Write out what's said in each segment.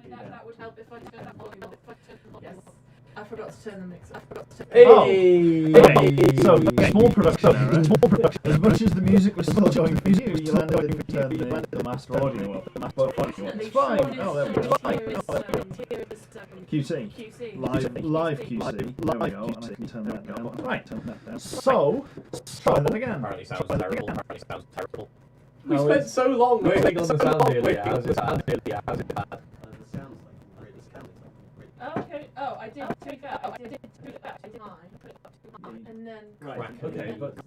That would help if I turned that volume off. Yes. I forgot to turn the mixer. Hey! Okay, so small production error. As much as the music was still going for you, you landed up turn the master audio up. It's fine. Oh, there we go. QC. Live QC. There we go. And I can turn that down. Right. So, try that again. Apparently sounds terrible. We spent so long waiting on the sound earlier. How's it bad? Oh, okay. Oh, I did tweak that. I did tweak it back to mine. And then... Right, okay, but...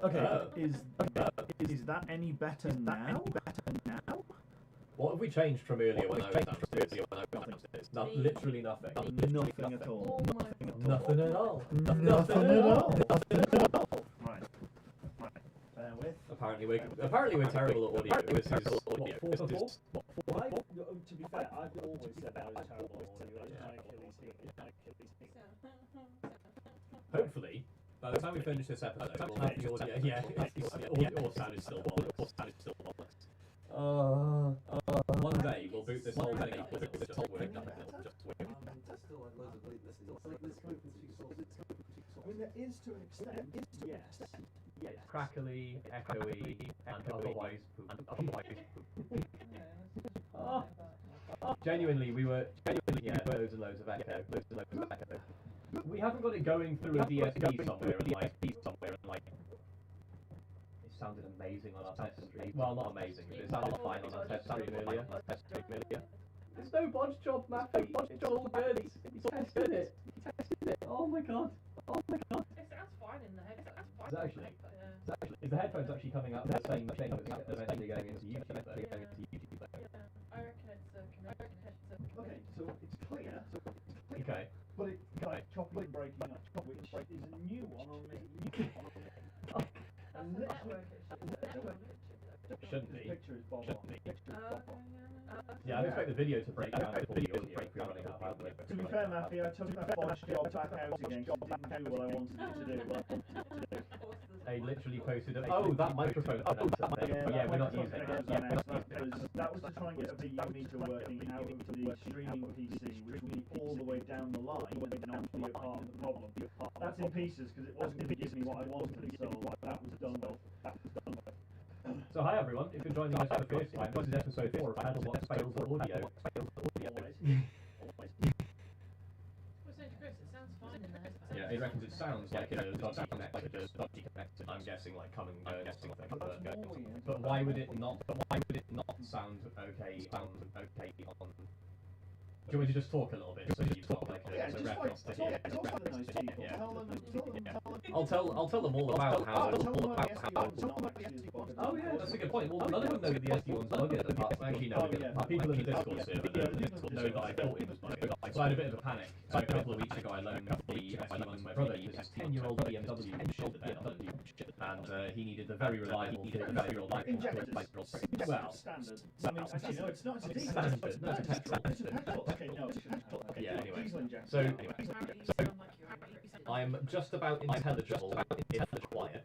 Okay, is that any better now? What have we changed from earlier when I was downstairs? Literally nothing. Nothing at all. Nothing at all. Nothing at all. Right. Bear with. Apparently we're terrible at audio. This is what, 4 for 4? To be fair, I've always said that I was terrible at audio. Hopefully, by the time we finish this episode, we'll have the audio. Yeah, all sound is still bollocks. One day we'll boot this whole thing up. It'll just work. It'll just work. I mean, there is to an extent. Yes. Crackly, echoey, and otherwise poop. Genuinely, loads and loads of echo. We haven't got it going through a DSP somewhere and like. It sounded amazing on our test stream. Well, not amazing, but it sounded fine on our test stream earlier. There's no bodge job, Matthew. It's all good. He's tested it. Oh my god. It sounds fine in the headphones. Is that actually? Is the headphones actually coming out of the same thing that's eventually going into YouTube? I reckon it's Okay, so it's clear. Okay. But it got chopping and breaking up, which is a new one on me. Shouldn't be. Picture is bob on. Yeah, I'd expect the video to break down before the audio if we're running out of bandwidth. To be fair, Matthew, I took that bodge job back out again because it didn't do what I wanted it to do. They literally posted it. Oh, that microphone connector thing. Yeah, we're not using that. That was to try and get the meter working out of the streaming PC, which would be all the way down the line and not be a part of the problem. That's in pieces because it wasn't going to give me what I wanted, so that was done well. So hi everyone, if you're joining us for the first time, this is episode 4 of PedalBox Fails at Audio. Yeah, he reckons it sounds like a dodgy connector. I'm guessing like coming and going or something. But why would it not sound okay on? Do you want me to just talk a little bit so you've got like a reference to hear? I'll tell them all about how. Oh yeah, that's a good point. Well, none of them know the SD1's buggered. Actually, no. People in the Discord server know that I thought it was buggered. So I had a bit of a panic. So a couple of weeks ago, I loaned the SD1 to my brother because his 10-year-old BMW shit down, and he needed the very reliable 30-year-old Injectors. Well, Standard. I mean, actually, no, it's not. It's a diesel. standard. No, it's a petrol. It's a petrol. Okay, no, it's a petrol. Okay, Yeah, anyway. Diesel injector. So I'm just about intelligible if quiet.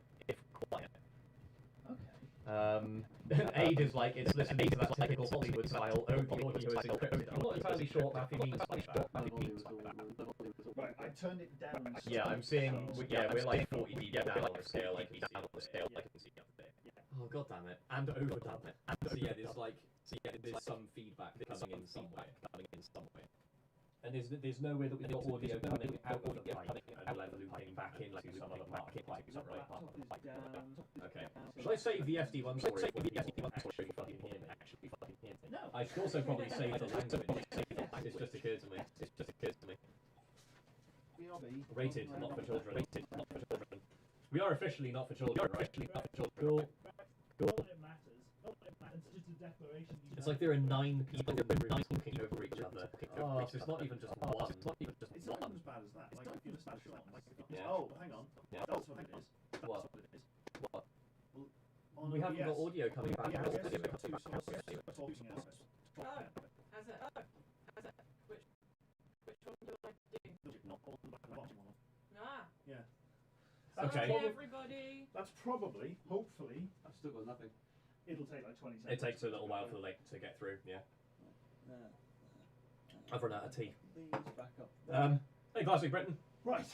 Aid is like, it's listening to that typical Hollywood style, oh, the audio is encrypted. I'm not entirely sure what Matthew means by that. Right, I turned it down. Yeah, I'm seeing, we're like 40 dB down on the scale, I can see up there. Oh, god damn it. And overdub it. So yeah, there's some feedback coming in somewhere. And there's no way that we got audio coming out of the mic and then looping back in to some other part. Okay. Should I save the SD1 story for the SD1 actually fucking hear me? No. I should also probably save the language. It's just occurred to me. Rated, not for children. We are officially not for children, right? Cool. It's like there are 9 people in the room talking over each other. Oh, so it's not even just one. It's not even as bad as that. Like, if you listen to Shroud, oh, hang on. Yeah. That's what it is. What? Well, We haven't got audio coming back. Yeah, we've got 2 sources talking at us. Has it? Which one do I do? Not all the bottom one. Ah. Yeah. Okay. Sorry, everybody. That's probably, hopefully, I've still got nothing. it'll take like 20 seconds. It takes a little while for the lake to get through. Yeah. I've run out of tea. These back up. Hey, Classic Britain. Right.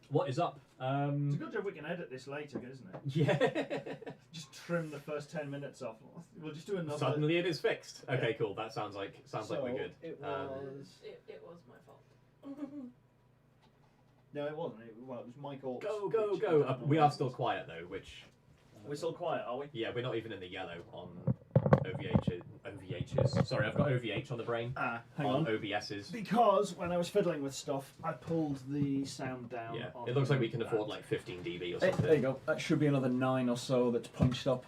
What is up? It's a good job we can edit this later, isn't it? Yeah. Just trim the first 10 minutes off. We'll just do another. Suddenly it is fixed. Okay, cool. That sounds like we're good. It was. It was my fault. No, it wasn't. Well, it was Michael. Go. We are still quiet though, which. We're still quiet, are we? Yeah, we're not even in the yellow on OVHs. Sorry, I've got OVH on the brain. Hang on. OBSs. Because when I was fiddling with stuff, I pulled the sound down. Yeah, on it looks like we can that. afford like 15 dB or something. There you go. That should be another 9 or so that's punched up.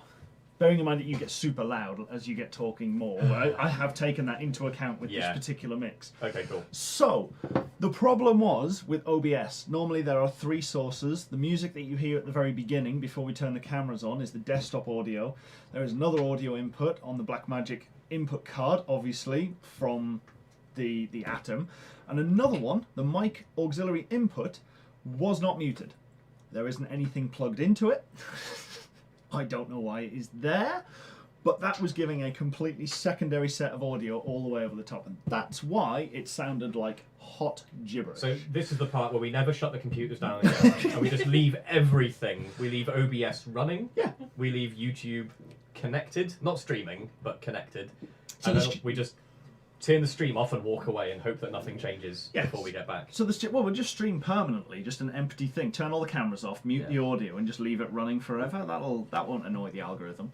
Bearing in mind that you get super loud as you get talking more, I have taken that into account with this particular mix. Okay, cool. So, the problem was with OBS, normally there are 3 sources. The music that you hear at the very beginning before we turn the cameras on is the desktop audio. There is another audio input on the Blackmagic input card, obviously, from the Atom. And another one, the mic auxiliary input, was not muted. There isn't anything plugged into it. I don't know why it is there, but that was giving a completely secondary set of audio all the way over the top, and that's why it sounded like hot gibberish. So this is the part where we never shut the computers down again, and we just leave everything. We leave OBS running. Yeah. We leave YouTube connected, not streaming, but connected. So And then we just turn the stream off and walk away and hope that nothing changes Yes. before we get back. So we'll just stream permanently, just an empty thing. Turn all the cameras off, mute the audio, and just leave it running forever. That won't annoy the algorithm.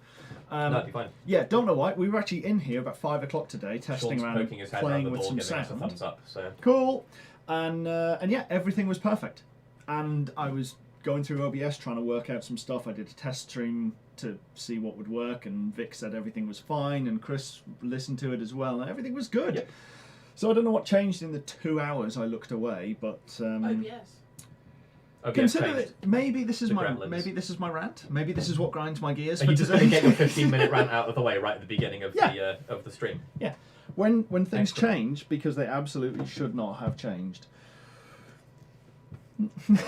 That'd be fine. Yeah, don't know why. We were actually in here about 5 o'clock today, testing Sean's around, poking his head playing around the with door, some giving us a sound. thumbs up. So Cool. And yeah, everything was perfect. And I was going through OBS trying to work out some stuff. I did a test stream to see what would work, and Vic said everything was fine, and Chris listened to it as well, and everything was good. Yep. So I don't know what changed in the 2 hours I looked away, but OBS. consider changed. that maybe this is The my gremlins. rant. Maybe this is what grinds my gears. Are for you just today. going to get your 15-minute rant out of the way right at the beginning of the stream? Yeah. When things Excellent. change, because they absolutely should not have changed.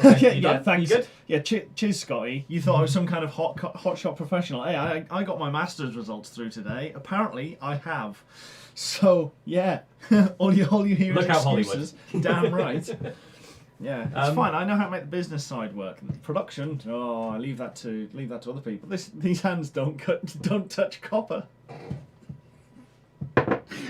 Okay, you yeah, done? thanks. You good? Yeah, cheers, Scotty. You thought I was some kind of hotshot professional. Hey, I got my master's results through today. Apparently, I have. So yeah, all you hear Look is out, excuses. Damn right. Yeah, it's fine. I know how to make the business side work. Production, I leave that to other people. These hands don't touch copper.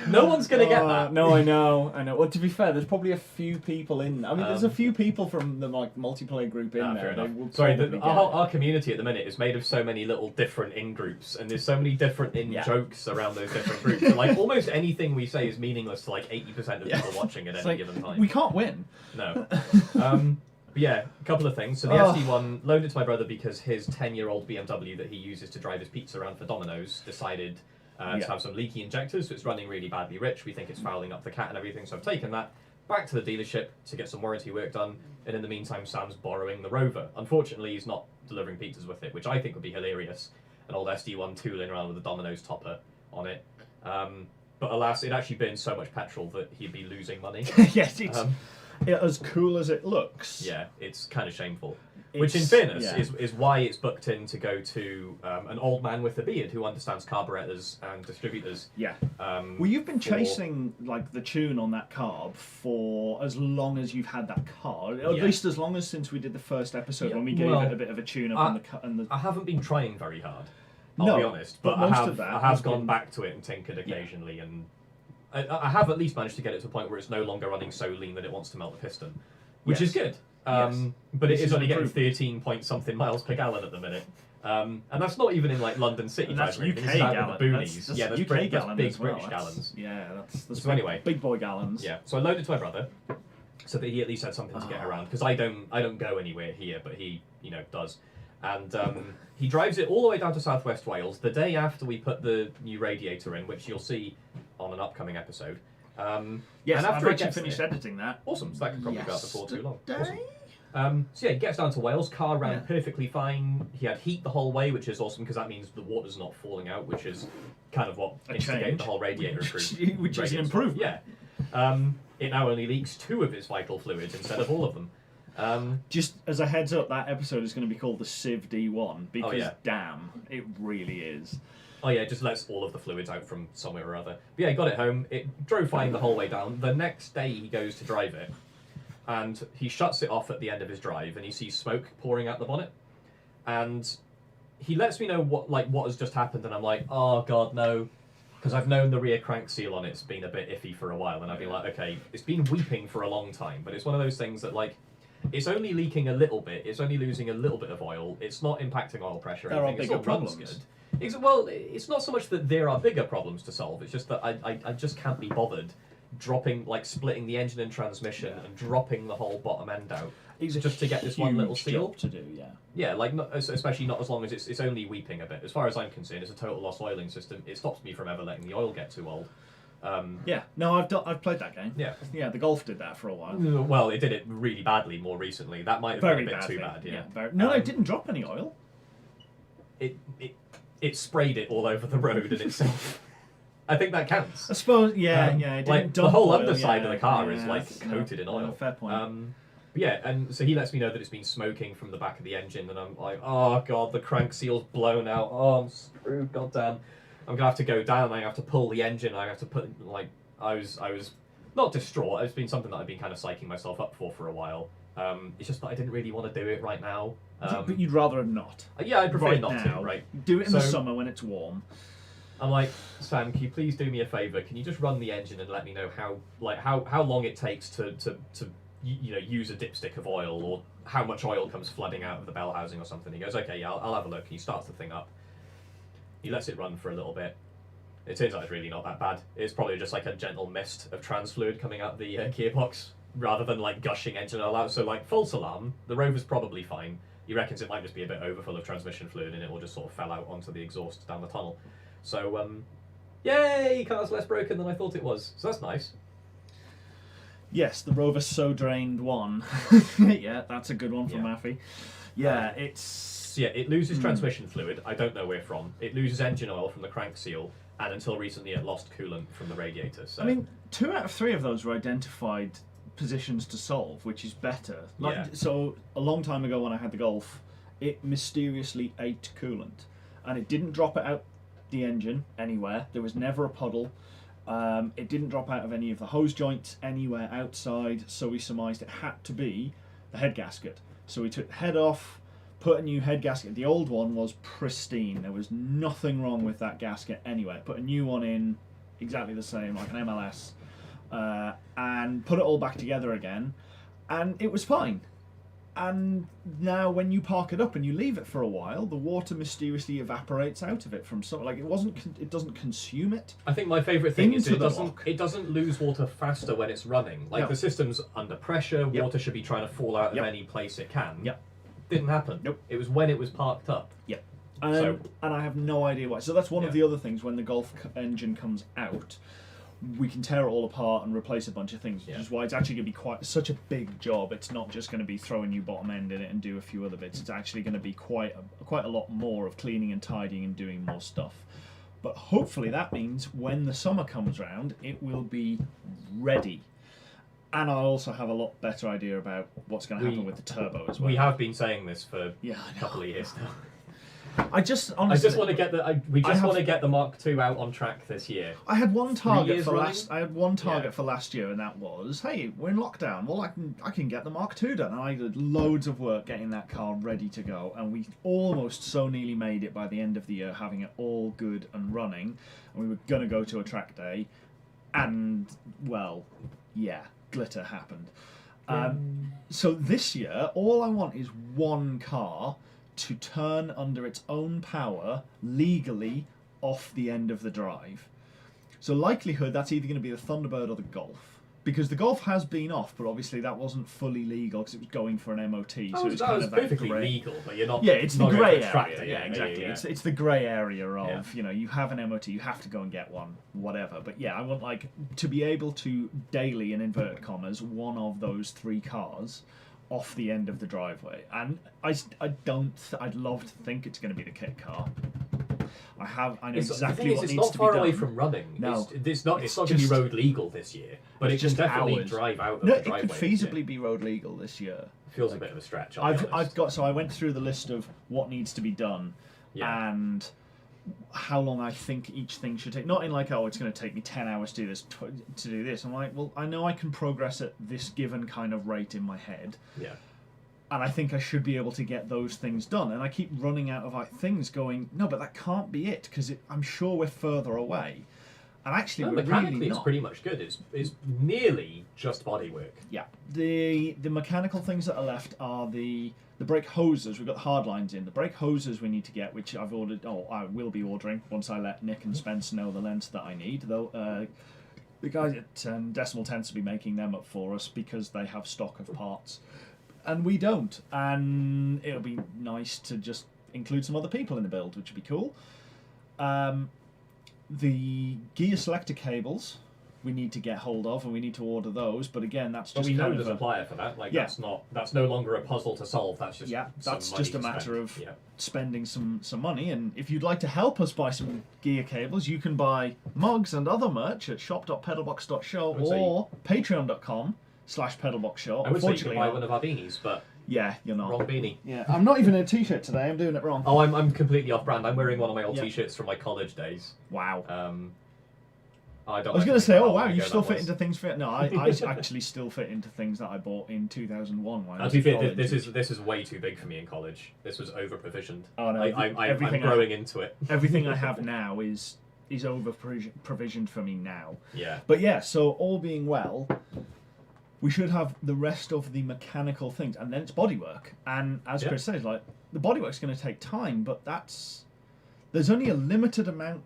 No one's going to get that. No, I know. Well, to be fair, there's probably a few people in. I mean, there's a few people from the multiplayer group in there. Fair enough. They will Sorry, probably get our community at the minute is made of so many little different in-groups, and there's so many different Yeah. jokes around those different groups. So, like, almost anything we say is meaningless to, like, 80% of people watching at It's any like, given time. we can't win. No. But yeah, a couple of things. So the SD1 loaned it to my brother because his 10-year-old BMW that he uses to drive his pizza around for Domino's decided to have some leaky injectors, so it's running really badly rich. We think it's fouling up the cat and everything, so I've taken that back to the dealership to get some warranty work done, and in the meantime Sam's borrowing the Rover. Unfortunately, he's not delivering pizzas with it, which I think would be hilarious. An old SD1 tooling around with a Domino's topper on it. But alas, it actually burns so much petrol that he'd be losing money. Yes, it's as cool as it looks. Yeah, it's kind of shameful. Which, in fairness, is why it's booked in to go to an old man with a beard who understands carburetors and distributors. Yeah. Well, you've been chasing like the tune on that carb for as long as you've had that car, at least as long as since we did the first episode when we gave it a bit of a tune up on the. I haven't been trying very hard. I'll be honest, but I have gone back to it and tinkered occasionally, and I have at least managed to get it to a point where it's no longer running so lean that it wants to melt the piston, which is good. But it is only getting 13 point something miles per gallon at the minute. And that's not even in like London City. And that's driving. UK This is out in gallon. the boonies. That's Yeah, that's UK big gallon as well. British gallons. Yeah, that's So anyway, big boy gallons. Yeah, so I loaned it to my brother, so that he at least had something to get around, because I don't go anywhere here, but he does, and he drives it all the way down to Southwest Wales the day after we put the new radiator in, which you'll see on an upcoming episode. Yes, and after I I finished editing that. Awesome, so that could probably go up before too long. Yesterday? Awesome. So yeah, he gets down to Wales, car ran perfectly fine. He had heat the whole way, which is awesome because that means the water's not falling out, which is kind of what instigated the whole radiator improvement. Which is an improvement. Yeah. It now only leaks 2 of its vital fluids instead of all of them. Just as a heads up, that episode is going to be called the Civ D1 because yeah. damn, it really is. Oh yeah, it just lets all of the fluids out from somewhere or other. But yeah, he got it home. It drove fine the whole way down. The next day he goes to drive it, and he shuts it off at the end of his drive, and he sees smoke pouring out the bonnet, and he lets me know what has just happened, and I'm like, oh god, no, because I've known the rear crank seal on it's been a bit iffy for a while, and I've been like, okay, it's been weeping for a long time, but it's one of those things that like, it's only leaking a little bit, it's only losing a little bit of oil, it's not impacting oil pressure or There are anything, it bigger still runs problems. good. Well, it's not so much that there are bigger problems to solve, it's just that I just can't be bothered dropping, like splitting the engine and transmission and dropping the whole bottom end out just to get this one little seal. Job to do, yeah. Yeah, like especially not as long as it's only weeping a bit. As far as I'm concerned, it's a total loss oiling system. It stops me from ever letting the oil get too old. Yeah, no, I've played that game. Yeah. Yeah, the Golf did that for a while. Well, it did it really badly more recently. That might have Very been a bit badly. too bad. Yeah. No, it didn't drop any oil. It sprayed it all over the road in itself. I think that counts. I suppose, yeah, it didn't Like the dump whole oil, underside of the car is yeah, like that's- coated in oil. fair point. But yeah, and so he lets me know that it's been smoking from the back of the engine, and I'm like, oh god, the crank seal's blown out. Oh, I'm screwed. Goddamn, I'm gonna have to go down. I have to pull the engine. I have to put like I was not distraught. It's been something that I've been kind of psyching myself up for a while. It's just that I didn't really want to do it right now. But you'd rather not. Yeah, I prefer right not now. to. Right. Do it in the So- summer when it's warm. I'm like, Sam, can you please do me a favour? Can you just run the engine and let me know how long it takes to use a dipstick of oil, or how much oil comes flooding out of the bell housing or something? He goes, okay, yeah, I'll have a look. And he starts the thing up. He lets it run for a little bit. It turns out it's really not that bad. It's probably just like a gentle mist of trans fluid coming out the gearbox, rather than like gushing engine oil out. So like false alarm, the Rover's probably fine. He reckons it might just be a bit overfull of transmission fluid and it will just sort of fell out onto the exhaust down the tunnel. So, yay, car's less broken than I thought it was. So that's nice. Yes, the Rover So Drained 1. Yeah, that's a good one for Yeah. Maffey. Yeah, So yeah, it loses transmission fluid. I don't know where from. It loses engine oil from the crank seal, and until recently it lost coolant from the radiator. So I mean, 2 out of 3 of those were identified positions to solve, which is better. Yeah. So a long time ago when I had the Golf, it mysteriously ate coolant, and it didn't drop it out the engine anywhere. There was never a puddle. It didn't drop out of any of the hose joints anywhere outside, so we surmised it had to be the head gasket. So we took the head off, put a new head gasket. The old one was pristine. There was nothing wrong with that gasket anywhere. Put a new one in, exactly the same, like an MLS, and put it all back together again, and it was fine. And now when you park it up and you leave it for a while, the water mysteriously evaporates out of it from something. Like it doesn't consume it. I think my favourite thing is Into it the lock. doesn't lose water faster when it's running. Like No. the system's under pressure, Yep. water should be trying to fall out of Yep. any place it can. Yep. Didn't happen. Nope. It was when it was parked up. So- And I have no idea why. So that's one of Yeah. the other things. When the Golf engine comes out, we can tear it all apart and replace a bunch of things, which Yeah. is why it's actually going to be such a big job. It's not just going to be throw a new bottom end in it and do a few other bits. It's actually going to be quite a lot more of cleaning and tidying and doing more stuff. But hopefully that means when the summer comes round, it will be ready. And I'll also have a lot better idea about what's going to happen with the turbo as well. We have been saying this for Yeah, I a know. couple of years now. I just I honestly, just want to get want to get the Mark II out on track this year. I had one target years for running? last. I had one target Yeah. for last year, and that was, hey, we're in lockdown. Well, I can get the Mark II done. And I did loads of work getting that car ready to go, and we almost so nearly made it by the end of the year, having it all good and running. And we were gonna go to a track day, and well, yeah, glitter happened. So this year, all I want is one car to turn under its own power legally off the end of the drive. So likelihood that's either going to be the Thunderbird or the Golf, because the Golf has been off, but obviously that wasn't fully legal because it was going for an MOT. So it's that kind was of that perfectly grey. legal, but you're not. Yeah, it's the not going grey for a tractor, area. Yeah, exactly. yeah. It's the grey area of Yeah. you have an MOT, you have to go and get one, whatever. But yeah, I want like to be able to daily, in inverted commas, one of those 3 cars off the end of the driveway. And I'd love to think it's going to be the kit car. I know exactly what it's needs not to far be away done. from running. No. It's not It's going to be just- road legal this year, but it it's can just definitely hours. drive out of No, the it driveway. could this feasibly year. be road legal this year. Feels a bit of a stretch. I'll be honest. I went through the list of what needs to be done, Yeah. and how long I think each thing should take. Not in like, oh, it's going to take me 10 hours to do this. To do this, I'm like, well, I know I can progress at this given kind of rate in my head. Yeah. And I think I should be able to get those things done. And I keep running out of things going, no, but that can't be it, because I'm sure we're further away. And actually, we're mechanically really not. It's pretty much good. It's nearly just bodywork. Yeah. The mechanical things that are left are the brake hoses. We've got the hard lines in. The brake hoses we need to get, which I've ordered. Oh, I will be ordering once I let Nick and Spence know the lengths that I need. Though the guys at Decimal tends to be making them up for us because they have stock of parts, and we don't. And it'll be nice to just include some other people in the build, which would be cool. The gear selector cables we need to get hold of, and we need to order those. But again, that's just we know kind there's of a supplier for that. Like Yeah. that's no longer a puzzle to solve. That's just that's some just a money to matter spend. of Yeah. spending some money. And if you'd like to help us buy some gear cables, you can buy mugs and other merch at shop.pedalbox.show would say- or patreon.com/pedalboxshow. I would say you could Unfortunately, buy one of our beanies, but yeah, you're not. wrong beanie. Yeah, I'm not even in a t-shirt today. I'm doing it wrong. Oh, I'm completely off brand. I'm wearing one of my old Yeah. t-shirts from my college days. Wow. I I was going to say, oh wow, you still fit into. into things. No, I actually still fit into things that I bought in 2001 when I was To be in fair, college. this is way too big for me in college. This was over provisioned. Oh no, I'm everything growing into it. everything I have now is over provisioned for me now. Yeah. But yeah, so all being well, we should have the rest of the mechanical things, and then it's bodywork. And as Yeah. Chris says, like the bodywork's going to take time, but there's only a limited amount.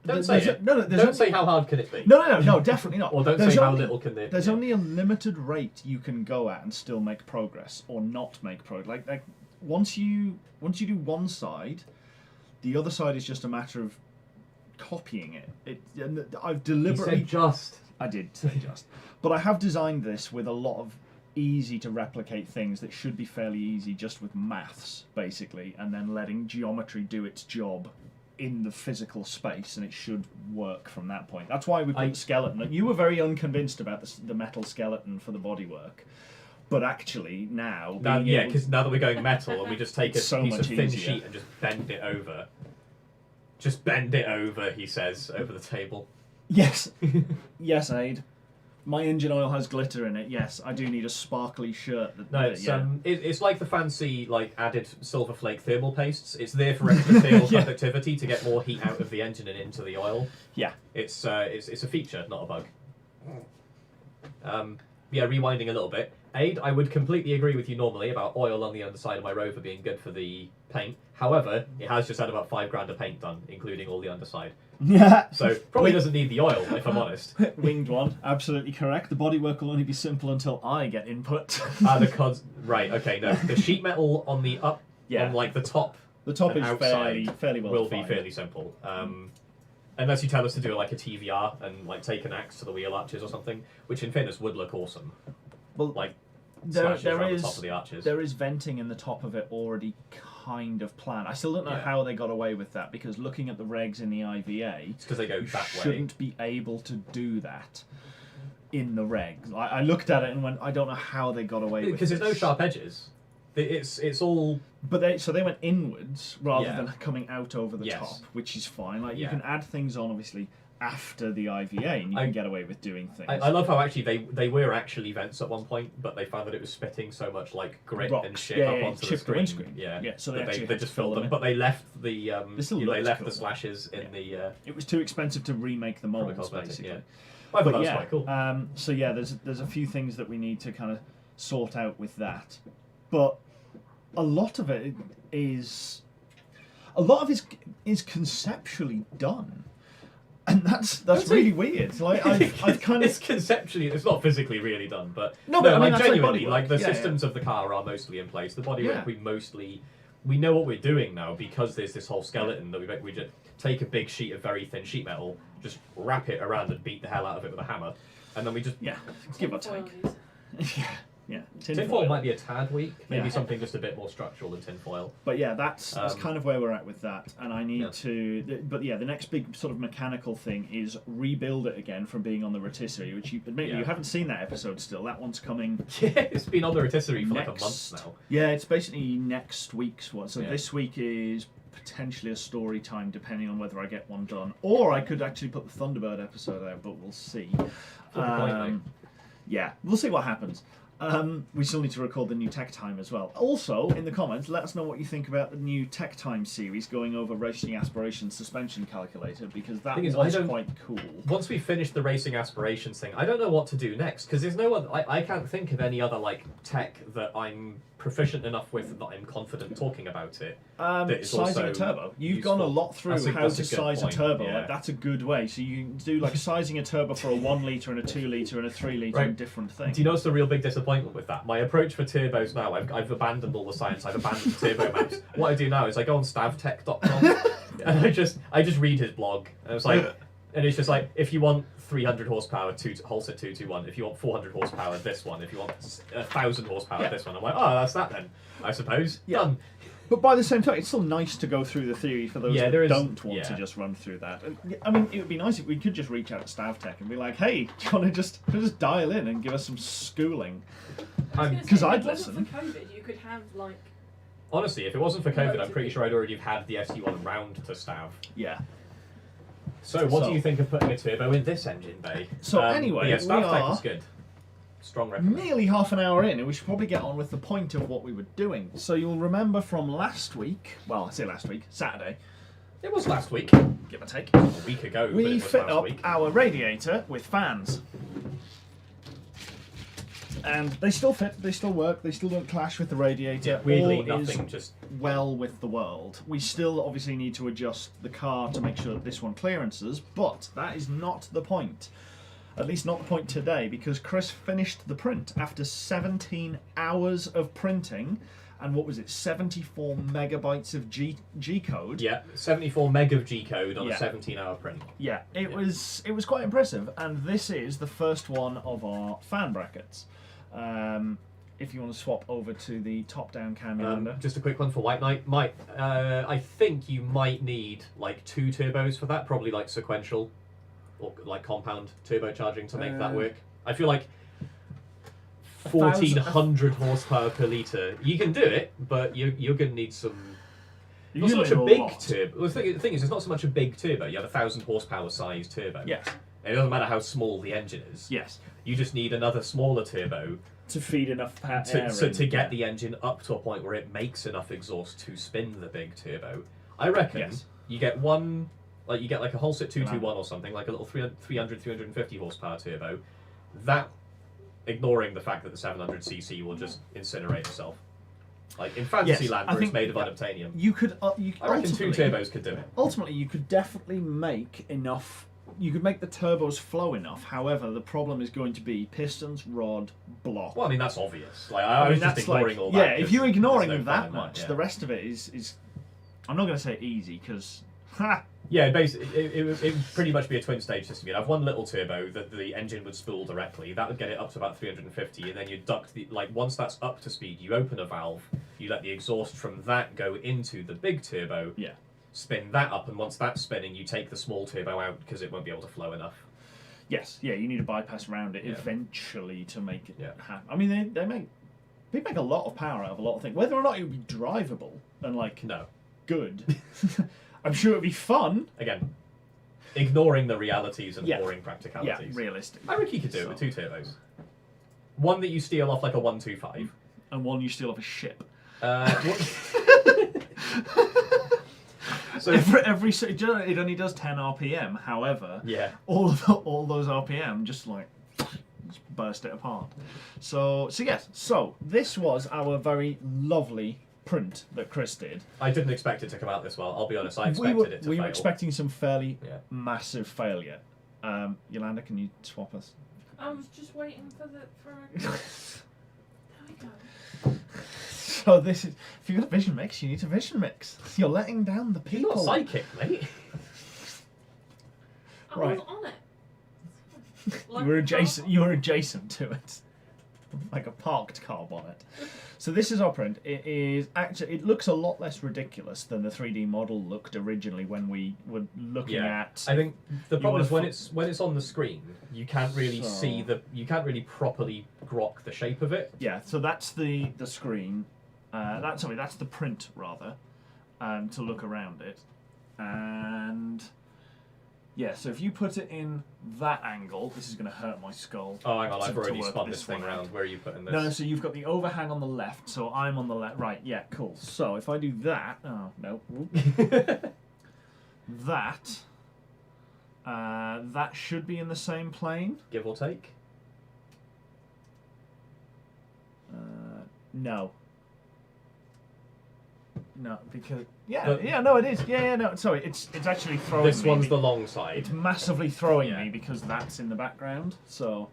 Don't say it. There's Don't say how hard can it be. No, definitely not. Or don't There's say how only- little can it. There's only a limited rate you can go at and still make progress, or not make progress. Like once you do one side, the other side is just a matter of copying it. And I've deliberately. You said just. I did say just, but I have designed this with a lot of easy to replicate things that should be fairly easy, just with maths basically, and then letting geometry do its job in the physical space, and it should work from that point. That's why we put the skeleton. You were very unconvinced about the metal skeleton for the bodywork, but actually now... Because now that we're going metal and we just take a so piece of much thin easier. sheet and just bend it over. Just bend it over, he says, over the table. Yes. Yes, Aid. My engine oil has glitter in it. Yes, I do need a sparkly shirt. It's like the fancy added silver flake thermal pastes. It's there for extra thermal conductivity to get more heat out of the engine and into the oil. Yeah. It's a feature, not a bug. Rewinding a little bit. Aid, I would completely agree with you normally about oil on the underside of my Rover being good for the paint. However, it has just had about $5,000 of paint done, including all the underside. Yeah. So probably doesn't need the oil, if I'm honest. Winged one, absolutely correct. The bodywork will only be simple until I get input. Right, okay, no. The sheet metal on the on the top. The top and is outside fairly well will defined. be fairly simple. Unless you tell us to do like a TVR and take an axe to the wheel arches or something, which in fairness would look awesome. Well, slashes around the top of the arches. There is venting in the top of it already kind of planned. I still don't know how they got away with that, because looking at the regs in the IVA, it's because they go that way. Shouldn't be able to do that in the regs. I looked at it and went, I don't know how they got away with it. Because there's no sharp edges. It's all. But they went inwards rather than coming out over the top, which is fine. You can add things on obviously after the IVA, and you can get away with doing things. I love how actually they were actually vents at one point, but they found that it was spitting so much grit and shit up onto the screen. Windscreen. Yeah, so they actually just filled them, but they left the the slashes in the. It was too expensive to remake the molds, basically. Yeah. I thought that was quite cool. So there's a few things that we need to kind of sort out with that, but a lot of it is conceptually done. And that's really weird. I've kind of... It's conceptually, it's not physically really done, but genuinely, the systems of the car are mostly in place. The bodywork we know what we're doing now, because there's this whole skeleton that we just take a big sheet of very thin sheet metal, just wrap it around and beat the hell out of it with a hammer, and then we just give or take. Yeah, Tinfoil might be a tad weak. Maybe Yeah. something just a bit more structural than tinfoil. But yeah, that's kind of where we're at with that, and I need Yeah. to. But yeah, the next big sort of mechanical thing is rebuild it again from being on the rotisserie, which you admit you haven't seen that episode still. That one's coming. Yeah, it's been on the rotisserie for like a month now. Yeah, it's basically next week's one. So Yeah. this week is potentially a story time, depending on whether I get one done, or I could actually put the Thunderbird episode out, but we'll see. Yeah, we'll see what happens. We still need to record the new Tech Time as well. Also, in the comments, let us know what you think about the new Tech Time series going over racing aspiration suspension calculator, because that was quite cool. Once we finish the racing aspirations thing, I don't know what to do next, because there's no one. I can't think of any other like tech that I'm proficient enough with that I'm confident talking about it. Sizing a turbo. You've gone a lot through how to size a turbo. Yeah. Like, that's a good way. So you can do like sizing a turbo for a 1 litre and a 2 litre and a 3 litre and different things. Do you notice the real big disappointment with that? My approach for turbos now, I've abandoned all the science. I've abandoned turbo maps. What I do now is I go on stavtech.com and I just read his blog. And it's like, and it's just like, if you want 300 horsepower, Holset 221. If you want 400 horsepower, this one. If you want 1,000 horsepower, this one. I'm like, oh, that's that then, I suppose. Yeah. Done. But by the same time, it's still nice to go through the theory for those that don't want to just run through that. I mean, it would be nice if we could just reach out to Stavtech and be like, hey, do you want to just dial in and give us some schooling? Because I'd listen. If it wasn't for COVID, you could have, like... Honestly, if it wasn't for COVID, I'm pretty sure I'd already have had the ST1 round to Stav. Yeah. So, what do you think of putting a turbo in this engine bay? So anyway, yeah, we Stavtech are is good. Strong recommend. nearly half an hour in, and we should probably get on with the point of what we were doing. So you'll remember from last week, well, I say last week, Saturday. It was last week. Give or take. A week ago, but it We was fit last up week. our radiator with fans. And they still fit, they still work, they still don't clash with the radiator. Yeah, weirdly, All nothing is just... well with the world. We still obviously need to adjust the car to make sure that this one clearances, but that is not the point. At least not the point today, because Chris finished the print after 17 hours of printing, and what was it, 74 megabytes of G code? Yeah, 74 meg of G code on a 17-hour print. Yeah, it was quite impressive, and this is the first one of our fan brackets. If you want to swap over to the top-down cam, Yolanda. Just a quick one for White Knight. I think you might need like 2 turbos for that, probably like sequential or like compound turbocharging to make that work. I feel like 1,400 horsepower per litre. You can do it, but you're going to need some... Not so much a big turbo. The thing is, it's not so much a big turbo. You have 1,000 horsepower size turbo. Yes. And it doesn't matter how small the engine is. Yes. You just need another smaller turbo to feed enough air to get the engine up to a point where it makes enough exhaust to spin the big turbo. I reckon you get one, like you get like a Holset 221 or something, like a little 350 horsepower turbo. That, ignoring the fact that the 700cc will just incinerate itself. Like in Fantasyland, where it's made of unobtainium. You could. I reckon 2 turbos could do it. Ultimately, you could definitely make enough. You could make the turbos flow enough. However, the problem is going to be pistons, rod, block. Well, I mean that's obvious. Like I was just ignoring all that. Yeah, if you're ignoring no that much, the rest of it is. I'm not going to say easy because. Yeah, basically, it would pretty much be a twin stage system. You'd have one little turbo that the engine would spool directly. That would get it up to about 350, and then you duct the once that's up to speed, you open a valve, you let the exhaust from that go into the big turbo. Yeah. Spin that up, and once that's spinning, you take the small turbo out because it won't be able to flow enough. Yes, yeah, you need to bypass around it eventually to make it happen. I mean, they make a lot of power out of a lot of things. Whether or not it would be drivable and good, I'm sure it'd be fun. Again, ignoring the realities and boring practicalities. Yeah, realistic. I reckon you could do it with 2 turbos. One that you steal off like a 125, and one you steal off a ship. So it only does 10 RPM. However, all those RPM just burst it apart. So yes. So this was our very lovely print that Chris did. I didn't expect it to come out this well. I'll be honest. I expected it to fail. We were expecting some fairly massive failure. Yolanda, can you swap us? I was just waiting for there we go. So this is, if you've got a vision mix, you need a vision mix. You're letting down the people. You're not psychic, mate. I was on it. You were adjacent to it. like a parked car bonnet. So this is our print. It looks a lot less ridiculous than the 3D model looked originally when we were looking at. I think the problem is when it's on the screen, you can't really you can't really properly grok the shape of it. Yeah, so that's the screen. That's the print rather, to look around it, and yeah. So if you put it in that angle, this is going to hurt my skull. Oh, hang on, I've already spun this thing around. Where are you putting this? No, so you've got the overhang on the left, so I'm on the left. Right, yeah, cool. So if I do that, oh no, that should be in the same plane. Give or take. No. No, because no, it is. No, sorry, it's actually throwing me. This one's the long side. It's massively throwing me because that's in the background. So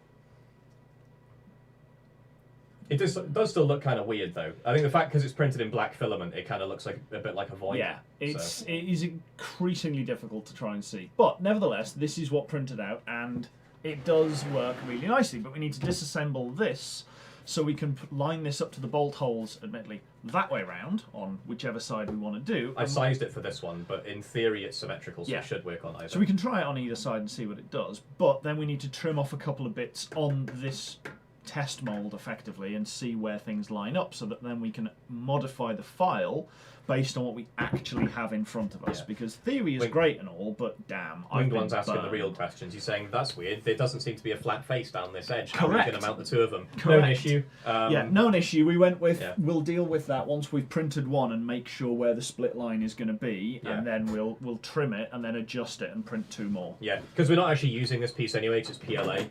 it does still look kind of weird though. I think the fact because it's printed in black filament, it kind of looks like a bit like a void. Yeah, it is increasingly difficult to try and see. But nevertheless, this is what printed out, and it does work really nicely. But we need to disassemble this. So we can line this up to the bolt holes, admittedly, that way round, on whichever side we want to do. I sized it for this one, but in theory it's symmetrical, so it should work on either. So we can try it on either side and see what it does, but then we need to trim off a couple of bits on this test mould, effectively, and see where things line up, so that then we can modify the file based on what we actually have in front of us. Because theory is great and all, but damn, Winged One's asking the real questions. He's saying, that's weird, there doesn't seem to be a flat face down this edge. How are we going to mount the two of them? Correct. No issue. No issue. We went with, we'll deal with that once we've printed one and make sure where the split line is going to be, and then we'll trim it and then adjust it and print two more. Yeah, because we're not actually using this piece anyway, it's PLA.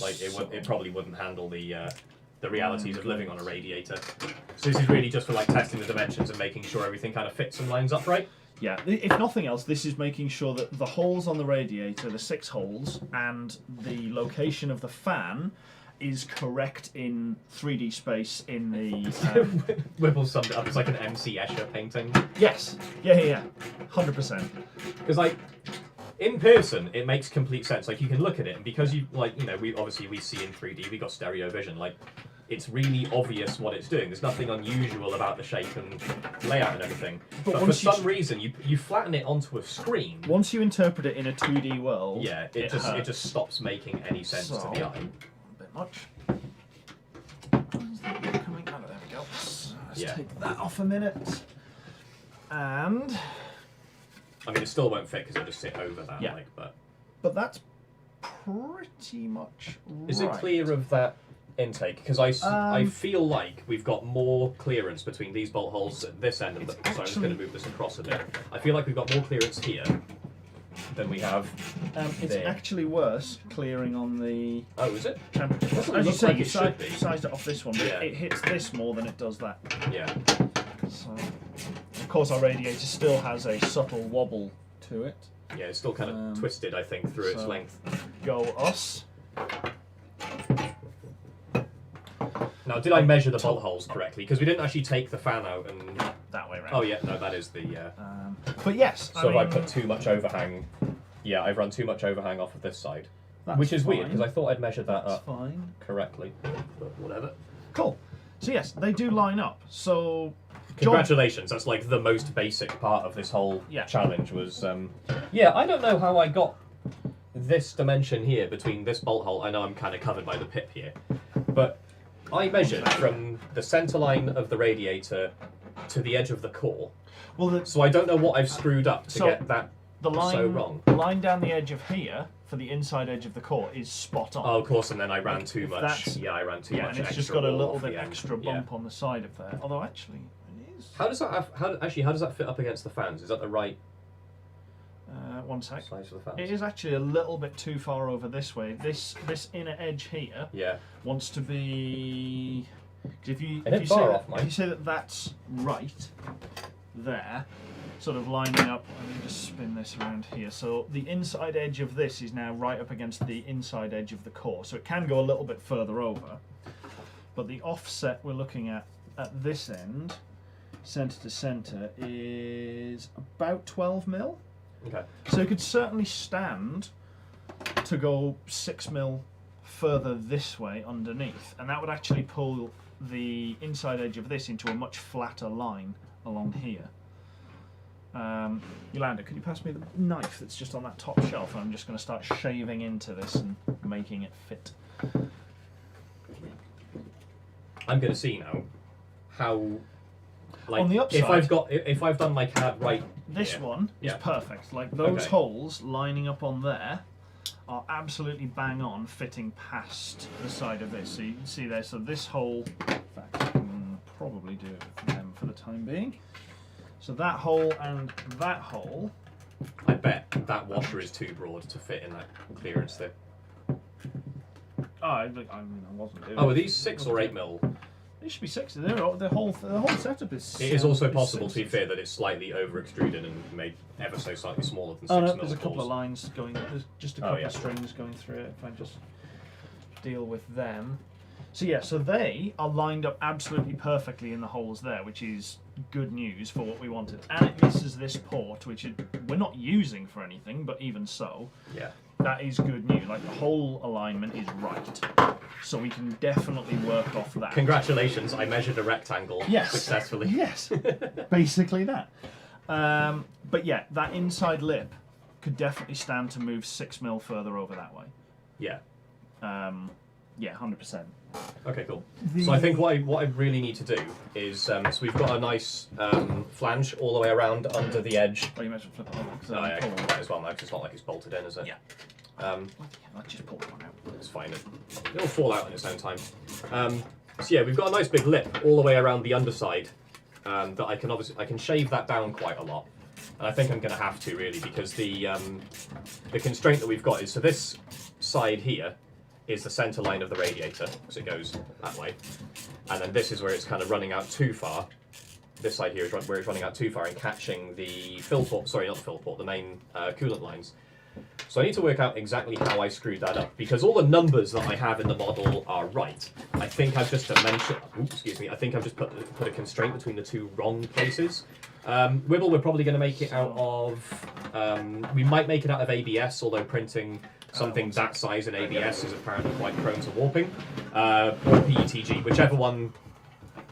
It probably wouldn't handle the realities of living on a radiator. So this is really just for like testing the dimensions and making sure everything kind of fits and lines up right. Yeah, if nothing else, this is making sure that the holes on the radiator, the 6 holes, and the location of the fan is correct in 3D space in the... Whipple summed it up, it's like an MC Escher painting. Yes, yeah, 100%. Because like, in person, it makes complete sense. Like, you can look at it, and because we see in 3D, we got stereo vision, like, it's really obvious what it's doing. There's nothing unusual about the shape and layout and everything. But for some reason, you flatten it onto a screen. Once you interpret it in a 2D world, yeah, it just stops making any sense to the eye. A bit much. There we go. Let's take that off a minute. And... I mean, it still won't fit because it'll just sit over that. Yeah. But that's pretty much right. Is it clear of that intake? Because I feel like we've got more clearance between these bolt holes at this end of the... Sorry, I'm just going to move this across a bit. I feel like we've got more clearance here than we have It's there. actually worse clearing on the... Oh, is it? As you say, like you it should be. sized it off this one, but it hits this more than it does that. Yeah. So, of course, our radiator still has a subtle wobble to it. Yeah, it's still kind of twisted, I think, through its length. Go us. Now, did I measure the bolt holes correctly? Because we didn't actually take the fan out and... That way around. Oh, yeah, no, that is the... But yes, So if I put too much overhang... Yeah, I've run too much overhang off of this side. Which is weird, because I thought I'd measured that up correctly. But whatever. Cool. So yes, they do line up. So... Congratulations, that's like the most basic part of this whole challenge was... Yeah, I don't know how I got this dimension here between this bolt hole. I know I'm kind of covered by the pip here. But I measured from the centre line of the radiator to the edge of the core. Well, so I don't know what I've screwed up to get that so wrong. The line down the edge of here for the inside edge of the core is spot on. Oh, of course, and then I ran too much. Yeah, I ran too much. And it's just got a little bit extra bump on the side of there. Although actually, it is. How does that how does that fit up against the fans? Is that the right? One sec. Size of the fans? It is actually a little bit too far over this way. This inner edge here wants to be. If you say that that's right there, sort of lining up. Let me just spin this around here. So the inside edge of this is now right up against the inside edge of the core. So it can go a little bit further over. But the offset we're looking at this end, centre to centre, is about 12 mil. Okay. So it could certainly stand to go 6 mil further this way underneath, and that would actually pull the inside edge of this into a much flatter line along here. Yolanda, could you pass me the knife that's just on that top shelf? I'm just going to start shaving into this and making it fit. I'm going to see now how, like, on the upside, if I've done my CAD right. This one is Yeah. perfect. Like those Okay. holes lining up on there are absolutely bang on, fitting past the side of this. So you can see there. So this hole, in fact, I can probably do it with them for the time being. So that hole and that hole. I bet that washer is too broad to fit in that clearance there. Oh, I wasn't doing. Oh, are these 6 or 8 mil? They should be 6. The whole setup is. It is also is possible, to be 6. fair, that it's slightly over extruded and made ever so slightly smaller than 6 Oh no, mil. there's a couple of balls. lines going. There's just a Oh, couple yeah. of strings going through it. If I just deal with them. So yeah, so they are lined up absolutely perfectly in the holes there, which is good news for what we wanted. And it misses this port, which we're not using for anything, but even so, Yeah. that is good news. Like the whole alignment is right, so we can definitely work off that. Congratulations, I measured a rectangle Yes. successfully. Yes, basically that. But yeah, that inside lip could definitely stand to move 6 mil further over that way. Yeah. Yeah, 100%. Okay, cool. So I think what I really need to do is, so we've got a nice flange all the way around under the edge. Oh, you might as well flip it over. 'Cause Oh, yeah, pull might as well now, 'cause it's not like it's bolted in, is it? Yeah. Let's just pull one out. It's fine. It'll fall out in its own time. So yeah, we've got a nice big lip all the way around the underside that I can shave that down quite a lot, and I think I'm going to have to really, because the constraint that we've got is, so this side here is the center line of the radiator, because it goes that way, and then this is where it's kind of running out too far. This side here is where it's running out too far and catching the fill port, sorry, not the fill port, the main coolant lines. So I need to work out exactly how I screwed that up, because all the numbers that I have in the model are right. I think I've just I think I've just put a constraint between the two wrong places. Wibble, we're probably going to make it out of, we might make it out of ABS, although printing something that size in ABS is apparently quite prone to warping, or PETG, whichever one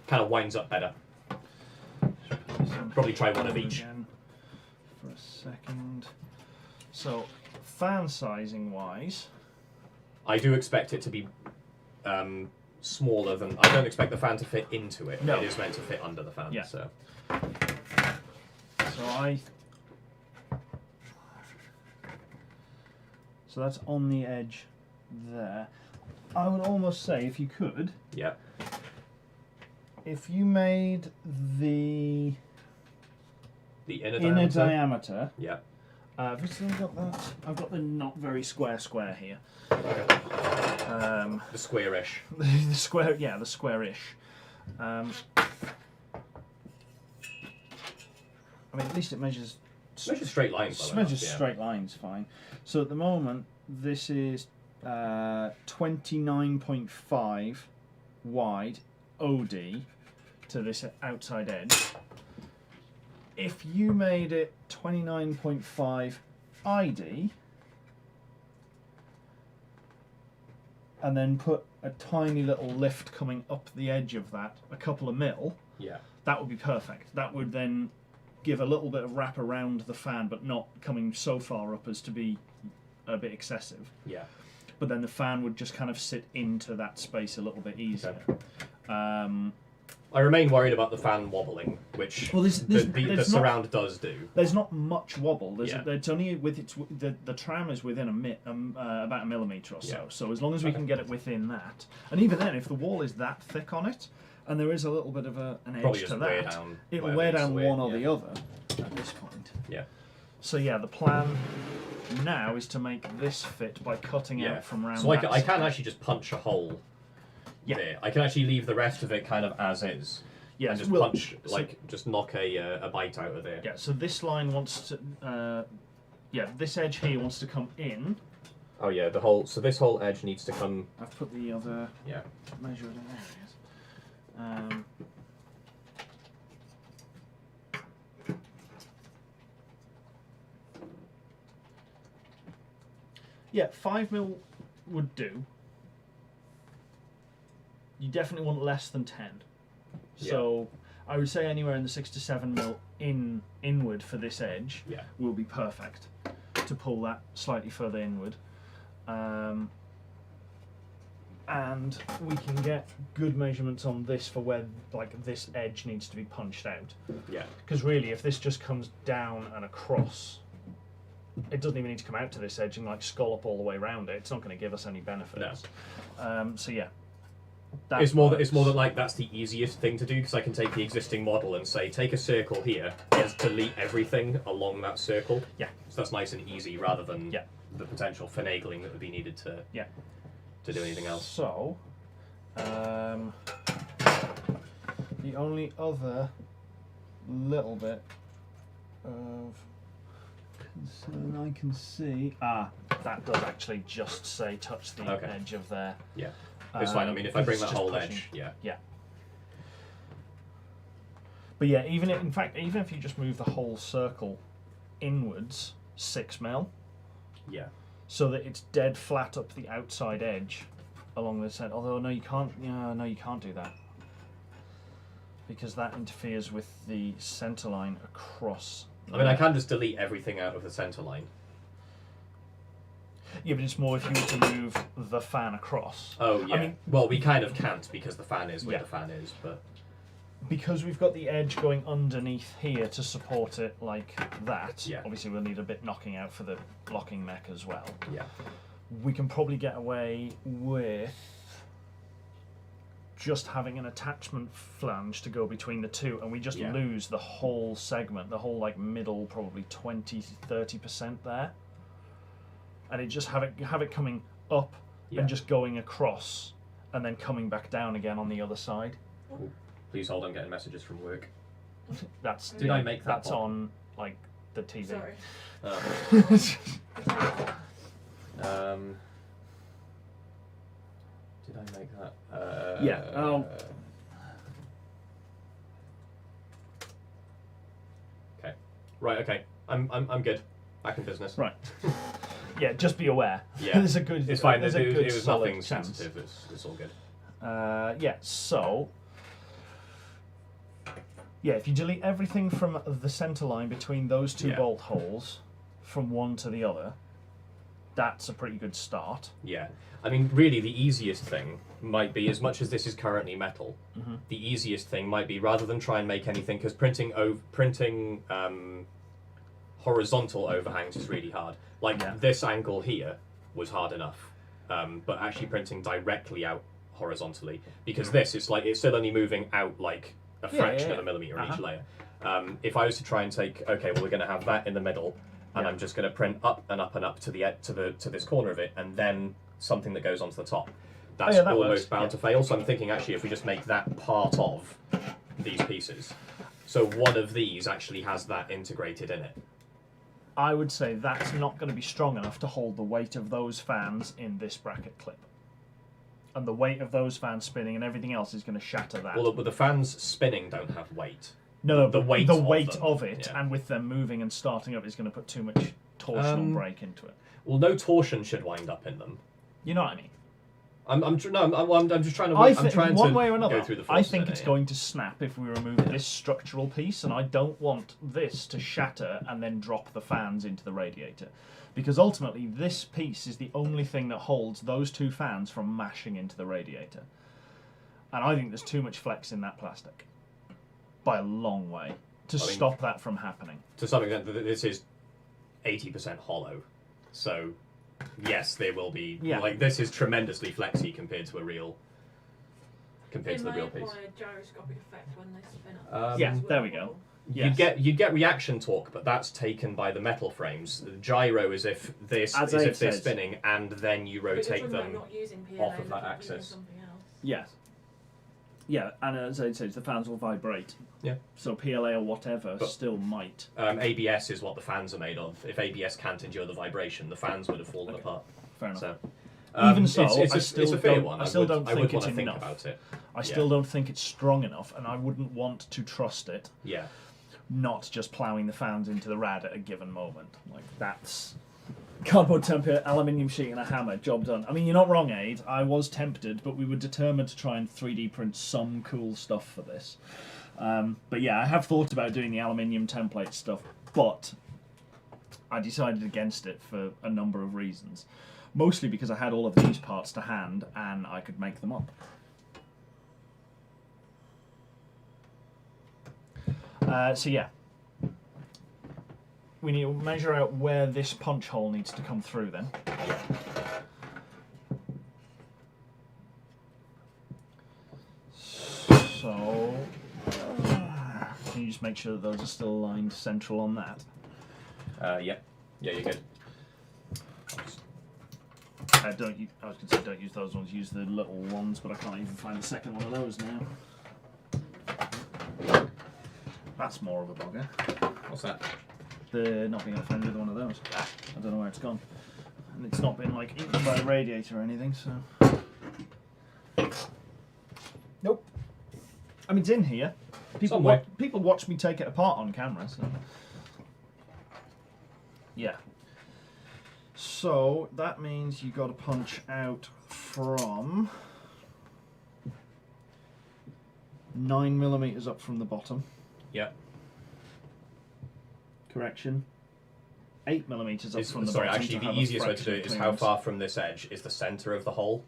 kind of winds up better. Probably try one of each. Again for a second. So, fan sizing wise, I do expect it to be smaller than. I don't expect the fan to fit into it. No. It is meant to fit under the fan. Yeah. So so that's on the edge there. I would almost say, if you could, yeah. if you made the The inner diameter. Yeah. I've still got that. I've got the not very square here. Okay. The square-ish. The square, yeah, the square-ish. I mean, at least it measures. Measures straight lines. well Measures enough, yeah. straight lines, fine. So at the moment, this is 29.5 wide OD to this outside edge. If you made it 29.5 ID and then put a tiny little lift coming up the edge of that, a couple of mil, Yeah. that would be perfect. That would then give a little bit of wrap around the fan, but not coming so far up as to be a bit excessive. Yeah. But then the fan would just kind of sit into that space a little bit easier. Okay. I remain worried about the fan wobbling, which Well, the surround does do. There's not much wobble. Yeah. It's only with the tram is within about a millimetre or so. Yeah. So as long as we can get it within that, and even then, if the wall is that thick on it, and there is a little bit of an Probably edge just to wear that, down it'll whatever wear needs down to wear, one or yeah. the other at this point. Yeah. So yeah, the plan now is to make this fit by cutting Yeah. out from round. So I that can side. actually just punch a hole. Yeah. There. I can actually leave the rest of it kind of as is. Yes, And just well, punch, just knock a bite out of there. Yeah, so this line wants to, this edge here wants to come in. Oh yeah, so this whole edge needs to come. I've put the other Yeah. measured in areas. Yeah, 5 mil would do. definitely want less than 10. So I would say anywhere in the 6 to 7 mil inward for this edge will be perfect to pull that slightly further inward. And we can get good measurements on this for where like this edge needs to be punched out. Yeah. Because really, if this just comes down and across, it doesn't even need to come out to this edge and like scallop all the way around it. It's not going to give us any benefits. No. So yeah. It's more that like that's the easiest thing to do, because I can take the existing model and say take a circle here, just delete everything along that circle. Yeah. So that's nice and easy, rather than the potential finagling that would be needed to to do anything else. So the only other little bit of concern I can see, that does actually just say touch the edge of there. Yeah. It's fine. I mean, if I bring that whole edge, yeah. But yeah, even if you just move the whole circle inwards 6 mil, so that it's dead flat up the outside edge along the centre. Although no, you can't. Yeah, no, you can't do that because that interferes with the centre line across. I mean, I can just delete everything out of the centre line. Yeah, but it's more if you were to move the fan across. Oh, yeah. I mean, well, we kind of can't because the fan is where the fan is, but... Because we've got the edge going underneath here to support it like that, obviously we'll need a bit knocking out for the blocking mech as well. Yeah. We can probably get away with just having an attachment flange to go between the two, and we just lose the whole segment, the whole like middle, probably 20-30% there. And it just have it coming up and just going across, and then coming back down again on the other side. Ooh. Please hold, I'm getting messages from work. Did I make that? That's on like the TV. Sorry. Did I make that? Yeah. Okay. Right. Okay. I'm good. Back in business. Right. Yeah. Just be aware. Yeah. There's a good. It's fine. There's a good it was solid nothing chance. sensitive. It's all good. Yeah. So. Yeah, if you delete everything from the centre line between those two bolt holes, from one to the other, that's a pretty good start. Yeah. I mean, really, the easiest thing might be, as much as this is currently metal, the easiest thing might be, rather than try and make anything, because printing horizontal overhangs is really hard. Like, this angle here was hard enough, but actually printing directly out horizontally, because this is like, it's still only moving out like a fraction of a millimetre in each layer. If I was to try and take, okay, well, we're going to have that in the middle, and I'm just going to print up and up and up to this corner of it, and then something that goes onto the top. That's almost bound to fail. So I'm thinking, actually, if we just make that part of these pieces, so one of these actually has that integrated in it. I would say that's not going to be strong enough to hold the weight of those fans in this bracket clip. And the weight of those fans spinning and everything else is going to shatter that. Well, but the fans spinning don't have weight. No, the weight of it, and with them moving and starting up, is going to put too much torsional brake into it. Well, no torsion should wind up in them. You know what I mean? I'm just trying to. One way or another, go through the I think it's going to snap if we remove this structural piece, and I don't want this to shatter and then drop the fans into the radiator. Because ultimately, this piece is the only thing that holds those two fans from mashing into the radiator. And I think there's too much flex in that plastic. By a long way. To stop that from happening. To some extent, this is 80% hollow. So, yes, there will be... Like, this is tremendously flexy compared to a real... Compared to the real piece. They may apply a gyroscopic effect when they spin up. Yeah, there we go. Yes. You'd get reaction torque, but that's taken by the metal frames. The gyro is if they're spinning, and then you rotate them off of that axis. Yes. Yeah, and as I said, the fans will vibrate. Yeah. So PLA or whatever still might. ABS is what the fans are made of. If ABS can't endure the vibration, the fans would have fallen apart. Fair enough. So, even so, it's a fair one. I still don't think it's think enough. About it. I still don't think it's strong enough, and I wouldn't want to trust it. Yeah. Not just ploughing the fans into the rad at a given moment. Like, that's Cardboard template, aluminium sheet, and a hammer. Job done. I mean, you're not wrong, Aid. I was tempted, but we were determined to try and 3D print some cool stuff for this. But yeah, I have thought about doing the aluminium template stuff, but I decided against it for a number of reasons. Mostly because I had all of these parts to hand and I could make them up. So yeah, we need to measure out where this punch hole needs to come through then. So, can you just make sure that those are still aligned central on that? Yep. Yeah, you're good. I was going to say don't use those ones, use the little ones, but I can't even find the second one of those now. That's more of a bugger. What's that? The not being able to find the other one of those. I don't know where it's gone. And it's not been like eaten by a radiator or anything, so. Nope. I mean, it's in here. People watch me take it apart on camera, so. Yeah. So that means you got to punch out from 9mm up from the bottom. Yep. Correction. 8mm up from the sorry, bottom. actually, the easiest way to do it is how far from this edge is the centre of the hole,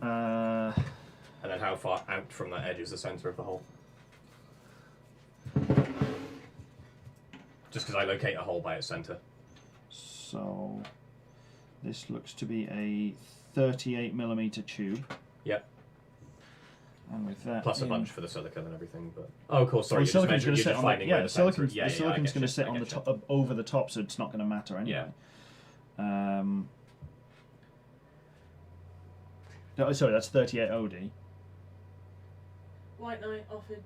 and then how far out from that edge is the centre of the hole. Just because I locate a hole by its centre. So this looks to be a 38mm tube. Yep. And with that, plus a bunch for the silicone and everything, but oh, of course, sorry. Well, the silicon's going to sit on the, yeah, the silicon's going to sit on the top, over the top, so it's not going to matter anyway. Yeah. No, sorry, that's 38 OD. White Knight offered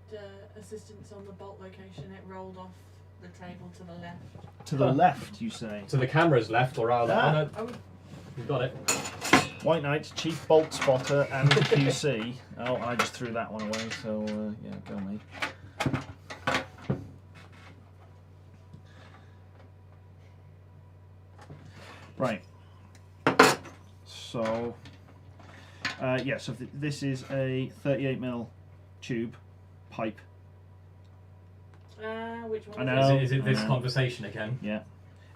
assistance on the bolt location. It rolled off the table to the left. To the left, you say? To the camera's left, or rather, oh, no, you've got it. White Knight, chief bolt spotter and QC. Oh, I just threw that one away, so yeah, go me. Right. So, yeah, so this is a 38mm tube pipe. Which one? I know. Is it this conversation again? Yeah.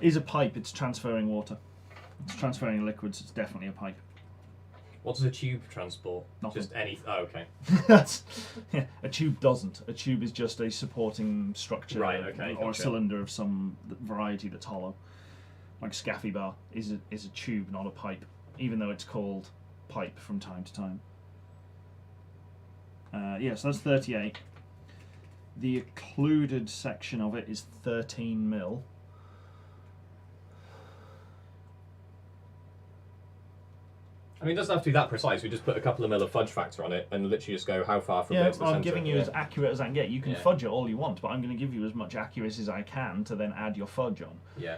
It is a pipe, it's transferring water. It's transferring liquids, it's definitely a pipe. What does a tube transport? Nothing. Just any. Oh, okay. That's yeah. A tube doesn't. A tube is just a supporting structure, right? Okay. Or a cylinder of some variety that's hollow. Like Scaffy bar is a tube, not a pipe, even though it's called pipe from time to time. Yeah, so that's 38. The occluded section of it is 13mm. I mean, it doesn't have to be that precise. We just put a couple of mil of fudge factor on it and literally just go how far from there to the I'm centre. giving you as accurate as I can get. You can fudge it all you want, but I'm going to give you as much accuracy as I can to then add your fudge on. Yeah.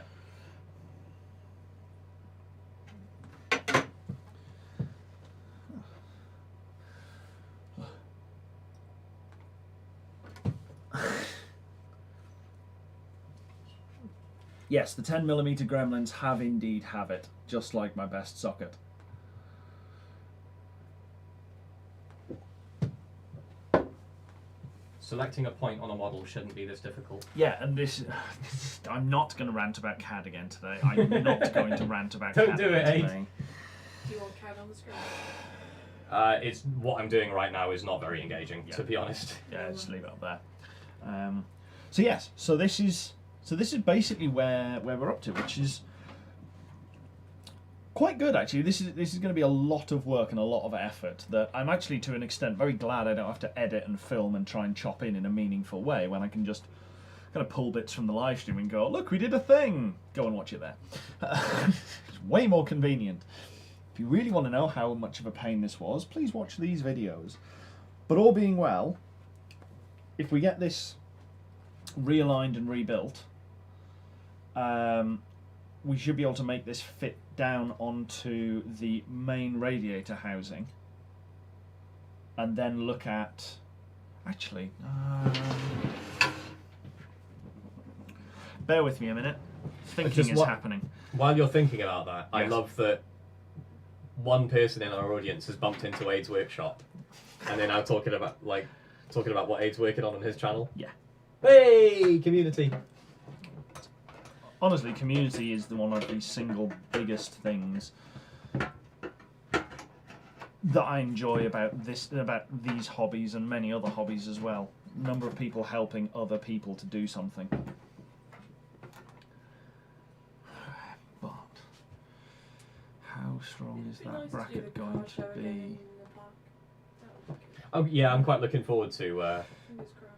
Yes, the 10mm gremlins have indeed have it, just like my best socket. Selecting a point on a model shouldn't be this difficult. Yeah, and this I'm not going to rant about CAD again today. I'm not going to rant about Don't CAD do it, today. Do you want CAD on the screen? It's what I'm doing right now is not very engaging, to be honest. Yeah, just leave it up there. So yes, so this is basically where we're up to, which is quite good actually. This is going to be a lot of work and a lot of effort that I'm actually to an extent very glad I don't have to edit and film and try and chop in a meaningful way when I can just kind of pull bits from the live stream and go, look, we did a thing. Go and watch it there. It's way more convenient. If you really want to know how much of a pain this was, please watch these videos. But all being well, if we get this realigned and rebuilt, we should be able to make this fit down onto the main radiator housing and then look at actually bear with me a minute. thinking is happening. While you're thinking about that, I Yes. love that one person in our audience has bumped into Aid's workshop, and they're now talking about what Aid's working on his channel. Yeah. Hey, community. Honestly, community is one of the single biggest things that I enjoy about these hobbies and many other hobbies as well. Number of people helping other people to do something. But how strong is that bracket going to be? Oh yeah, I'm quite looking forward to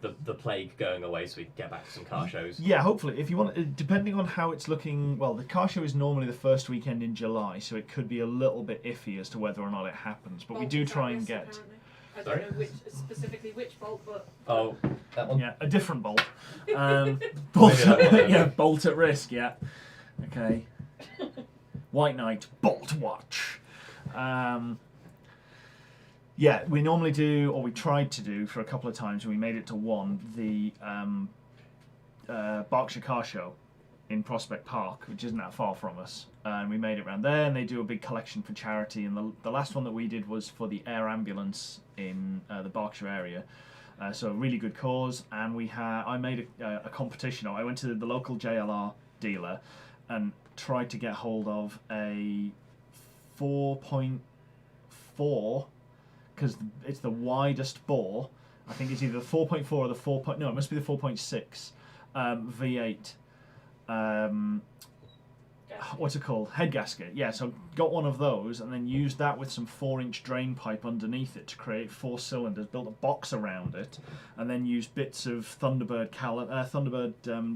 the plague going away, so we can get back to some car shows. Yeah, hopefully. If you want, depending on how it's looking, well, the car show is normally the first weekend in July, so it could be a little bit iffy as to whether or not it happens. But we do try and get. I don't know specifically which bolt, but Oh, that one. Yeah, a different bolt. Bolt. Maybe that one. Yeah, bolt at risk. Yeah. Okay. White Knight bolt watch. Yeah, we normally do, or we tried to do for a couple of times, and we made it to one, the Berkshire Car Show in Prospect Park, which isn't that far from us. And we made it around there, and they do a big collection for charity. And the last one that we did was for the air ambulance in the Berkshire area. So a really good cause. And I made a competition. I went to the local JLR dealer and tried to get hold of a 4.4, because it's the widest bore. I think it's either the 4.4 or the 4. No, it must be the 4.6 V8. What's it called? Head gasket. Yeah, so got one of those and then used that with some 4-inch drain pipe underneath it to create 4 cylinders. Built a box around it, and then used bits of Thunderbird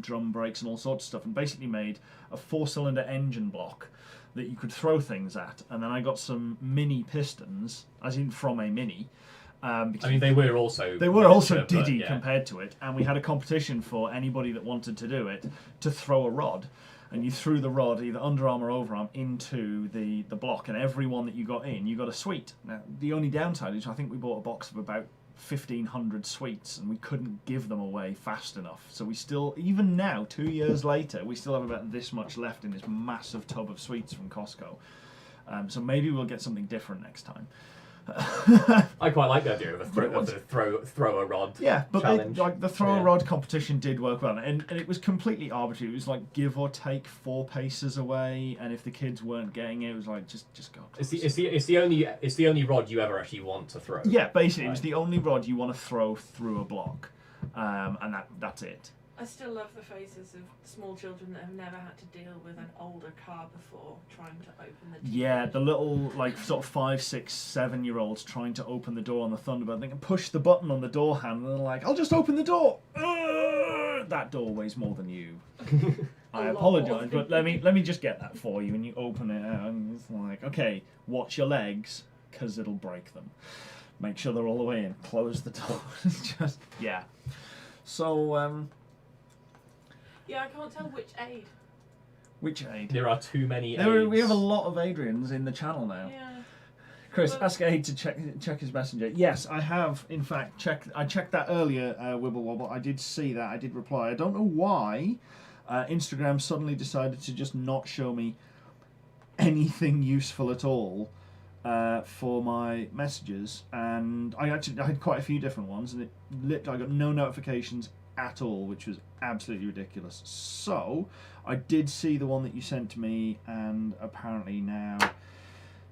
drum brakes and all sorts of stuff, and basically made a 4-cylinder engine block that you could throw things at. And then I got some mini pistons, as in from a Mini. I mean, they were also Diddy yeah. compared to it, and we had a competition for anybody that wanted to do it to throw a rod, and you threw the rod either underarm or overarm into the block, and every one that you got in, you got a sweet. Now, the only downside is I think we bought a box of about 1,500 sweets, and we couldn't give them away fast enough. So we still, even now, 2 years later, we still have about this much left in this massive tub of sweets from Costco. So maybe we'll get something different next time. I quite like the idea of throw a rod. Yeah, but challenge. the throw a rod competition did work well, and it was completely arbitrary. It was like give or take 4 paces away, and if the kids weren't getting it, it was like just go. It's the only rod you ever actually want to throw. Yeah, basically, it was the only rod you want to throw through a block, and that's it. I still love the faces of small children that have never had to deal with an older car before, trying to open the door. Yeah, the little sort of 5, 6, 7-year-olds trying to open the door on the Thunderbird. They can push the button on the door handle, and they're like, "I'll just open the door." That door weighs more than you. I apologise, but let me just get that for you. And you open it, and it's like, okay, watch your legs, because it'll break them. Make sure they're all the way in. Close the door. Just yeah. So Yeah, I can't tell which Aid. which Aid? There are too many. We have a lot of Adrians in the channel now. Yeah. Chris, ask Aid to check his messenger. Yes, I have, in fact, checked. I checked that earlier, Wibble Wobble. I did see that. I did reply. I don't know why Instagram suddenly decided to just not show me anything useful at all for my messages. And I had quite a few different ones, and I got no notifications at all, which was absolutely ridiculous. So I did see the one that you sent to me, and apparently now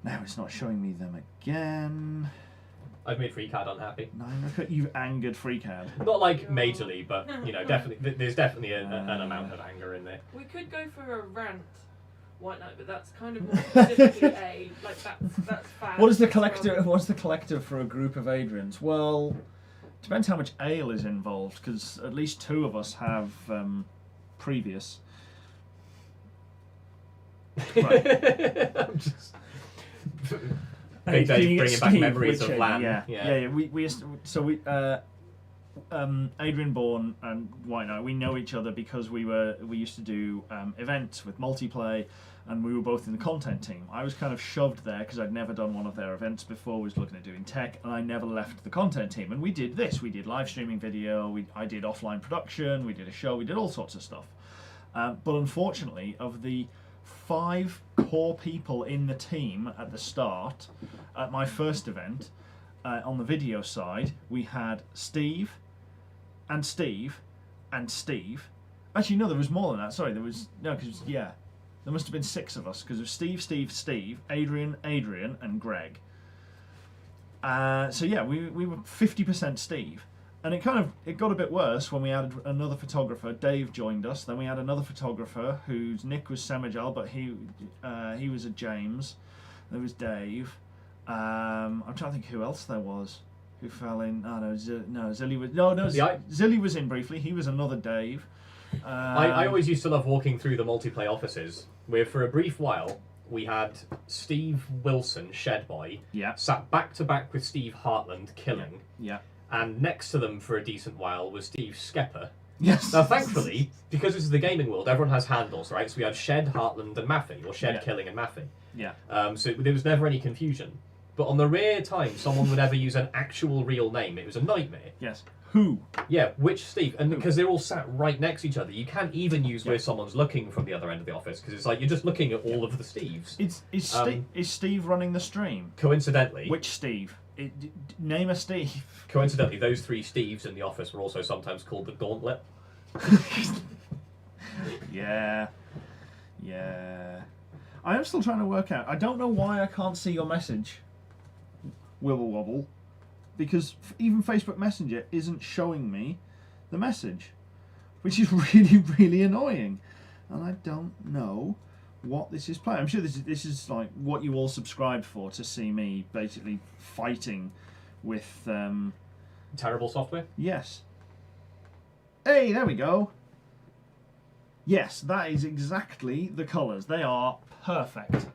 it's not showing me them again. I've made FreeCAD unhappy. You've angered FreeCAD. Not like majorly, but definitely there's definitely an amount of anger in there. We could go for a rant, White Knight, but that's kind of more specifically a that's fast. What is the collector? What's the collector for a group of Adrians? Well, depends how much ale is involved, because at least 2 of us have previous. Right. I'm just Big Dave bringing back memories of LAN. Yeah. Adrian Bourne and White Knight, we know each other because we used to do events with Multiplay, and we were both in the content team. I was kind of shoved there because I'd never done one of their events before, was looking at doing tech, and I never left the content team. And we did this. We did live streaming video, I did offline production, we did a show, we did all sorts of stuff. But unfortunately, of the 5 core people in the team at the start, at my first event, on the video side, we had Steve, and Steve, and Steve. Actually, no, there was more than that. Sorry, there was... No, because, yeah. There must have been 6 of us, because it was Steve, Adrian, and Greg. So yeah, we were 50% Steve. And it got a bit worse when we added another photographer. Dave joined us. Then we had another photographer whose nick was Semajal, but he was a James. There was Dave. I'm trying to think who else there was who fell in. Oh no, Zilly was Zilly was in briefly. He was another Dave. I always used to love walking through the multiplayer offices where, for a brief while, we had Steve Wilson, Shed Boy, sat back to back with Steve Hartland, Killing. Yeah. And next to them for a decent while was Steve Skepper. Yes. Now, thankfully, because this is the gaming world, everyone has handles, right? So we had Shed, Heartland, and Maffey, or Shed, Killing, and Maffey. Yeah. So there was never any confusion. But on the rare time someone would ever use an actual real name, it was a nightmare. Yes. Who? Yeah, which Steve? And because they're all sat right next to each other, you can't even use where someone's looking from the other end of the office, because it's like you're just looking at all of the Steves. Is Steve running the stream? Coincidentally. Which Steve? Name a Steve. Coincidentally, those 3 Steves in the office were also sometimes called the Gauntlet. Yeah. I am still trying to work out. I don't know why I can't see your message, Wibble Wobble, because even Facebook Messenger isn't showing me the message, which is really, really annoying. And I don't know what this is playing. I'm sure this is like what you all subscribed for, to see me basically fighting with terrible software. Yes. Hey, there we go. Yes, that is exactly the colours. They are perfect.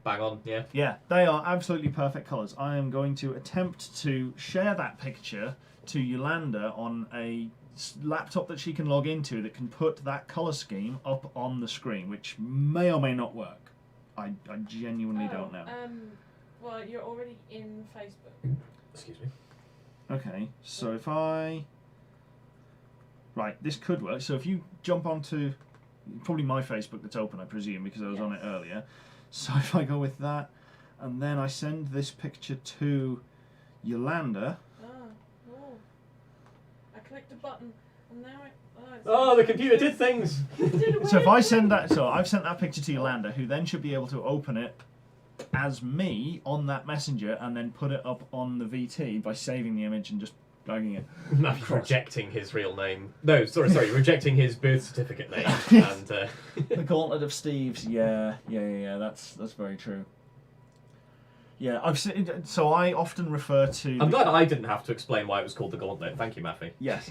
Bang on, yeah. Yeah, they are absolutely perfect colours. I am going to attempt to share that picture to Yolanda on a laptop that she can log into that can put that colour scheme up on the screen, which may or may not work. I genuinely don't know. Well, you're already in Facebook. Excuse me. Okay, so if I... Right, this could work. So if you jump onto... Probably my Facebook that's open, I presume, because I was on it earlier. So if I go with that, and then I send this picture to Yolanda... I clicked a button, and now Oh, the computer did things! So if I send that... So I've sent that picture to Yolanda, who then should be able to open it as me on that messenger, and then put it up on the VT by saving the image and just dragging it. Rejecting his real name. No, sorry, rejecting his birth certificate name. And the Gauntlet of Steve's. Yeah. That's very true. Yeah, I've seen. So I often refer to. I'm glad I didn't have to explain why it was called the Gauntlet. Thank you, Maffey. Yes.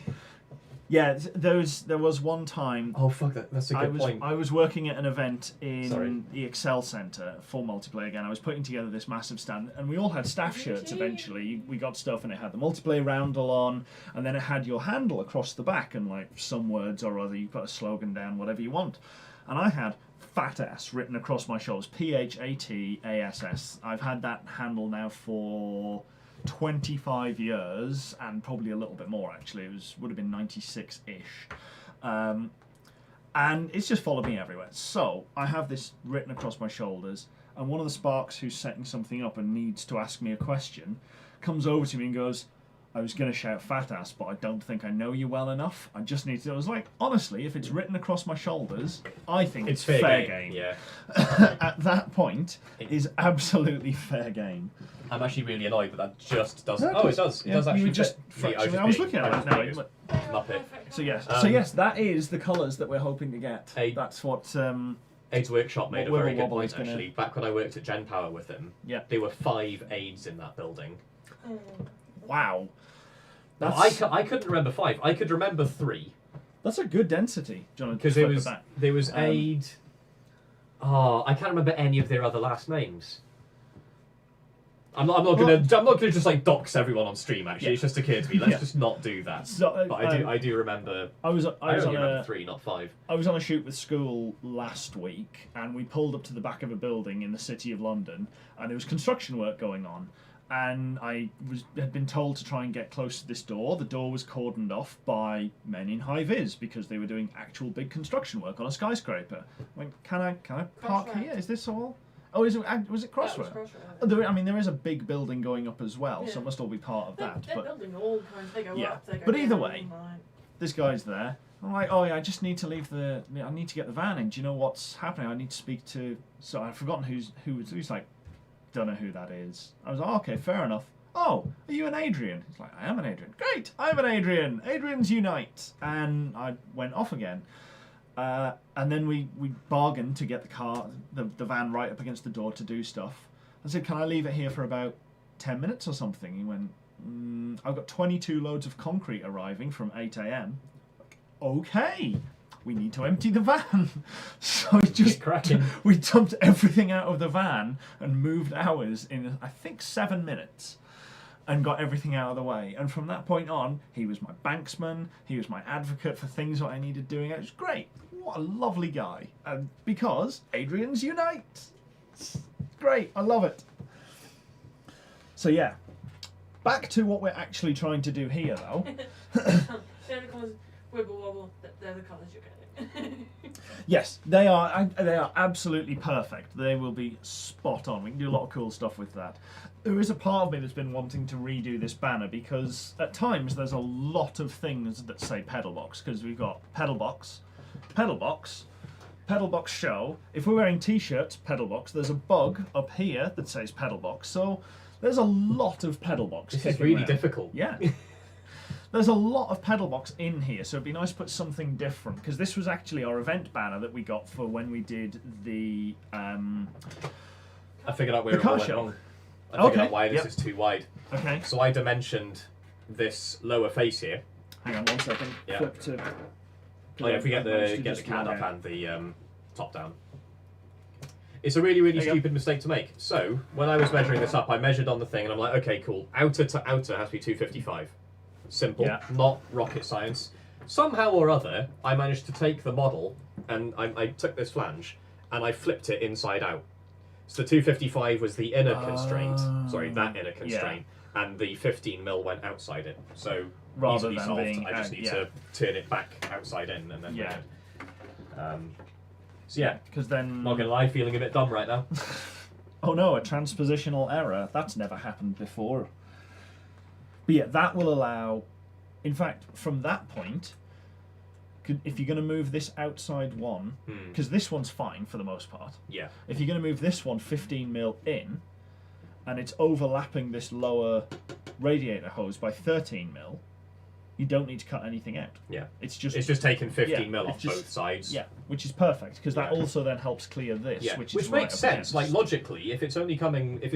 Yeah, there was one time. Oh fuck that's a good point. I was working at an event in the Excel Centre for multiplayer again. I was putting together this massive stand, and we all had staff shirts. Eventually, we got stuff, and it had the multiplayer roundel on, and then it had your handle across the back, and like some words or other. You put a slogan down, whatever you want, and I had Fat Ass written across my shoulders. PHATASS. I've had that handle now for 25 years, and probably a little bit more actually. It would have been 96-ish, and it's just followed me everywhere. So I have this written across my shoulders, and one of the Sparks who's setting something up and needs to ask me a question comes over to me and goes, I was going to shout fat ass, but I don't think I know you well enough. I just need to... I was like, honestly, if it's written across my shoulders, I think it's fair game. Yeah. At that point, it is absolutely fair game. I'm actually really annoyed that just doesn't... Oh, it does. It does actually you just fit. I was looking at it now. Muppet. So yes, that is the colours that we're hoping to get. That's what... AIDS Workshop made a very good point, gonna... actually. Back when I worked at Gen Power with him, there were 5 AIDS in that building. Wow. I couldn't remember 5. I could remember 3. That's a good density, John. Because there was Aid. Oh, I can't remember any of their other last names. I'm not gonna just like dox everyone on stream. Actually, it's just occurred to me. Let's just not do that. So, but I do remember. I only remember 3, not 5. I was on a shoot with school last week, and we pulled up to the back of a building in the city of London, and there was construction work going on. and I had been told to try and get close to this door. The door was cordoned off by men in high vis because they were doing actual big construction work on a skyscraper. I went, can I park Crossroad. here? Is this all? Oh, was it Crossroad? That was Crossroad. There is a big building going up as well, so Yeah. it must all be part of that. They're But building all kinds. They go Yeah. up, they go But down, either way, like- this guy's there. I'm like, oh yeah, I just need to leave I need to get the van in. Do you know what's happening? I need to speak to. So I've forgotten who's like, don't know who that is. I was like, okay, fair enough. Oh, are you an Adrian? He's like, I am an Adrian. Great, I'm an Adrian. Adrians unite. And I went off again. And then we bargained to get the van right up against the door to do stuff. I said, can I leave it here for about 10 minutes or something? He went, I've got 22 loads of concrete arriving from 8 a.m. Okay, we need to empty the van. So we dumped everything out of the van and moved ours in, I think, 7 minutes. And got everything out of the way. And from that point on, he was my banksman. He was my advocate for things that I needed doing. It was great. What a lovely guy. And because Adrians unite. It's great. I love it. So yeah, back to what we're actually trying to do here, though. They're the colours, wibble wobble. They're the colours you're getting. Yes, they are. They are absolutely perfect. They will be spot on. We can do a lot of cool stuff with that. There is a part of me that's been wanting to redo this banner because at times there's a lot of things that say PedalBox because we've got PedalBox, PedalBox Show. If we're wearing t-shirts, PedalBox. There's a bug up here that says PedalBox. So there's a lot of PedalBox. This is really difficult. Yeah. There's a lot of PedalBox in here, so it'd be nice to put something different because this was actually our event banner that we got for when we did the. I figured out where it all car went show. wrong. I figured Okay, out why this yep. is too wide. Okay. So I dimensioned this lower face here. Hang on 1 second. Yeah. Flip to. Oh yeah, if we get managed to the just can log up out. and the top down. It's a really, really There you go. stupid mistake to make. So when I was measuring this up, I measured on the thing and I'm like, okay, cool. Outer to outer has to be 255. Simple, Yeah. not rocket science. Somehow or other, I managed to take the model and I took this flange and I flipped it inside out. So the 255 was the inner constraint. Sorry, that inner constraint. And the 15mm went outside it. So Rather easily than solved. being I just out, need yeah. to turn it back outside in and then Yeah. So yeah, Because then. not gonna lie, feeling a bit dumb right now. Oh no, a transpositional error. That's never happened before. But yeah, that will allow. In fact, from that point, if you're going to move this outside one, because this one's fine for the most part. Yeah. If you're going to move this one 15mm in, and it's overlapping this lower radiator hose by 13mm, you don't need to cut anything out. Yeah. It's just taking 15mm yeah, off it's just- both sides. yeah, which is perfect because that Yeah. also then helps clear this, Yeah. which Which is makes right up sense. against. Like logically, if it's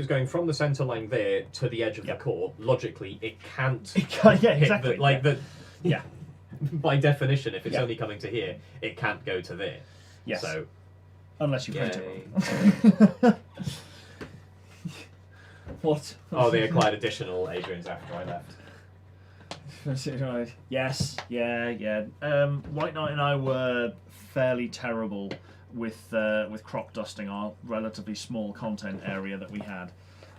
going from the center line there to the edge of Yeah. the core, logically it can't. yeah, hit exactly. Yeah. By definition, if it's Yeah. only coming to here, it can't go to there. Yes. So Unless you print Yay. it. What? oh, they acquired additional Adrians after I left. Yes, yeah. White Knight and I were fairly terrible with crop dusting our relatively small content area that we had.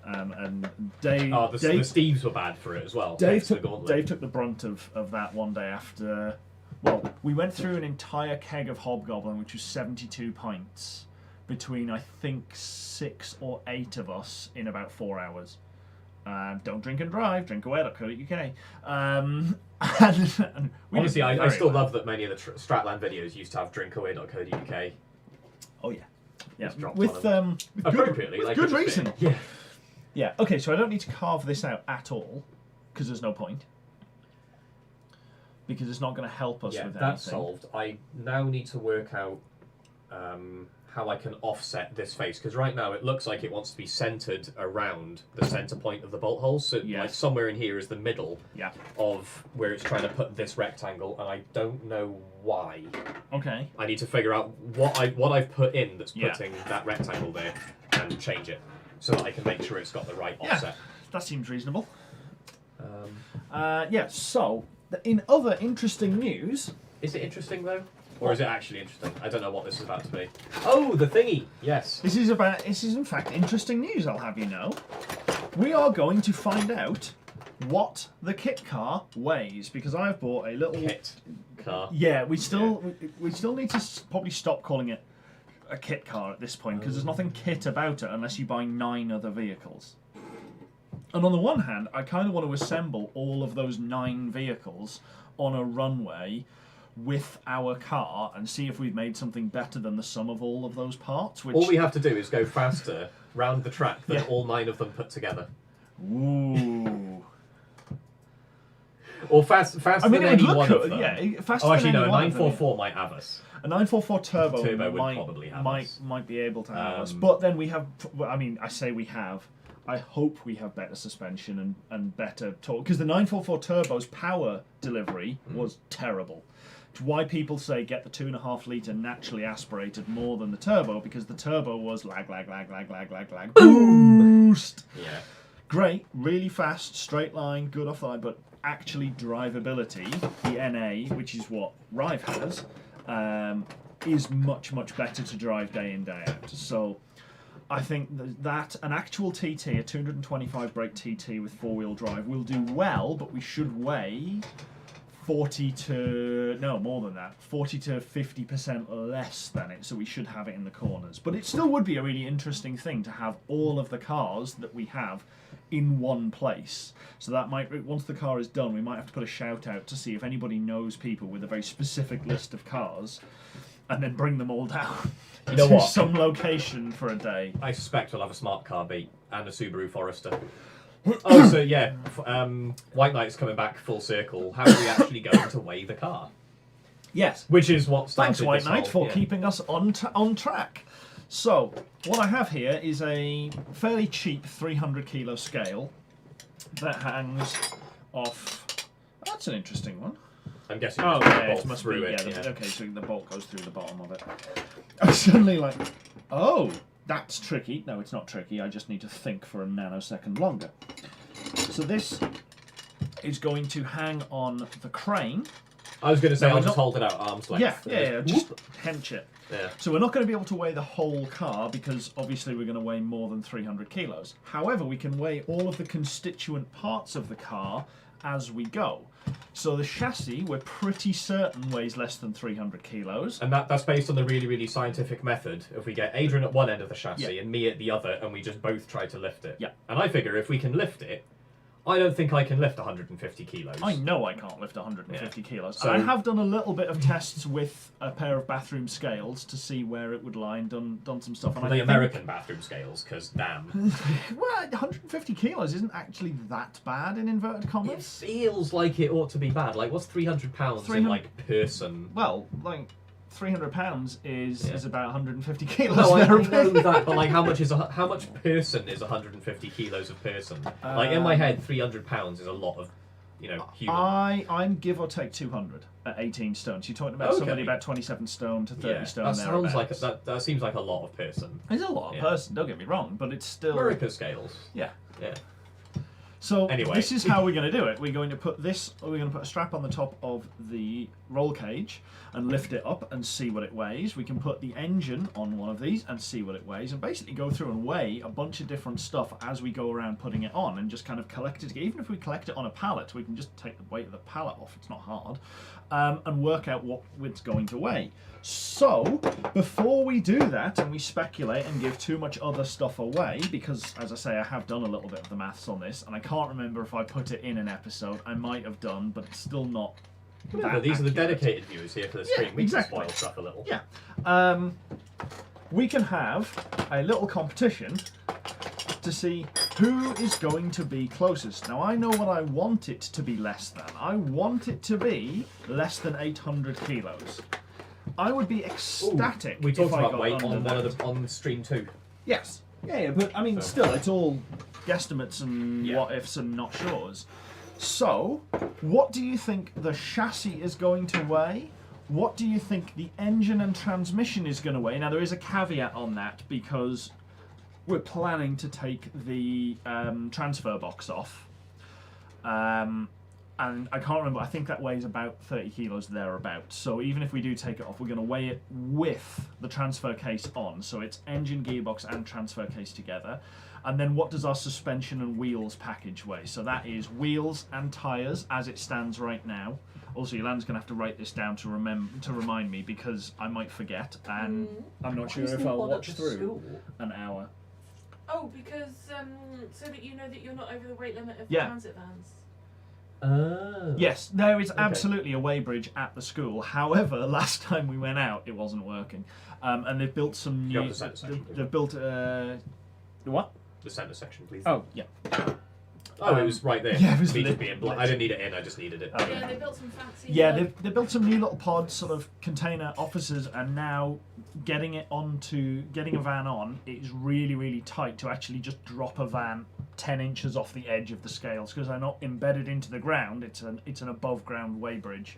And Dave, Oh, the Steves were bad for it as well. Dave Hence the took gauntlet. the brunt of that one day after. Well, we went through an entire keg of Hobgoblin, which was 72 pints, between I think 6 or 8 of us in about 4 hours. Don't drink and drive. Drinkaway.co.uk. And we Honestly, did I very still well. love that many of the Stratland videos used to have drinkaway.co.uk. Oh yeah, yeah. Just dropped With one of with appropriately, good, like with good it was reason. fitting. Yeah. Yeah. Okay, so I don't need to carve this out at all because there's no point. Because it's not going to help us Yeah, with that's anything. solved. I now need to work out how I can offset this face, because right now it looks like it wants to be centered around the center point of the bolt holes. So like Yes. somewhere in here is the middle Yeah. of where it's trying to put this rectangle, and I don't know why. Okay. I need to figure out what I've put in that's Yeah. putting that rectangle there and change it so that I can make sure it's got the right offset. That seems reasonable. Yeah. So, in other interesting news, Is it interesting though? Or is it actually interesting? I don't know what this is about to be. Oh, the thingy! Yes. this is in fact interesting news. I'll have you know. we are going to find out what the kit car weighs, because I've bought a little Kit car. Yeah, we still need to probably stop calling it a kit car at this point, because there's nothing kit about it unless you buy 9 other vehicles. And on the one hand, I kind of want to assemble all of those 9 vehicles on a runway with our car and see if we've made something better than the sum of all of those parts. Which... All we have to do is go faster round the track than all 9 of them put together. Ooh. Or faster I mean, than it any would look one good. of them. Yeah, faster Oh, actually, than no, any a one of them. 944 might have us. A 944 turbo would probably have us. might be able to have us. But then we have, I mean, I say we have, I hope we have better suspension and better torque. Because the 944 turbo's power delivery was terrible. It's why people say get the 2.5 litre naturally aspirated more than the turbo, because the turbo was lag, boost! Yeah. Great, really fast, straight line, good off the line, but actually drivability, the NA, which is what Rive has, is much, much better to drive day in, day out. So I think that an actual TT, a 225 brake TT with 4-wheel drive, will do well, but we should weigh 40 to 50% less than it, so we should have it in the corners. But it still would be a really interesting thing to have all of the cars that we have in one place. So that might, once the car is done, we might have to put a shout out to see if anybody knows people with a very specific list of cars, and then bring them all down You know to what? some location for a day. I suspect we'll have a smart car beat and a Subaru Forester. Oh, so yeah, White Knight's coming back full circle. How are we actually going to weigh the car? Yes. Which is what started Thanks, White this Knight, whole- for keeping us on track. So, what I have here is a fairly cheap 300 kilo scale that hangs off. That's an interesting one. I'm guessing Oh, it's yeah, bolt it must be. through it. Yeah, okay, so the bolt goes through the bottom of it. I'm suddenly like, oh, that's tricky. No, it's not tricky. I just need to think for a nanosecond longer. So this is going to hang on the crane. I was going to say, No, I'll we're just not- hold it out arm's length. Yeah, just hench it. Yeah. So we're not going to be able to weigh the whole car because obviously we're going to weigh more than 300 kilos. However, we can weigh all of the constituent parts of the car as we go. So the chassis, we're pretty certain, weighs less than 300 kilos. And that's based on the really, really scientific method. If we get Adrian at one end of the chassis and me at the other, and we just both try to lift it. Yeah. And I figure if we can lift it, I don't think I can lift 150 kilos. I know I can't lift 150 kilos. So- And I have done a little bit of tests with a pair of bathroom scales to see where it would lie and done some stuff. And For I the think- American bathroom scales, because damn. Well, 150 kilos isn't actually that bad in inverted It commas. feels like it ought to be bad. Like, what's 300 pounds in, 300 like, person? Well, like 300 pounds is Yeah. about 150 kilos. No, I know thereabouts. that, but like, how much person is 150 kilos of person? Like in my head, 300 pounds is a lot of, human. I'm give or take 200 at 18 stone. So you're talking about Okay. somebody about 27 stone to 30 stone. that sounds like thereabouts. that seems like a lot of person. It's a lot of Yeah. person. Don't get me wrong, but it's still. America scales. Yeah. Yeah. So Anyway. this is how we're going to do it. We're going to put a strap on the top of the roll cage and lift it up and see what it weighs. We can put the engine on one of these and see what it weighs, and basically go through and weigh a bunch of different stuff as we go around putting it on, and just kind of collect it. Even if we collect it on a pallet, we can just take the weight of the pallet off. It's not hard, and work out what it's going to weigh. So, before we do that and we speculate and give too much other stuff away, because, as I say, I have done a little bit of the maths on this, and I can't remember if I put it in an episode. I might have done, but it's still not Remember, that these are the accurate. dedicated viewers here for the Yeah, stream. We exactly. can spoil stuff a little. Yeah. We can have a little competition to see who is going to be closest. Now, I know what I want it to be less than. I want it to be less than 800 kilos. I would be ecstatic We talked if I about got weight under on one that. of the on stream 2. Yes. Yeah, but I mean, So- still, it's all guesstimates and Yeah. what ifs and not sures. So, what do you think the chassis is going to weigh? What do you think the engine and transmission is going to weigh? Now, there is a caveat on that because we're planning to take the transfer box off. And I can't remember, I think that weighs about 30 kilos thereabouts. So even if we do take it off, we're going to weigh it with the transfer case on. So it's engine, gearbox and transfer case together. And then what does our suspension and wheels package weigh? So that is wheels and tyres as it stands right now. Also, Yolanda's going to have to write this down to remind me because I might forget, and I'm not sure if I'll watch through an hour. Oh, because so that you know that you're not over the weight limit of Yeah. transit vans. Yes, there is absolutely a weighbridge at the school. However, last time we went out, it wasn't working, and they've built some Go new. up the centre section, They've built what? The centre section, please. Oh, yeah. Oh, it was right there. Yeah, it was Me just lit- being blind. I didn't need it in. I just needed it. Oh, Yeah, they built some fancy. Yeah, they built some new little pods, sort of container offices, and now getting a van on, it is really, really tight to actually just drop a van 10 inches off the edge of the scales because they're not embedded into the ground. It's an above ground weighbridge,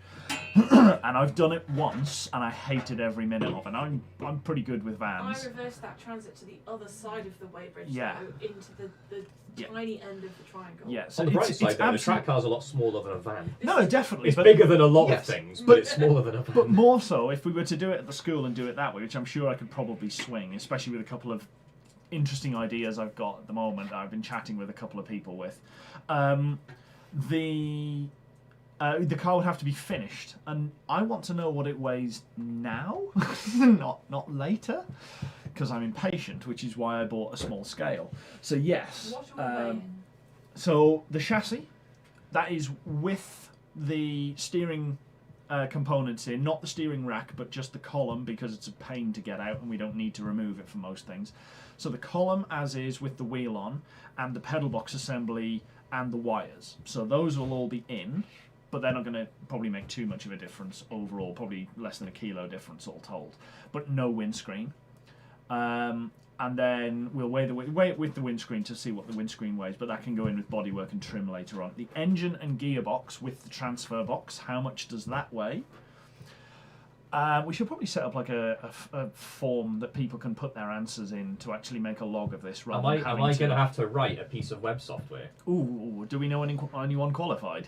and I've done it once, and I hated every minute of it. I'm pretty good with vans. I reversed that transit to the other side of the weighbridge, Yeah. though, into the Yeah. tiny end of the triangle. Yeah, so On the bright it's side, though, the absolute- track car's a lot smaller than a van. No, definitely. It's but, bigger than a lot Yes, of things, but- but it's smaller than a van. But more so, if we were to do it at the school and do it that way, which I'm sure I could probably swing, especially with a couple of interesting ideas I've got at the moment. I've been chatting with a couple of people with. The car would have to be finished, and I want to know what it weighs now, not later, because I'm impatient, which is why I bought a small scale. So yes. What are we weighing? So the chassis, that is with the steering components in, not the steering rack, but just the column because it's a pain to get out and we don't need to remove it for most things. So the column as is with the wheel on, and the pedal box assembly and the wires. So those will all be in, but they're not going to probably make too much of a difference overall, probably less than a kilo difference all told. But no windscreen. And then we'll weigh it with the windscreen to see what the windscreen weighs, but that can go in with bodywork and trim later on. The engine and gearbox with the transfer box, how much does that weigh? We should probably set up like a form that people can put their answers in to actually make a log of this. Am I going to have to write a piece of web software? Ooh, do we know anyone qualified?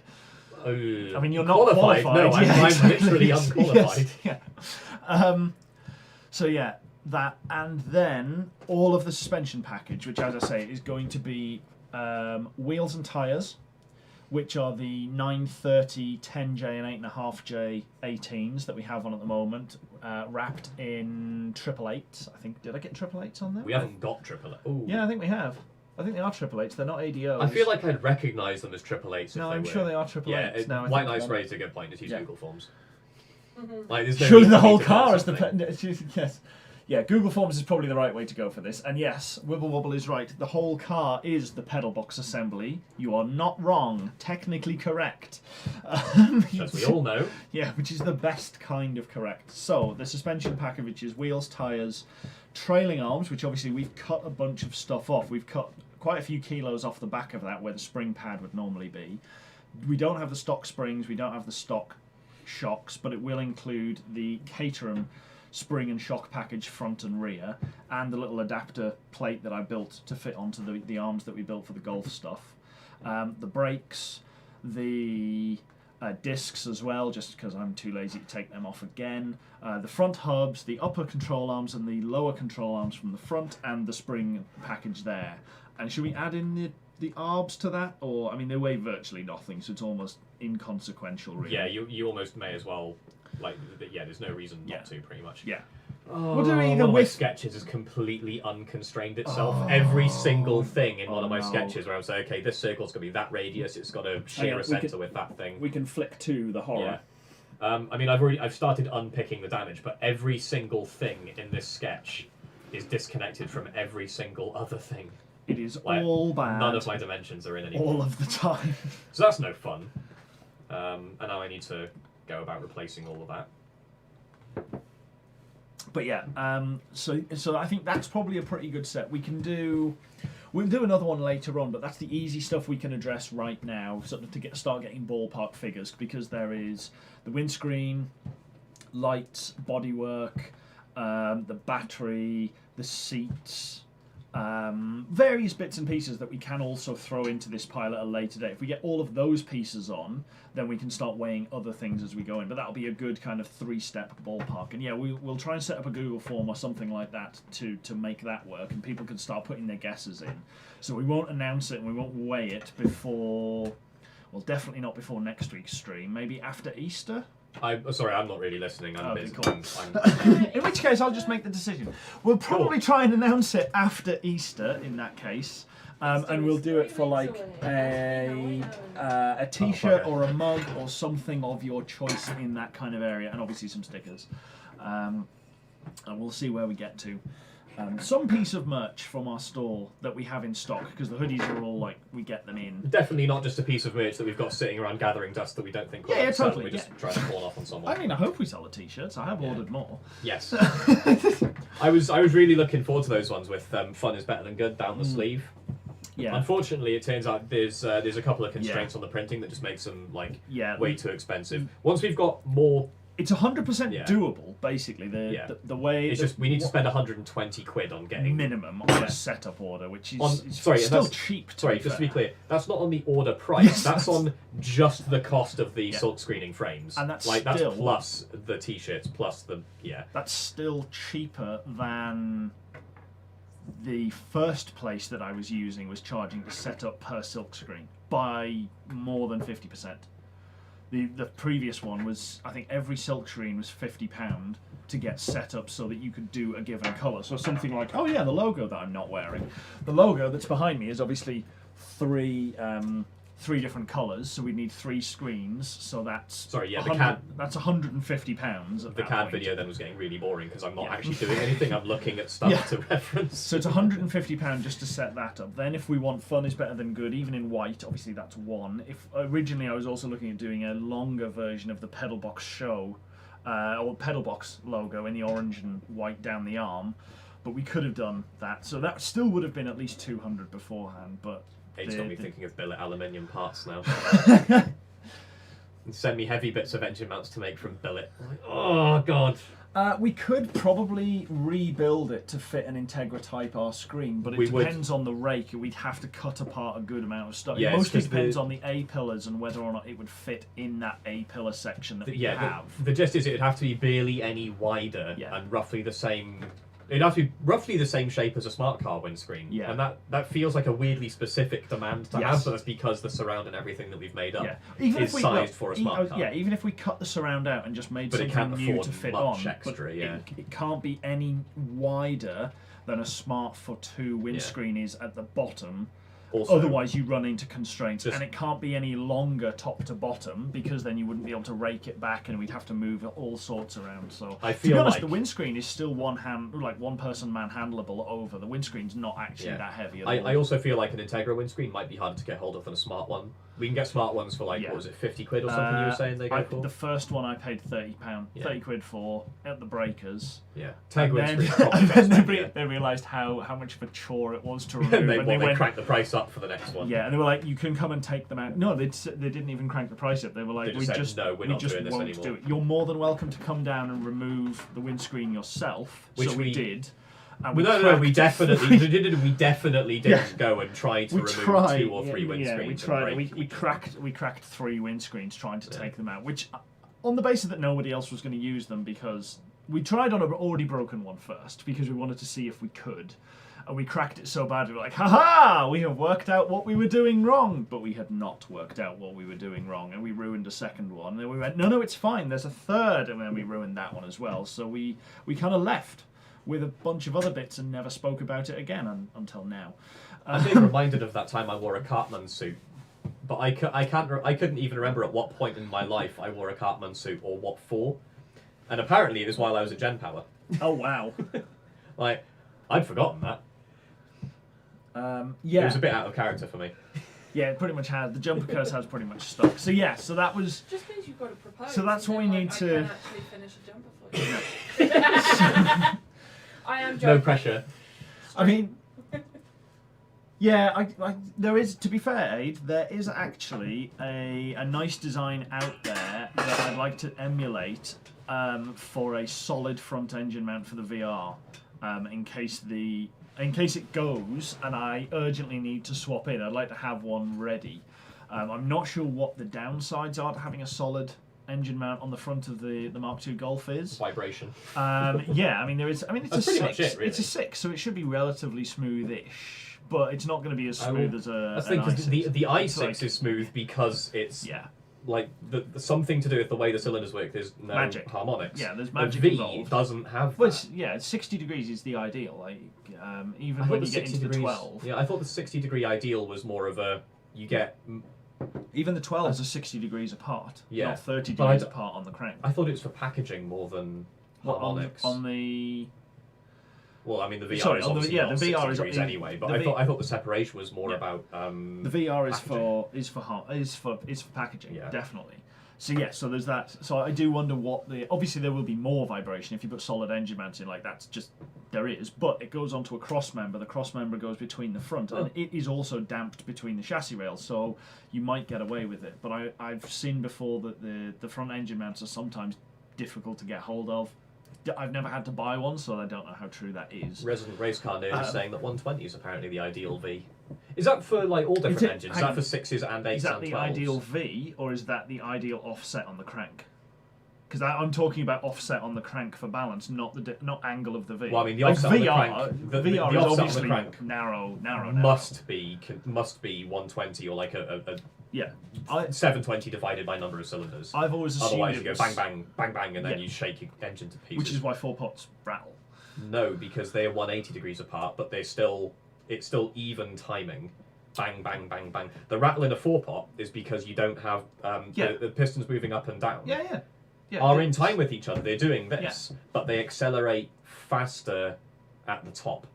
I mean, you're not qualified. No, yeah, I'm literally unqualified. Yes, yeah. So yeah, that, and then all of the suspension package, which, as I say, is going to be wheels and tyres, which are the 930, 10J and 8.5J 18s that we have on at the moment, wrapped in 888s. I think, did I get 888s on there? We haven't got triple. Ooh. Yeah, I think we have. I think they are 888s. They're not ADOs. I feel like I'd recognise them as 888s. No, I'm sure they are 888s. Yeah, now. White Nice raised a good point. Just use Google Forms. Like, there's no Surely need the for me whole to car learn is the something. yes. Yeah, Google Forms is probably the right way to go for this. And yes, Wibble Wobble is right. The whole car is the PedalBox assembly. You are not wrong. Technically correct. As we all know. Yeah, which is the best kind of correct. So, the suspension package is wheels, tyres, trailing arms, which obviously we've cut a bunch of stuff off. We've cut quite a few kilos off the back of that where the spring pad would normally be. We don't have the stock springs, we don't have the stock shocks, but it will include the Caterham spring and shock package front and rear, and the little adapter plate that I built to fit onto the arms that we built for the Golf stuff. The brakes, the discs as well, just because I'm too lazy to take them off again. The front hubs, the upper control arms and the lower control arms from the front, and the spring package there. And should we add in the arbs to that? Or, I mean, they weigh virtually nothing, so it's almost inconsequential, really. Yeah, you almost may as well. Like, yeah, there's no reason not to, pretty much. Yeah. Oh, We'll do either one of my with- sketches has completely unconstrained itself. Every single thing in one of my no. sketches where I was like, okay, this circle's going to be that radius, it's got to share we a centre can- with that thing. We can flick to the horror. Yeah. I mean, I've started unpicking the damage, but every single thing in this sketch is disconnected from every single other thing. It is Like, all bad. None of my dimensions are in anymore. all of the time. So that's no fun. And now I need to go about replacing all of that. But yeah, so I think that's probably a pretty good set. We'll do another one later on, but that's the easy stuff we can address right now, sort of to start getting ballpark figures, because there is the windscreen, lights, bodywork, the battery, the seats, various bits and pieces that we can also throw into this pile at a later date. If we get all of those pieces on, then we can start weighing other things as we go in. But that'll be a good kind of 3-step ballpark. And yeah, we'll try and set up a Google form or something like that to make that work, and people can start putting their guesses in. So we won't announce it and we won't weigh it before, well, definitely not before next week's stream. Maybe after Easter. Sorry, I'm not really listening. I'm Okay, busy. cool. I'm In which case, I'll just make the decision. We'll probably try and announce it after Easter. In that case, and we'll do it for like a T-shirt or a mug or something of your choice in that kind of area, and obviously some stickers. And we'll see where we get to. Some piece of merch from our store that we have in stock, because the hoodies are all like, we get them in. definitely not just a piece of merch that we've got sitting around gathering dust that we don't think we'll Yeah, ever sell. totally, We're just trying to pawn off on someone. I mean, I hope we sell the T-shirts. I have ordered more. Yes. I was really looking forward to those ones with fun is better than good down the sleeve. Yeah. Unfortunately, it turns out there's a couple of constraints on the printing that just makes them like way too expensive. Once we've got more, It's 100% doable, basically. The way it's just we need to spend 120 quid on getting minimum on a setup order, which is sorry, still that's- cheap. Sorry, just to be clear, that's not on the order price. That's on just the cost of the silk screening frames. And that's like still- that's plus the t-shirts plus the That's still cheaper than the first place that I was using was charging to set up per silk screen by more than 50%. The previous one was, I think every silk screen was £50 to get set up so that you could do a given colour. So something like, oh yeah, the logo that I'm not wearing. The logo that's behind me is obviously three different colours, so we need 3 screens. So that's that's £150. The CAD video then was getting really boring because I'm not actually doing anything. I'm looking at stuff to reference. So it's £150 just to set that up. Then if we want fun is better than good, even in white, obviously that's 1. If originally I was also looking at doing a longer version of the PedalBox show, or PedalBox logo in the orange and white down the arm, but we could have done that. So that still would have been at least 200 beforehand, but It's got me thinking of billet aluminium parts now. And send me heavy bits of engine mounts to make from billet. Like, oh god. We could probably rebuild it to fit an Integra Type R screen, but it depends on the rake. We'd have to cut apart a good amount of stuff. Yeah, it mostly depends on the A pillars and whether or not it would fit in that A pillar section that we have. The gist is it'd have to be barely any wider and roughly the same. It'd have to be roughly the same shape as a smart car windscreen. Yeah. And that feels like a weirdly specific demand to have, but that's because the surround and everything that we've made up is sized for a smart car. Yeah, even if we cut the surround out and just made something new to fit on, extra, it can't be any wider than a Smart for 2 windscreen is at the bottom. Also, otherwise you run into constraints, and it can't be any longer top to bottom because then you wouldn't be able to rake it back and we'd have to move all sorts around. So I to feel be honest, like the windscreen is still one person manhandleable over. The windscreen's not actually that heavy at all. I also feel like an Integra windscreen might be harder to get hold of than a smart one. We can get smart ones for like, what was it, 50 quid or something you were saying they go for? The first one I paid £30, 30 quid for at the breakers. Yeah. And then they realised how much of a chore it was to remove. they cranked the price up for the next one. Yeah, and they were like, you can come and take them out. No, they didn't even crank the price up. They were like, we just won't do it. You're more than welcome to come down and remove the windscreen yourself. Which so we did. And we definitely didn't go and try to remove 2 or 3 windscreens. Yeah, we tried. We cracked 3 windscreens trying to take them out, which, on the basis that nobody else was going to use them, because we tried on an already broken one first because we wanted to see if we could, and we cracked it so bad we were like, ha! We have worked out what we were doing wrong, but we had not worked out what we were doing wrong, and we ruined a second one. And then we went, no, it's fine. There's a third, and then we ruined that one as well. So we kind of left with a bunch of other bits and never spoke about it again until now. I'm being reminded of that time I wore a Cartman suit, but I couldn't even remember at what point in my life I wore a Cartman suit or what for, and apparently it was while I was at Gen Power. Oh wow! Like, I'd forgotten that. Yeah, it was a bit out of character for me. Yeah, it pretty much had. The jumper curse has pretty much stuck. So yeah, so that was. Just means you've got to propose. So that's what we need to. I can actually finish a jumper for you. I am joking. No pressure. I mean, yeah, there is, to be fair, Aid, there is actually a nice design out there that I'd like to emulate for a solid front engine mount for the VR, in case the in case it goes and I urgently need to swap in, I'd like to have one ready. I'm not sure what the downsides are to having a solid engine mount on the front of the Mark II Golf is. Vibration. Yeah, I mean there is. I mean it's That's a pretty 6. much it, really. It's a 6, so it should be relatively smoothish, but it's not going to be as smooth as a. I think an i6. the It's i6 like- is smooth because it's Yeah. like the something to do with the way the cylinders work. There's no Magic. harmonics. Yeah, there's A magic V involved. doesn't have Well, that. it's 60 degrees is the ideal. Like even I thought when the you get 60 into the degrees, 12, Yeah, I thought the 60-degree ideal was more of a you get. even the 12s are 60 degrees apart. Yeah, Not 30 but degrees apart on the crank. I thought it was for packaging more than harmonics. On the Well, I mean the VR Sorry, is on the- obviously yeah, not the 60 VR is- degrees anyway. But I thought the separation was more Yeah. about the VR is packaging. for packaging, Yeah. definitely. So yeah, so there's that. So I do wonder what the obviously there will be more vibration if you put solid engine mounts in, like that's just there is, but it goes onto a cross member. The cross member goes between the front, and it is also damped between the chassis rails, so you might get away with it. But I've seen before that the front engine mounts are sometimes difficult to get hold of. I've never had to buy one, so I don't know how true that is. Resident Race Car Nerd is saying that 120 is apparently the ideal V. Is that for like all different engines? Is that for 6s and 8s Is that and the 12s? ideal V, or is that the ideal offset on the crank? Because I'm talking about offset on the crank for balance, not not angle of the V. Well, I mean the Like offset on the VR, crank. The VR offset is on the obviously crank narrow. must be 120 or like a Yeah, 720 divided by number of cylinders. I've always assumed Otherwise, it you go was, bang bang bang bang, and then Yeah. you shake your engine to pieces. which is why 4-pots rattle. No, because they're 180 degrees apart, but it's still even timing. Bang bang bang bang. The rattle in a 4-pot is because you don't have the pistons moving up and down. Yeah. Are in time with each other. They're doing this, but they accelerate faster at the top.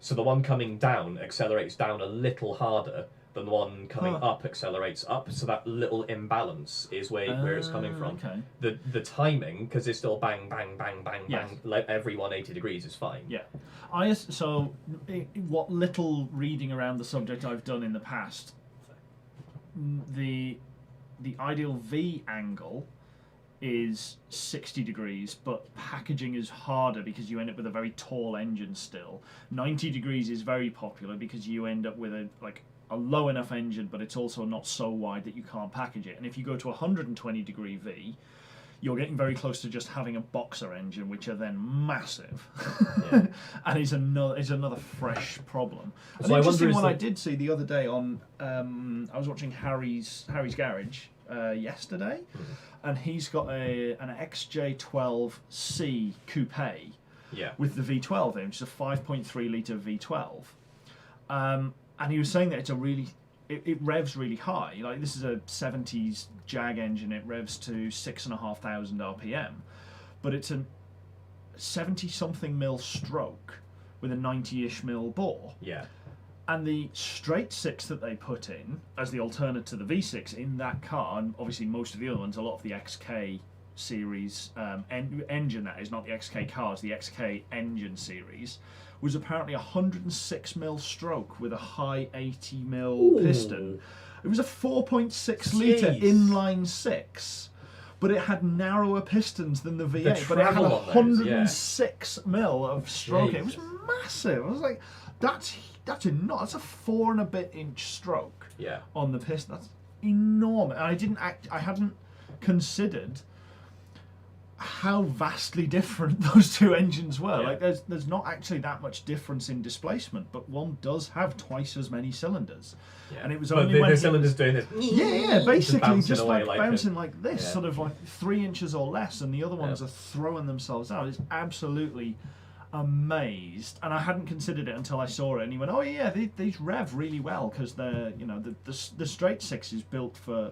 So the one coming down accelerates down a little harder than the one coming up accelerates up. So that little imbalance is where it's coming from. Okay. The timing, because it's still bang bang bang bang Yes. bang, like every 180 degrees is fine. Yeah, what little reading around the subject I've done in the past, the ideal V angle is 60 degrees, but packaging is harder because you end up with a very tall engine still. 90 degrees is very popular because you end up with a low enough engine, but it's also not so wide that you can't package it. And if you go to 120 degree V, you're getting very close to just having a boxer engine, which are then massive, and is another fresh problem. An interesting one I did see the other day on I was watching Harry's Garage yesterday, and he's got an XJ12C coupe with the V12 in, which is a 5.3 litre V12, and he was saying that it's it revs really high. Like this is a 70s Jag engine. It revs to 6,500 RPM, but it's a 70-something mil stroke with a 90-ish mil bore. Yeah. And the straight 6 that they put in as the alternate to the V6 in that car, and obviously most of the other ones, a lot of the XK series engine, that is not the XK cars, the XK engine series, was apparently 106 mil stroke with a high 80 mil piston. It was a 4.6 litre inline 6, but it had narrower pistons than the V8, but it had 106 mil of stroke. It was massive. I was like, that's a 4 and a bit inch stroke on the piston. That's enormous. And I hadn't considered how vastly different those two engines were. Like there's not actually that much difference in displacement, but one does have twice as many cylinders. And it was only when the cylinders doing this. Basically just like bouncing a, like this, sort of like 3 inches or less, and the other ones are throwing themselves out. It's absolutely amazed, and I hadn't considered it until I saw it. And he went, "Oh yeah, these rev really well because they're the straight 6 is built for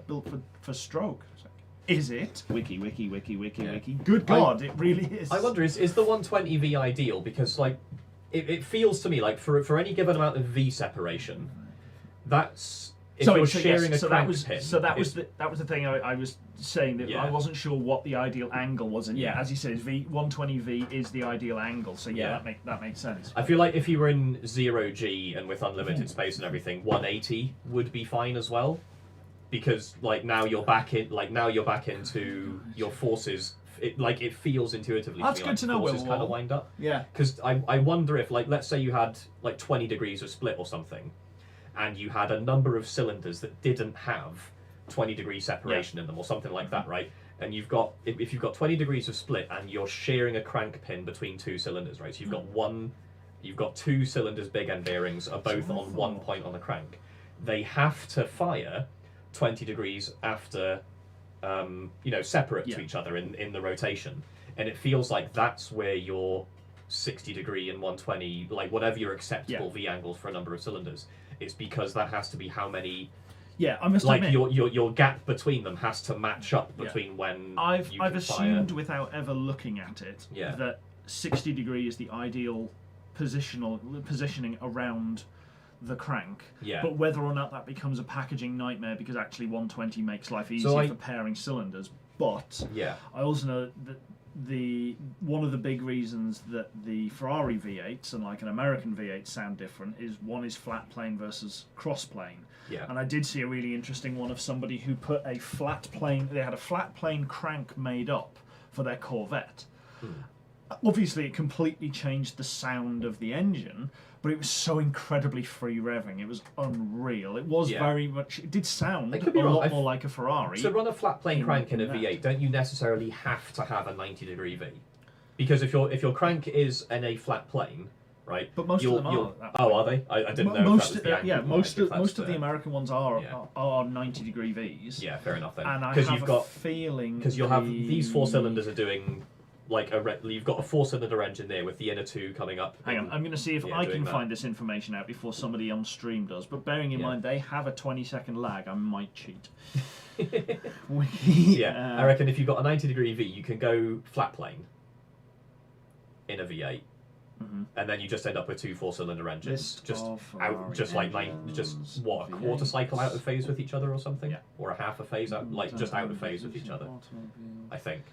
stroke." Is it? Wiki. Good God, it really is. I wonder, is the 120V ideal? Because like, it feels to me like for any given amount of V separation, that's if you're sharing a crank pin. So that was the thing I was saying, that I wasn't sure what the ideal angle was, and as you said, 120V is the ideal angle. So that makes sense. I feel like if you were in 0G and with unlimited space and everything, 180 would be fine as well. Because now you're back into your forces it feels intuitively. That's to me good like to know, forces kind of Will. lined up. Yeah. Because I wonder if, like, let's say you had like 20 degrees of split or something, and you had a number of cylinders that didn't have 20-degree separation in them or something like that, right? And you've got, if you've got 20 degrees of split and you're shearing a crank pin between two cylinders, right? So you've got two cylinders, big end bearings, are both on one point on the crank. They have to fire 20 degrees after, separate to each other in the rotation. And it feels like that's where your 60 degree and 120, like whatever your acceptable V angles for a number of cylinders, it's because that has to be how many. Yeah, I must like admit, your gap between them has to match up between when I've assumed fire. without ever looking at it Yeah. that 60 degree is the ideal positioning around the crank. Yeah. But whether or not that becomes a packaging nightmare because actually 120 makes life easier for pairing cylinders. But yeah. I also know that one of the big reasons that the Ferrari V8s and like an American V8 sound different is one is flat plane versus cross plane. Yeah. And I did see a really interesting one of somebody who put a flat plane. They had a flat plane crank made up for their Corvette. Obviously, it completely changed the sound of the engine, but it was so incredibly free revving. It was unreal. It was very much. It did sound a lot more like a Ferrari. To run a flat plane crank in a V8, don't you necessarily have to have a 90-degree V? Because if your crank is in a flat plane, right? But most of them are. Oh, are they? I didn't know. Most if that was the angle, most of the American ones are 90-degree Vs. Yeah, fair enough then. And I have a feeling because you'll have these four cylinders are doing like you've got a 4-cylinder engine there with the inner two coming up. Hang on, I'm going to see if I can find this information out before somebody on stream does. But bearing in mind they have a 20-second lag, I might cheat. I reckon if you've got a 90-degree V, you can go flat plane in a V8. And then you just end up with two 4-cylinder engines, a quarter cycle out of phase with each other or something, or a half a phase out, just out of phase with each other. I think.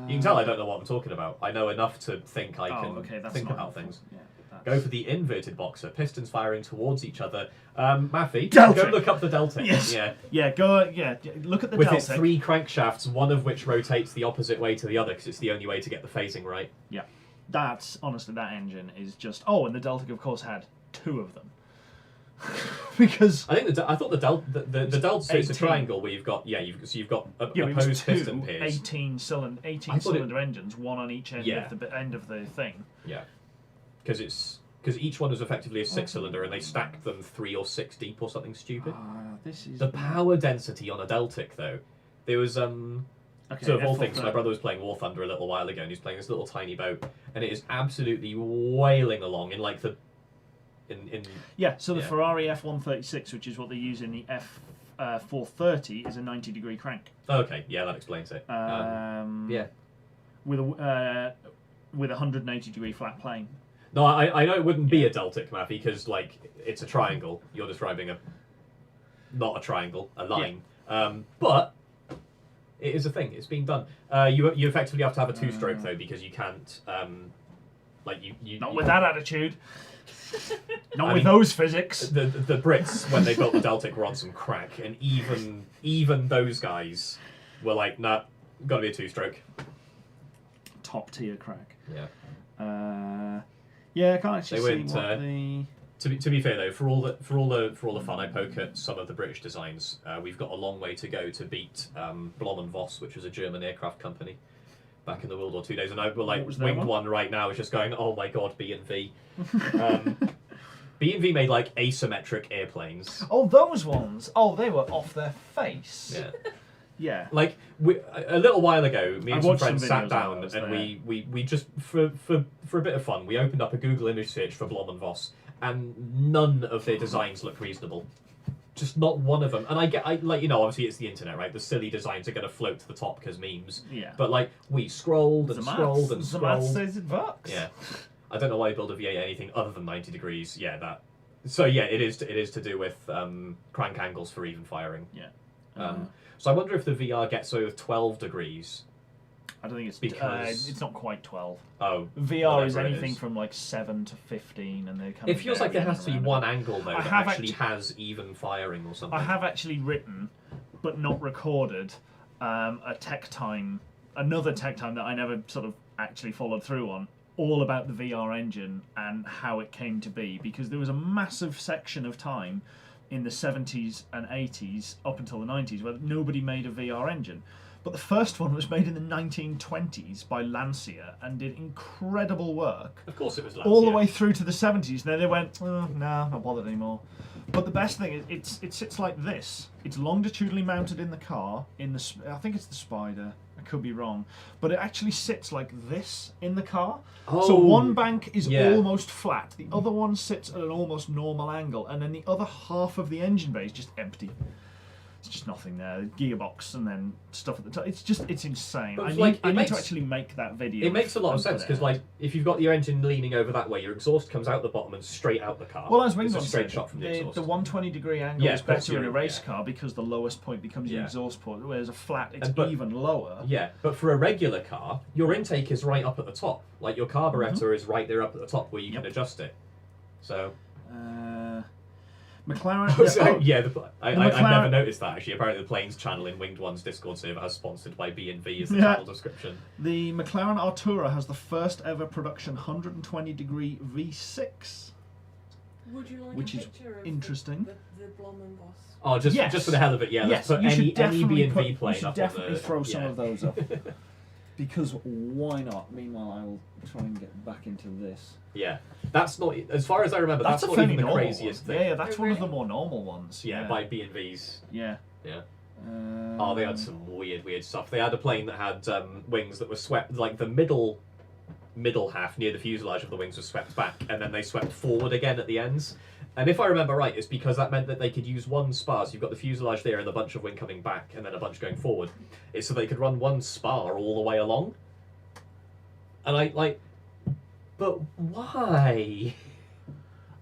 You can tell I don't know what I'm talking about. I know enough to think I can think about things. Yeah, go for the inverted boxer, pistons firing towards each other. Maffy, go look up the Deltic. Yes. Look at the with Deltic. Its 3 crankshafts, one of which rotates the opposite way to the other because it's the only way to get the phasing right. Yeah. That's honestly, that engine is just. Oh, and the Deltic, of course, had 2 of them. Because I thought the Delta is a triangle where you've got opposed piston pairs. 18 cylinder engines, one on each end of the thing. Yeah, because each one was effectively a 6-cylinder, and they stacked them 3 or 6 deep or something stupid. This is the power density on a Deltic though. There was so of all things, my brother was playing War Thunder a little while ago, and he's playing this little tiny boat, and it is absolutely wailing along in like the. So the Ferrari F136, which is what they use in the F430, is a 90-degree crank. Okay, yeah, that explains it. With a 180-degree flat plane. No, I know it wouldn't be a Deltic, Matthew, because like it's a triangle. You're describing not a triangle, a line. But it is a thing. It's being done. You effectively have to have a 2-stroke though, because you can't not with that attitude. Not with those physics. The Brits, when they built the Deltic, were on some crack, and even those guys were like, nah, gotta be a 2-stroke. Top tier crack. Yeah. I can't actually see what the. To be fair though, for all the fun I poke at some of the British designs, we've got a long way to go to beat Blom and Voss, which was a German aircraft company back in the World War II days, and Winged One right now is just going, oh my god, B&V. B&V made like asymmetric airplanes. Oh, those ones! Oh, they were off their face. Yeah. Yeah. Like a little while ago, me and some friends sat down and we just for a bit of fun, we opened up a Google image search for Blom and Voss, and none of their designs look reasonable. Just not one of them. And obviously it's the internet, right? The silly designs are going to float to the top because memes. Yeah. But like we scrolled and scrolled and scrolled. The math says it works. Yeah. I don't know why you build a V8 anything other than 90 degrees. Yeah, that. So yeah, it is to do with crank angles for even firing. Yeah. So I wonder if the VR gets away with 12 degrees. I don't think it's because it's not quite 12. Oh, VR is anything from like 7 to 15, and they kind it of. It feels like there has to be one angle though that actually has even firing or something. I have actually written, but not recorded, a tech time another tech time that I never sort of actually followed through on, all about the VR engine and how it came to be, because there was a massive section of time in the 70s and 80s up until the 90s where nobody made a VR engine. But the first one was made in the 1920s by Lancia and did incredible work. Of course it was Lancia. All the way through to the 70s. Then they went, oh, nah, not bothered anymore. But the best thing is, it sits like this. It's longitudinally mounted in the car. I think it's the Spider. I could be wrong. But it actually sits like this in the car. Oh, so one bank is yeah. almost flat. The other one sits at an almost normal angle. And then the other half of the engine bay is just empty. It's just nothing there. Gearbox and then stuff at the top. It's insane. But I need to actually make that video. It makes a lot of sense because, like, if you've got your engine leaning over that way, your exhaust comes out the bottom and straight out the car. Well, as it's Wingdon a straight said, shot from the exhaust. The 120-degree angle Yeah, is better in a you're- race yeah. car because the lowest point becomes your Yeah. exhaust port, whereas a flat, it's But- even lower. Yeah, but for a regular car, your intake is right up at the top. Like, your carburetor is right there up at the top where you can adjust it. So... McLaren. I've McLaren- never noticed that actually. Apparently, the Planes channel in Winged One's Discord server has sponsored by B&V as the Yeah. channel description. The McLaren Artura has the first ever production 120-degree V6. Would you like Which a is picture of interesting. the Blomman boss? Oh, just Yes. just for the hell of it, yeah. Yes, Let's put you should any definitely B&V put, you plane should up definitely on the, throw some yeah. of those up. Because why not? Meanwhile, I will try and get back into this. Yeah, that's not, as far as I remember, that's a not fairly even the normal craziest one. thing. Yeah, that's Oh, one of the really? more normal ones. Yeah, by B&V's. Yeah. Yeah. Oh, they had Um, some weird stuff. They had a plane that had wings that were swept, like the middle half near the fuselage of the wings was swept back, and then they swept forward again at the ends. And if I remember right, it's because that meant that they could use one spar. So you've got the fuselage there and a bunch of wing coming back, and then a bunch going forward. It's so they could run one spar all the way along. And but why?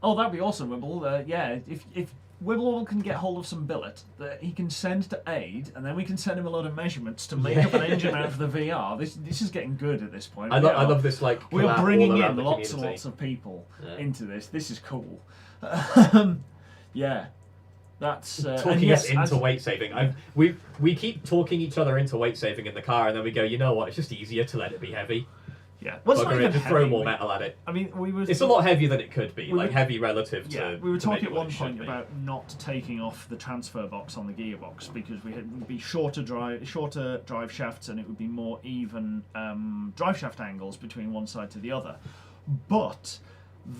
Oh, that'd be awesome, Wibble. Yeah, if Wibble can get hold of some billet that he can send to Aid, and then we can send him a load of measurements to make up an engine out of the VR. This is getting good at this point. I love this, like, We collab are bringing all around in the lots and community. lots of people Yeah. into this. This is cool. Yeah, that's Talking us into as- weight saving. We keep talking each other into weight saving in the car, and then we go, you know what? It's just easier to let it be heavy. Yeah, well, it's not Bugger it, even just throw heavy. more metal at it. I mean, It's a lot heavier than it could be, We like were- heavy relative to. Yeah, we were to make talking it at what one it should point be. about not taking off the transfer box on the gearbox because would be shorter drive shafts, and it would be more even drive shaft angles between one side to the other. But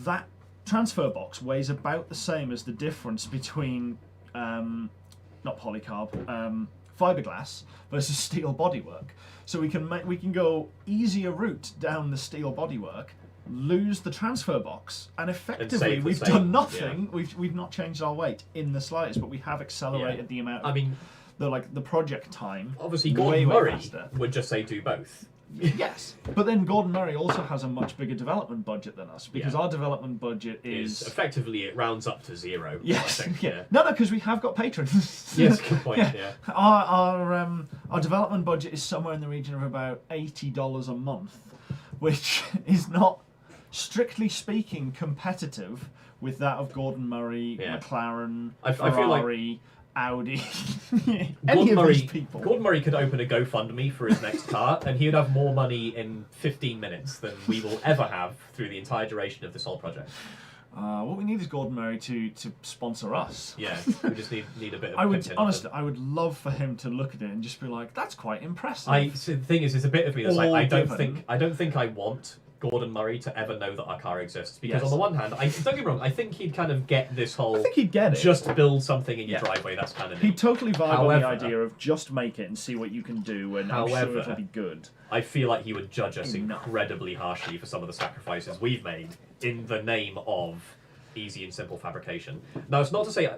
that transfer box weighs about the same as the difference between not polycarb, fiberglass versus steel bodywork. So we can go easier route down the steel bodywork, lose the transfer box, and effectively save the we've same, done nothing. We've not changed our weight in the slightest, but we have accelerated the amount. I mean, the project time. obviously, way Gordon Murray faster. would just say do both. Yes, but then Gordon Murray also has a much bigger development budget than us because Yeah. our development budget is Effectively, it rounds up to zero. yes, I think, yeah. No, because we have got patrons. Yes, good point. Yeah. Our development budget is somewhere in the region of about $80 a month, which is not, strictly speaking, competitive with that of Gordon Murray, Yeah. McLaren, I feel like- Ferrari, Audi, any of these people. Gordon Murray could open a GoFundMe for his next car, and he would have more money in 15 minutes than we will ever have through the entire duration of this whole project. What we need is Gordon Murray to sponsor us. Yeah, we just need a bit of. I would content. honestly, I would love for him to look at it and just be like, "That's quite impressive." So the thing is, there's a bit of me that's like, All I don't given. think I want Gordon Murray to ever know that our car exists, because Yes. on the one hand, don't get me wrong, I think he'd kind of get this whole. I think he'd get it. Just build something in your Yeah. driveway. That's kind of He'd neat. totally vibe on However- the idea of just make it and see what you can do, and I'm However- sure it'll be good. I feel like he would judge us Enough. incredibly harshly for some of the sacrifices we've made in the name of easy and simple fabrication. Now, it's not to say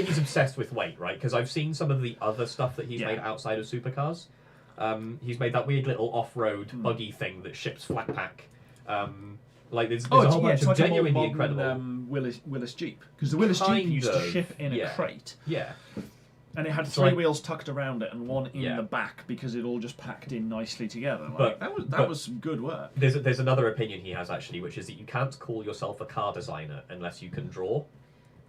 he's obsessed with weight, right? Because I've seen some of the other stuff that he's Yeah. made outside of supercars. He's made that weird little off-road buggy thing that ships flat pack. There's a whole bunch of like genuinely a more incredible. modern, Willis Jeep, because the Willis Jeep Kind used to of, ship in yeah. a crate, Yeah, and it had So, three like- wheels tucked around it and one in Yeah. the back because it all just packed in nicely together. Like, But- that but- was some good work. there's another opinion he has actually, which is that you can't call yourself a car designer unless you can draw.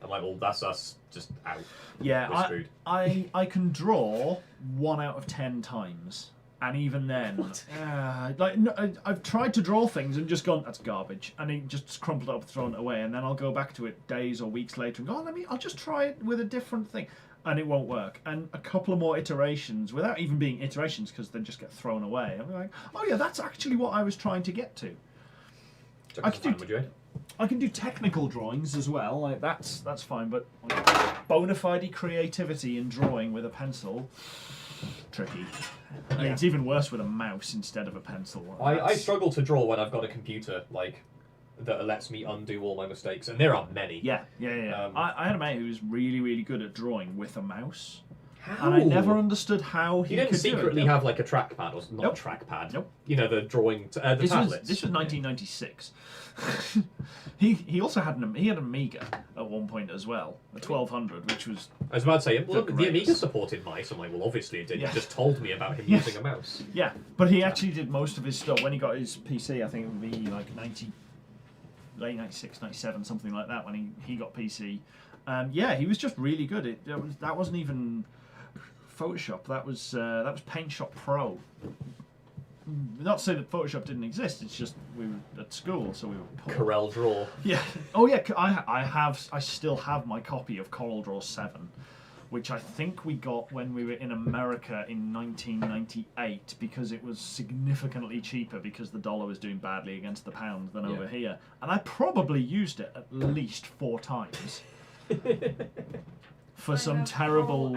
I'm like, well, that's us just out. Yeah, We're screwed. I can draw 1 out of 10 times. And even then, What? I've tried to draw things and just gone, that's garbage, and it just crumpled up, thrown it away, and then I'll go back to it days or weeks later and go, I'll just try it with a different thing, and it won't work. And a couple of more iterations, without even being iterations, because they just get thrown away. I'm like, oh yeah, that's actually what I was trying to get to. I can do technical drawings as well, like that's fine, but bona fide creativity in drawing with a pencil, tricky. I mean, it's even worse with a mouse instead of a pencil. I struggle to draw when I've got a computer like that lets me undo all my mistakes, and there are many. Yeah. I had a mate who was really, really good at drawing with a mouse. How? And I never understood how he didn't could secretly do it. have like a trackpad or not Nope. trackpad. Nope. You know, the drawing the This tablets. was 1996. he also had an Amiga at one point as well, a 1200, which was. I was about to say, well, the greatest. Amiga supported mice. I'm like, well, obviously it did. Yeah. You just told me about him Yes. using a mouse. Yeah, but he actually did most of his stuff when he got his PC. I think it would be like late 96, 97, something like that when he got PC. Yeah, he was just really good. That wasn't even Photoshop. That was Paint Shop Pro. Not to say that Photoshop didn't exist. It's just we were at school, so we were poor. Corel Draw. Yeah. Oh yeah. I still have my copy of CorelDRAW 7, which I think we got when we were in America in 1998 because it was significantly cheaper because the dollar was doing badly against the pound than over here, and I probably used it at least 4 times. For some terrible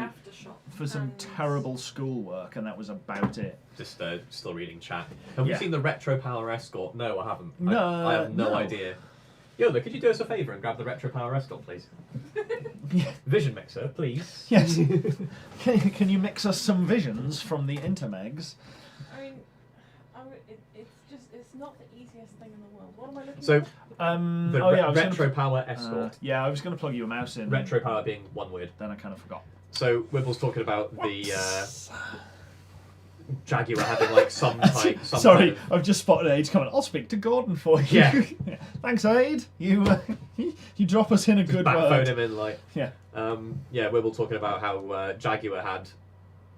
schoolwork, and that was about it. Just still reading chat. Have we Yeah. seen the Retro Power Escort? No, I haven't. No, I have no no. idea. Yoda, could you do us a favour and grab the Retro Power Escort, please? Yeah. Vision Mixer, please. Yes. Can you mix us some visions from the intermegs? I mean, it's not the easiest thing in the world. What am I looking So, at? the Retro Power Escort. Yeah, I was going to plug you a mouse in. Retro Power being one word. Then I kind of forgot. So, Wibble's talking about the Jaguar having like some kind Sorry, of... I've just spotted Aid coming. I'll speak to Gordon for you. Yeah. Thanks, Aid. You drop us in a good backphone word. him in like... Yeah. Wibble talking about how Jaguar had...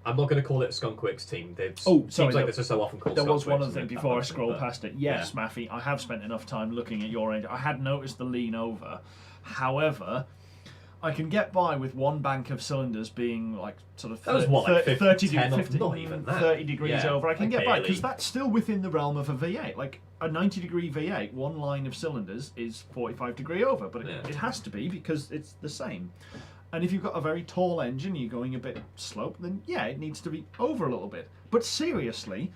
I'm not going to call it Skunkworks team. Seems like this is so often called There was Skunkworks, one other and thing that before I nothing, scroll but- past it. Yes, Maffy, I have spent enough time looking at your end. I had noticed the lean over. However, I can get by with one bank of cylinders being like sort of That was what, like 30 10 or 50, not even that. 30 degrees Yeah, over. I can like get by barely. because that's still within the realm of a V8. Like a 90-degree V8, one line of cylinders is 45 degree over, but it has to be because it's the same. And if you've got a very tall engine, you're going a bit slope, then yeah, it needs to be over a little bit. But seriously,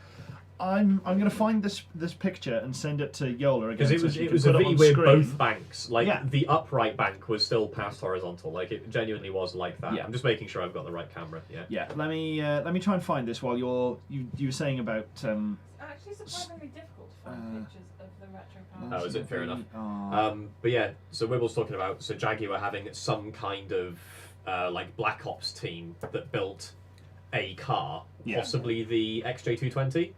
I'm going to find this picture and send it to Yola again. Because so it was a V with both banks. Like, the upright bank was still past horizontal. Like, it genuinely was like that. Yeah. I'm just making sure I've got the right camera. Yeah. Yeah, let me try and find this while you were saying about. It's actually surprisingly difficult to find pictures of the Retro Power. Oh, is it? Fair enough. Oh. But yeah, so Wibble's talking about Jaguar having some kind of like Black Ops team that built a car, possibly the XJ220.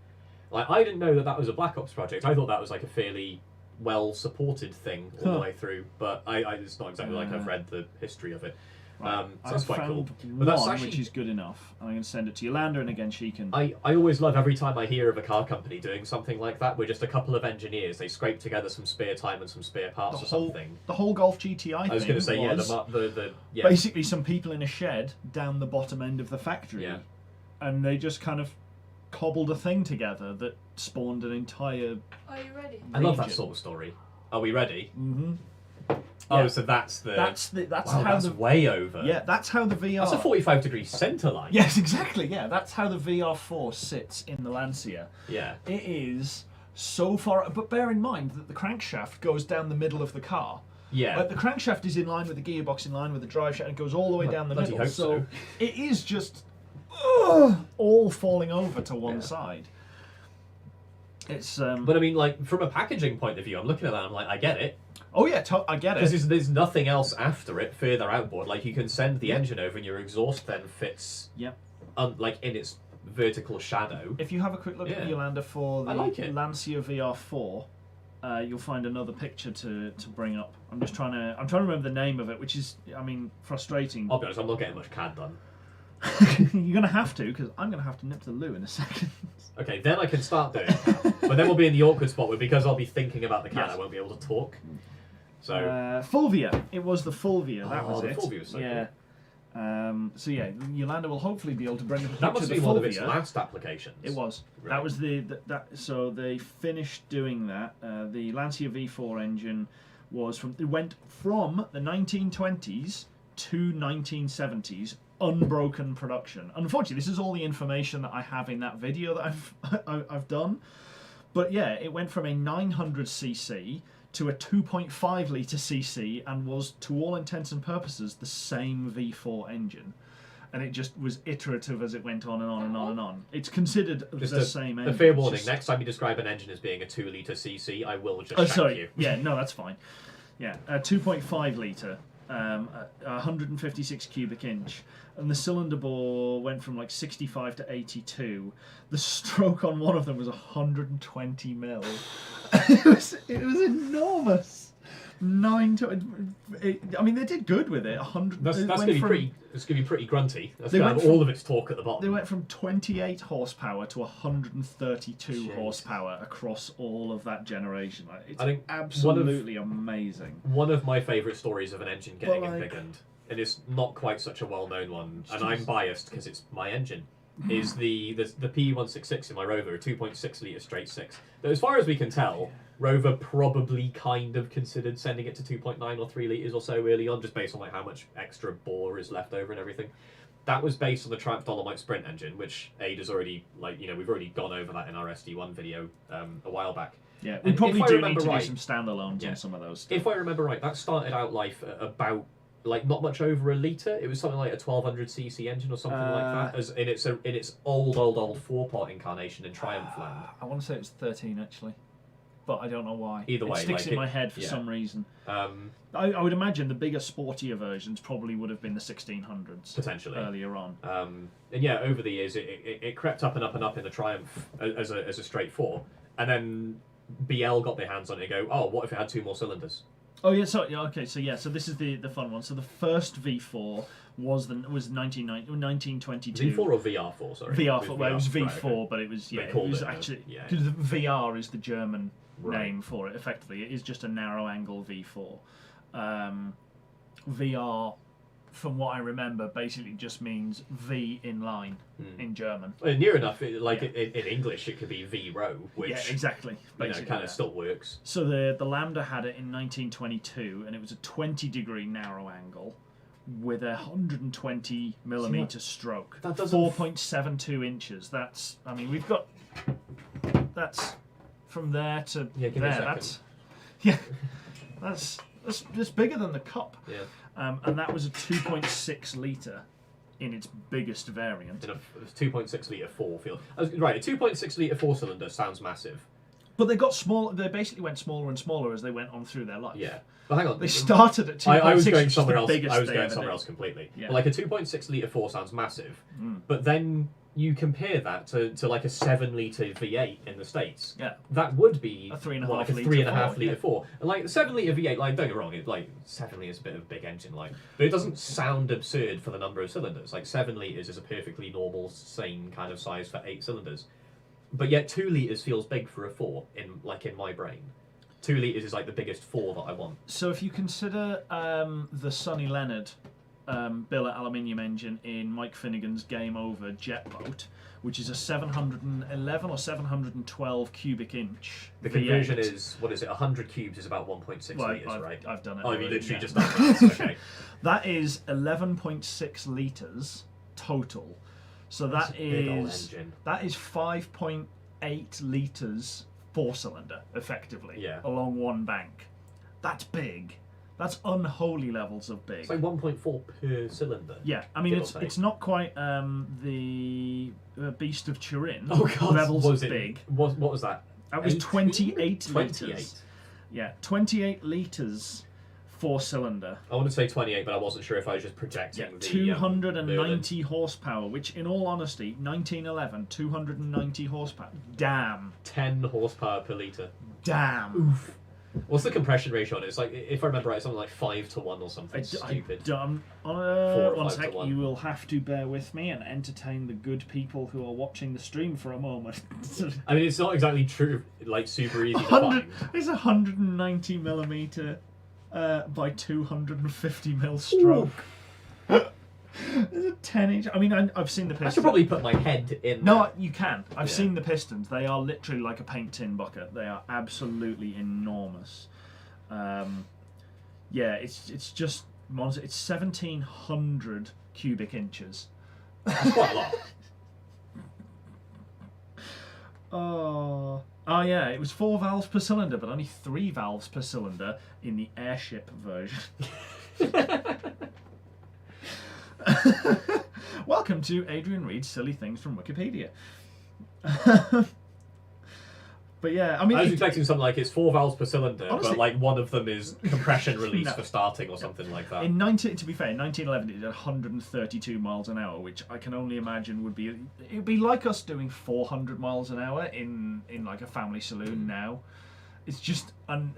Like, I didn't know that was a Black Ops project. I thought that was like a fairly well supported thing all the way through, but it's not exactly like I've read the history of it. Right. So it's quite cool. But But that's one, actually, which is good enough. I'm going to send it to Yolanda, and again she can. I always love every time I hear of a car company doing something like that, where just a couple of engineers, they scrape together some spare time and some spare parts or something. The whole Golf GTI I was going to say, yeah, basically some people in a shed down the bottom end of the factory, and they just kind of cobbled a thing together that spawned an entire. Are you ready? I love that sort of story. Are we ready? Mm-hmm. Oh, Yeah. so that's how that's the way over. Yeah, that's how the VR. That's a 45-degree centre line. Yes, exactly. Yeah, that's how the VR4 sits in the Lancia. Yeah. It is so far, but bear in mind that the crankshaft goes down the middle of the car. Yeah. The crankshaft is in line with the gearbox, in line with the drive shaft, and it goes all the way down the bloody middle. hope so. It is just all falling over to one side. It's. But I mean, like, from a packaging point of view, I'm looking at that and I'm like, I get it. Oh yeah, I get it. Because there's nothing else after it further outboard. Like, you can send the engine over and your exhaust then fits like in its vertical shadow. If you have a quick look at Yolanda for the Lancia VR4, you'll find another picture to bring up. I'm trying to remember the name of it, which is, I mean, frustrating. I'll be honest, I'm not getting much CAD done. You're gonna have to, because I'm gonna have to nip to the loo in a second. Okay, then I can start doing it. But then we'll be in the awkward spot where, because I'll be thinking about the cat, Yes. I won't be able to talk. So Fulvia. It was the Fulvia. That was the it. Fulvia was so yeah. So yeah, Yolanda will hopefully be able to bring up a picture that must of be the one of its Fulvia. last applications. It was. Right. That was so they finished doing that. The Lancia V4 engine went from the 1920s to 1970s unbroken production. Unfortunately, this is all the information that I have in that video that I've done. But yeah, it went from a 900cc to a 2.5 litre cc and was, to all intents and purposes, the same V4 engine. And it just was iterative as it went on and on and on and on. It's considered the same engine. A fair warning, next time you describe an engine as being a 2 litre cc, I will just shank you. Yeah, no, that's fine. Yeah, a 2.5 litre, 156 cubic inch. And the cylinder bore went from like 65 to 82. The stroke on one of them was 120 mil. it was enormous. I mean, they did good with it. 100. That's going to be pretty grunty. That's They going to went have all of its torque at the bottom. They went from 28 horsepower to 132 Jeez. horsepower across all of that generation. It's I think absolutely amazing. One of my favourite stories of an engine getting But, like, embiggened, and it's not quite such a well-known one, and I'm biased because it's my engine, is the P166 in my Rover, a 2.6 litre straight six. But as far as we can tell, Rover probably kind of considered sending it to 2.9 or 3 litres or so early on, just based on like how much extra bore is left over and everything. That was based on the Triumph Dolomite Sprint engine, which Ada's already, we've already gone over that in our SD1 video a while back. Yeah, we And probably if I do remember need to right- do some standalones on some of those. If I remember right, that started out life at about not much over a litre. It was something like a 1200cc engine or something like that, as in its old 4-pot incarnation in Triumph land. I want to say it was 13 actually, but I don't know why. Either way, it sticks in my head for yeah. some reason. I I would imagine the bigger, sportier versions probably would have been the 1600s potentially earlier on. And yeah, over the years it crept up and up and up in the Triumph as a straight 4, and then BL got their hands on it and go, oh, what if it had 2 more cylinders? Oh yeah, so this is the fun one. So the first V4 was 1922. V4 or VR4? Sorry, VR4. Well, it was V4, right, okay. but it was They it called was it, actually yeah. because VR is the German Right. name for it. Effectively, it is just a narrow angle V4. VR, from what I remember, basically just means V in line in German. Near enough, in English it could be V-row, which Yeah, exactly. kind of still works. So the Lambda had it in 1922, and it was a 20-degree narrow angle with a 120 millimeter stroke. That doesn't 4.72 inches. We've got that's from there to Yeah, give me a there. second. That's bigger than the Cup. Yeah. And that was a 2.6 litre in its biggest variant. In a 2.6 litre 4 field. Right, a 2.6 litre 4-cylinder sounds massive. But they got small. They basically went smaller and smaller as they went on through their life. Yeah. But hang on. They started at 2.6. I was going which is somewhere the else. biggest I was they going ever somewhere did. else completely. Yeah. But like a 2.6 litre 4 sounds massive. But then you compare that to like a 7 litre V8 in the States. Yeah. That would be A 3.5 like a litre 3.5 4, litre yeah. 4. And like the 7 litre V8, like don't get me wrong, 7 litres is a bit of a big engine, but it doesn't sound absurd for the number of cylinders. Like 7 litres is a perfectly normal, sane kind of size for 8 cylinders. But yet 2 litres feels big for a 4 in my brain. 2 litres is like the biggest 4 that I want. So if you consider the Sonny Leonard billet aluminium engine in Mike Finnegan's Game Over jet boat, which is a 711 or 712 cubic inch. The V8. conversion is, what is it, 100 cubes is about 1.6 Well, litres, right? I've done it. Oh, you already, literally yeah. just done that. Okay. That is 11.6 litres total. So That's that a big old is engine. 5.8 litres 4-cylinder, effectively, Yeah. along one bank. That's big. That's unholy levels of big. It's like 1.4 per cylinder. Yeah, I mean give or it's take. not quite the Beast of Turin Oh god, levels was of it big. What was that? That was 28 28. litres. Yeah, 28 litres 4-cylinder. I want to say 28, but I wasn't sure if I was just projecting Yeah, the 290 horsepower, which in all honesty, 1911, 290 horsepower. Damn. 10 horsepower per litre. Damn. What's the compression ratio on it? It's like, if I remember right, something like 5 to 1 or something stupid. 4 or 1 5 to sec, 1. you will have to bear with me and entertain the good people who are watching the stream for a moment. I mean, it's not exactly true, like super easy to find. It's 190 millimeter by 250 mil stroke. There's a 10-inch. I mean, I've seen the pistons. I should probably put my head in. No, you can. I've seen the pistons. They are literally like a paint tin bucket. They are absolutely enormous. Yeah, it's just monster. It's 1,700 cubic inches. That's quite a lot. Oh yeah, it was 4 valves per cylinder, but only 3 valves per cylinder in the airship version. Welcome to Adrian Reed's Silly Things from Wikipedia. But yeah, I mean, I was expecting something like it's 4 valves per cylinder, honestly, but like one of them is compression release No. for starting or something like that. to be fair, in 1911 it did 132 miles an hour, which I can only imagine it'd be like us doing 400 miles an hour in like a family saloon now. It's just an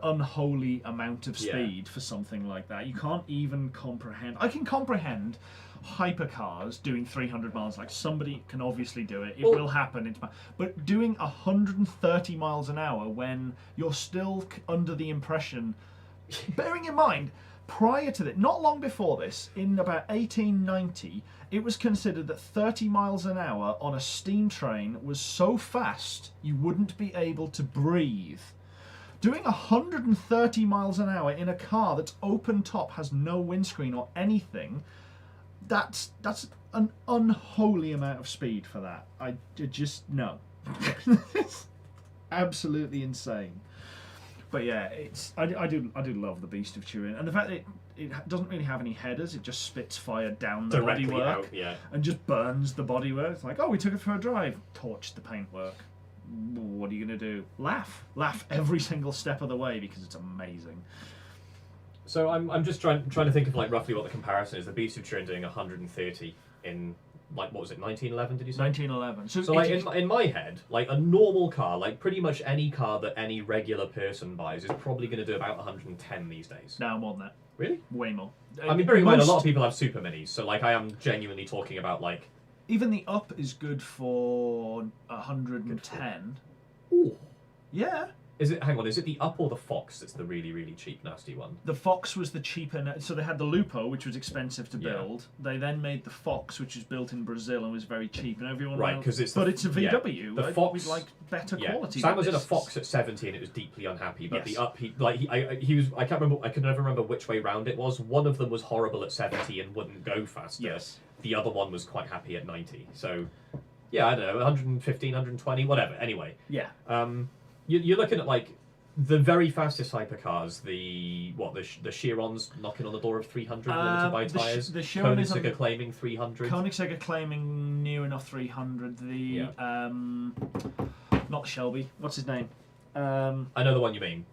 unholy amount of speed for something like that. You can't even comprehend. I can comprehend hypercars doing 300 miles. Like, somebody can obviously do it. It will happen. But doing 130 miles an hour when you're still under the impression, bearing in mind, prior to that, not long before this, in about 1890, it was considered that 30 miles an hour on a steam train was so fast you wouldn't be able to breathe. Doing 130 miles an hour in a car that's open top, has no windscreen or anything, that's an unholy amount of speed for that. I just, no. It's absolutely insane. But yeah, I do love the Beast of Turin, and the fact that it doesn't really have any headers. It just spits fire down the Directly bodywork out, yeah. and just burns the bodywork. It's like, oh, we took it for a drive, torched the paintwork. What are you gonna do? Laugh every single step of the way because it's amazing. So I'm just trying to think of like roughly what the comparison is. The Beast of Turin doing 130 in, like, what was it, 1911? Did you say? 1911. So like in my head, like a normal car, like pretty much any car that any regular person buys is probably going to do about 110 these days. No, more than that. Really? Way more. I mean, bear in mind, a lot of people have super minis, so like I am genuinely talking about like. Even the Up is good for 110. Ooh. Yeah. Is it? Hang on. Is it the Up or the Fox that's the really, really cheap, nasty one? The Fox was the cheaper. So they had the Lupo, which was expensive to Yeah. build. They then made the Fox, which was built in Brazil and was very cheap, and everyone Right, because it's. But it's a VW. Yeah, the Fox. We'd like better quality. Sam than was in a this. Fox at 70 and it was deeply unhappy. But Yes. the Up, he was. I can't remember. I can never remember which way round it was. One of them was horrible at 70 and wouldn't go faster. Yes. The other one was quite happy at 90. So, yeah, I don't know, 115, 120, whatever. Anyway. Yeah. You're looking at like the very fastest hypercars. The Chiron's knocking on the door of 300 limited by tyres. The Chiron is Koenigsegg claiming 300. Koenigsegg claiming near enough 300. The not the Shelby. What's his name? I know the one you mean.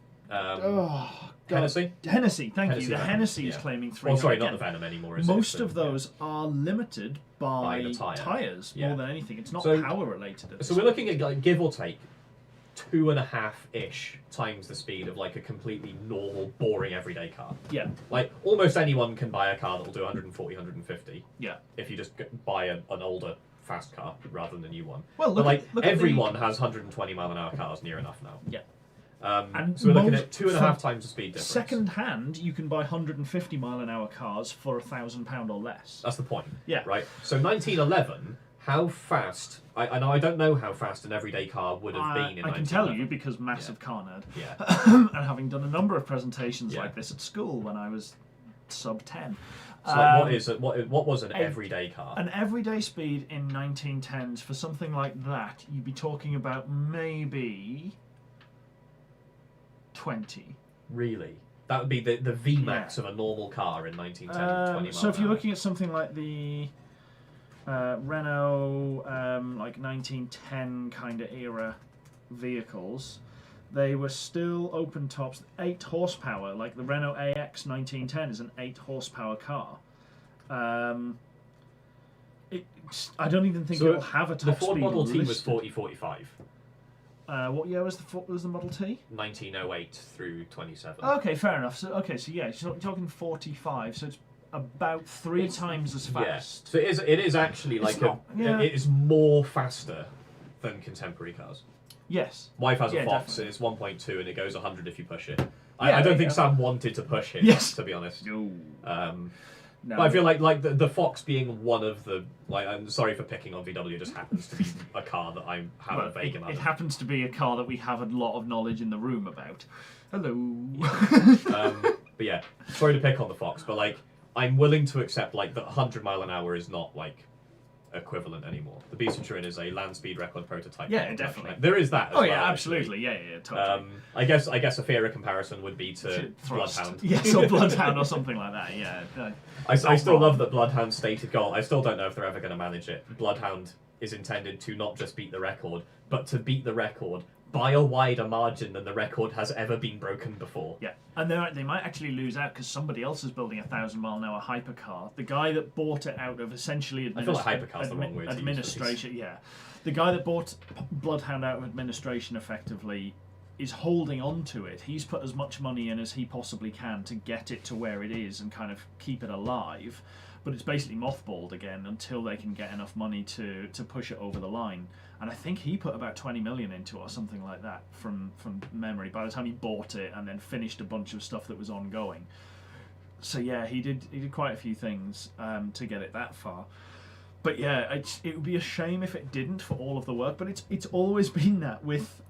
Hennessy? Hennessy, thank Hennessy you. The Venom, Hennessy is yeah. claiming 300. Oh, sorry, Again, not the Venom anymore, is it? most So, of those are limited by the tyre. tyres Yeah. more than anything. It's not So- power related. So we're looking at, like, give or take 2.5-ish times the speed of like a completely normal, boring everyday car. Yeah. Like almost anyone can buy a car that will do 140, 150. Yeah. If you just buy an older fast car rather than a new one. Well, but like look at everyone has 120 mile an hour cars near enough now. Yeah. And so we're looking at 2.5 times the speed difference. Second hand, you can buy 150 mile an hour cars for £1,000 or less. That's the point. Yeah. Right. So 1911. How fast? I know I don't know how fast an everyday car would have been in 1911. I can tell you because massive car nerd. Yeah. And having done a number of presentations Yeah. like this at school when I was sub 10. So like, what was an everyday car? An everyday speed in 1910s for something like that, you'd be talking about maybe 20. Really? That would be the VMAX of a normal car in 1910, 20 So if you're miles looking at something like the Renault, like 1910 kind of era vehicles, they were still open tops, 8 horsepower. Like the Renault AX 1910 is an 8 horsepower car. I don't even think So it'll have a top the Ford speed Model T was listed. 40-45. What year was the Model T? 1908 through 27. Okay, fair enough. So yeah, you're talking 45. So it's about three times as fast. So it is actually like it is more faster than contemporary cars. Yes. Wife has a Fox, definitely. and it's 1.2, and it goes 100 if you push it. I don't think Sam wanted to push it, to be honest. No. But I feel like the Fox being one of the I'm sorry for picking on VW, it just happens to be a car that I have a vague amount. It happens to be a car that we have a lot of knowledge in the room about. Hello. But yeah, sorry to pick on the Fox, but like I'm willing to accept like that 100 mile an hour is not like equivalent anymore. The Beast of Turin is a land speed record prototype. Yeah, definitely. There is that. As well, absolutely. Actually. Yeah, totally. I guess a fairer comparison would be to Bloodhound. Yes, or Bloodhound or something like that. Yeah. I still love that Bloodhound's stated goal. I still don't know if they're ever going to manage it. Bloodhound is intended to not just beat the record, but to beat the record by a wider margin than the record has ever been broken before. Yeah, and they might actually lose out because somebody else is building a 1,000-mile-an-hour hypercar. The guy that bought it out of essentially I feel like hypercar's the wrong word to use administration. Yeah, the guy that bought Bloodhound out of administration effectively is holding on to it. He's put as much money in as he possibly can to get it to where it is and kind of keep it alive. But it's basically mothballed again until they can get enough money to push it over the line. And I think he put about 20 million into it or something like that from memory by the time he bought it and then finished a bunch of stuff that was ongoing. So yeah, he did quite a few things to get it that far. But yeah, it would be a shame if it didn't for all of the work. But it's always been that with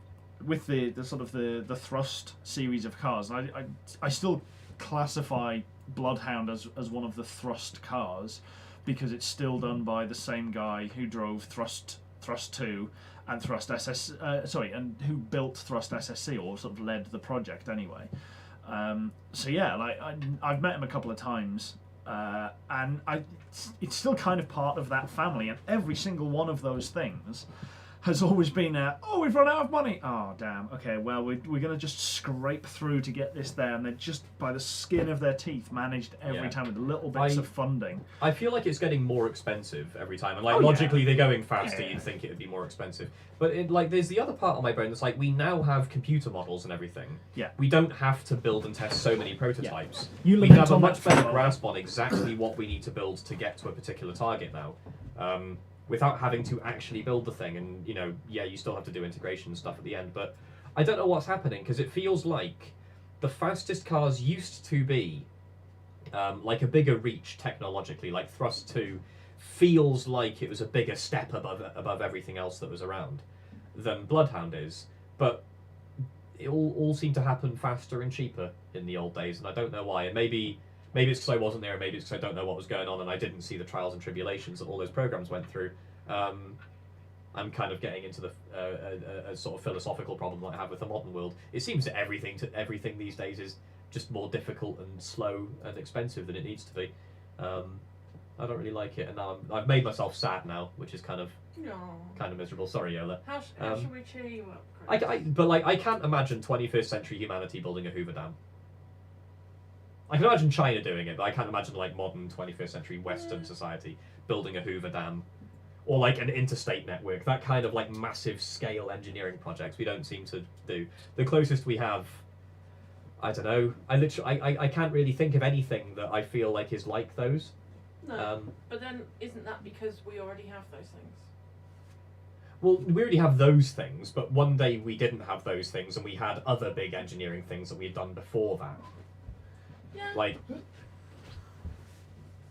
the sort of the Thrust series of cars. I still classify Bloodhound as one of the Thrust cars because it's still done by the same guy who drove Thrust 2 and Thrust SS and who built Thrust SSC or sort of led the project anyway. So yeah, like I've met him a couple of times and it's still kind of part of that family, and every single one of those things has always been we've run out of money. Oh, damn. Okay, well, we're going to just scrape through to get this there, and they just, by the skin of their teeth, managed every time with little bits of funding. I feel like it's getting more expensive every time, and logically they're going faster, you'd think it would be more expensive. But there's the other part of my brain that's like, we now have computer models and everything. Yeah. We don't have to build and test so many prototypes. Yeah. We have a much better grasp on exactly what we need to build to get to a particular target now. Without having to actually build the thing, and you still have to do integration and stuff at the end, but I don't know what's happening because it feels like the fastest cars used to be like a bigger reach technologically. Like Thrust 2 feels like it was a bigger step above everything else that was around than Bloodhound is, but it all seemed to happen faster and cheaper in the old days, and I don't know why. And maybe it's because I wasn't there, and maybe it's because I don't know what was going on and I didn't see the trials and tribulations that all those programs went through. I'm kind of getting into a sort of philosophical problem that I have with the modern world. It seems that everything these days is just more difficult and slow and expensive than it needs to be. I don't really like it, and now I've made myself sad now, which is kind of miserable. Sorry, Yola. How should we cheer you up, Chris? I can't imagine 21st century humanity building a Hoover Dam. I can imagine China doing it, but I can't imagine like modern 21st century Western society building a Hoover Dam, or like an interstate network. That kind of like massive scale engineering projects we don't seem to do. The closest we have, I don't know. I can't really think of anything that I feel like is like those. No, but then isn't that because we already have those things? Well, we already have those things, but one day we didn't have those things, and we had other big engineering things that we had done before that. Yeah. Like,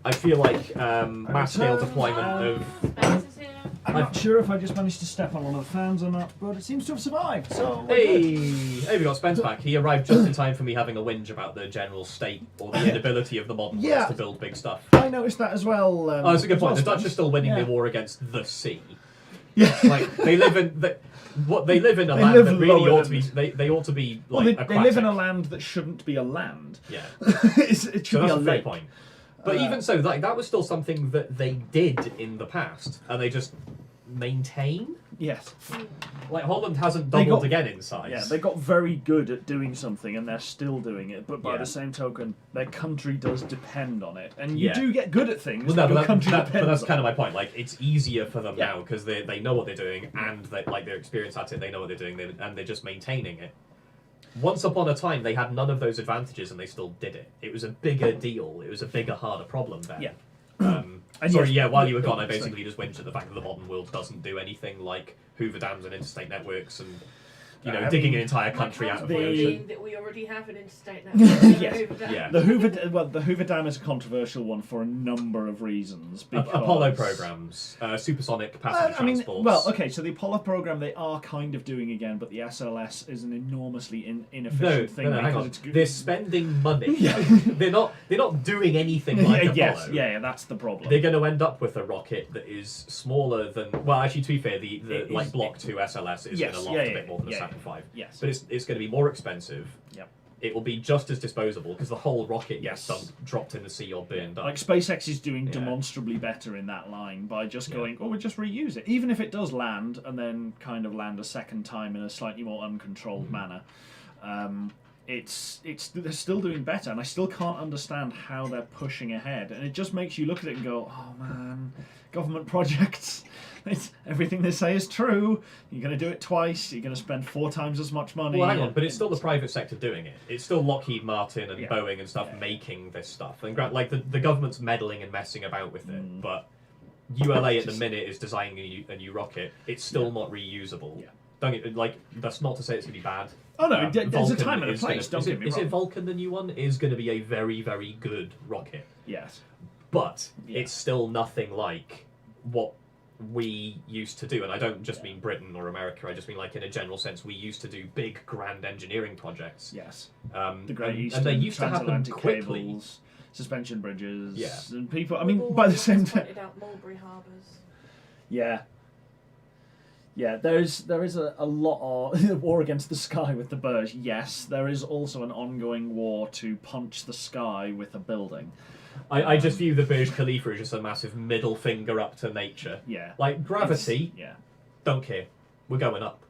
I feel like mass scale deployment of. Space is here. I'm not sure if I just managed to step on one of the fans or not, but it seems to have survived. So Hey, we got Spence back. He arrived just in time for me having a whinge about the general state or the inability of the modern world to build big stuff. I noticed that as well. That's a good point. The Dutch are still winning the war against the sea. Yeah, like they live in a land that really ought to be. They ought to be like they live in a land that shouldn't be a land. Yeah, it should be a fair point. But even so, that was still something that they did in the past, and they just maintain. Yes. Like Holland hasn't They doubled got- again in size. Yeah, they got very good at doing something, and they're still doing it. But by Yeah. the same token, their country does depend on it, and you Yeah. do get good at things. Well, no, your but, country but depends that's on kind of it. my point. Like, it's easier for them Yeah. now because they know what they're doing and they're experienced at it. They know what they're doing, and they're just maintaining it. Once upon a time, they had none of those advantages, and they still did it. It was a bigger deal. It was a bigger, harder problem then. Yeah. And sorry, yes, while you were gone, I basically just whinged at the fact that the modern world doesn't do anything like Hoover dams and interstate networks and I digging mean, an entire My country out of the counterpoint ocean. being that we already have an interstate network. Yes. Yeah. The Hoover Dam is a controversial one for a number of reasons. Because, Apollo programs, supersonic passenger transports. well, okay, so the Apollo program they are kind of doing again, but the SLS is an enormously inefficient thing hang because on. it's They're spending money. Yeah. they're not doing anything like Apollo. yes, yeah, that's the problem. They're going to end up with a rocket that is smaller than. Well, actually, to be fair, the It like is- Block 2 SLS is Yes, going to loft a bit more than the yeah, Saturn V. Yes. But it's going to be more expensive. Yep. It will be just as disposable because the whole rocket Yes. gets dropped in the sea or burned up. Like SpaceX is doing Yeah. demonstrably better in that line by just Yeah. going, we'll just reuse it. Even if it does land and then kind of land a second time in a slightly more uncontrolled manner. They're still doing better, and I still can't understand how they're pushing ahead. And it just makes you look at it and go, oh man, government projects. Everything they say is true. You're going to do it twice. You're going to spend 4 times as much money. Well, hang on, but it's still the private sector doing it. It's still Lockheed Martin and Yeah. Boeing and stuff Yeah. making this stuff. And like the government's meddling and messing about with it, but ULA at the minute is designing a new rocket. It's still not reusable. Yeah. Don't get, like that's not to say it's going to be bad. Oh no, there's a Vulcan time and a is place. gonna- Don't get me is wrong. it Vulcan, the new one, is going to be a very, very good rocket, Yes. but Yeah. it's still nothing like what we used to do. And I don't just mean Britain or America. I just mean like in a general sense, we used to do big, grand engineering projects. Yes. The The Great Eastern, and they used to happen transatlantic quickly. cables, suspension bridges, Yeah. and people. I We've mean, by the always same time, pointed out Mulberry Harbours. yeah, yeah. There is a lot of war against the sky with the Burj. Yes, there is also an ongoing war to punch the sky with a building. I just view the Burj Khalifa as just a massive middle finger up to nature. Yeah, Like gravity, yeah. don't care. We're going up.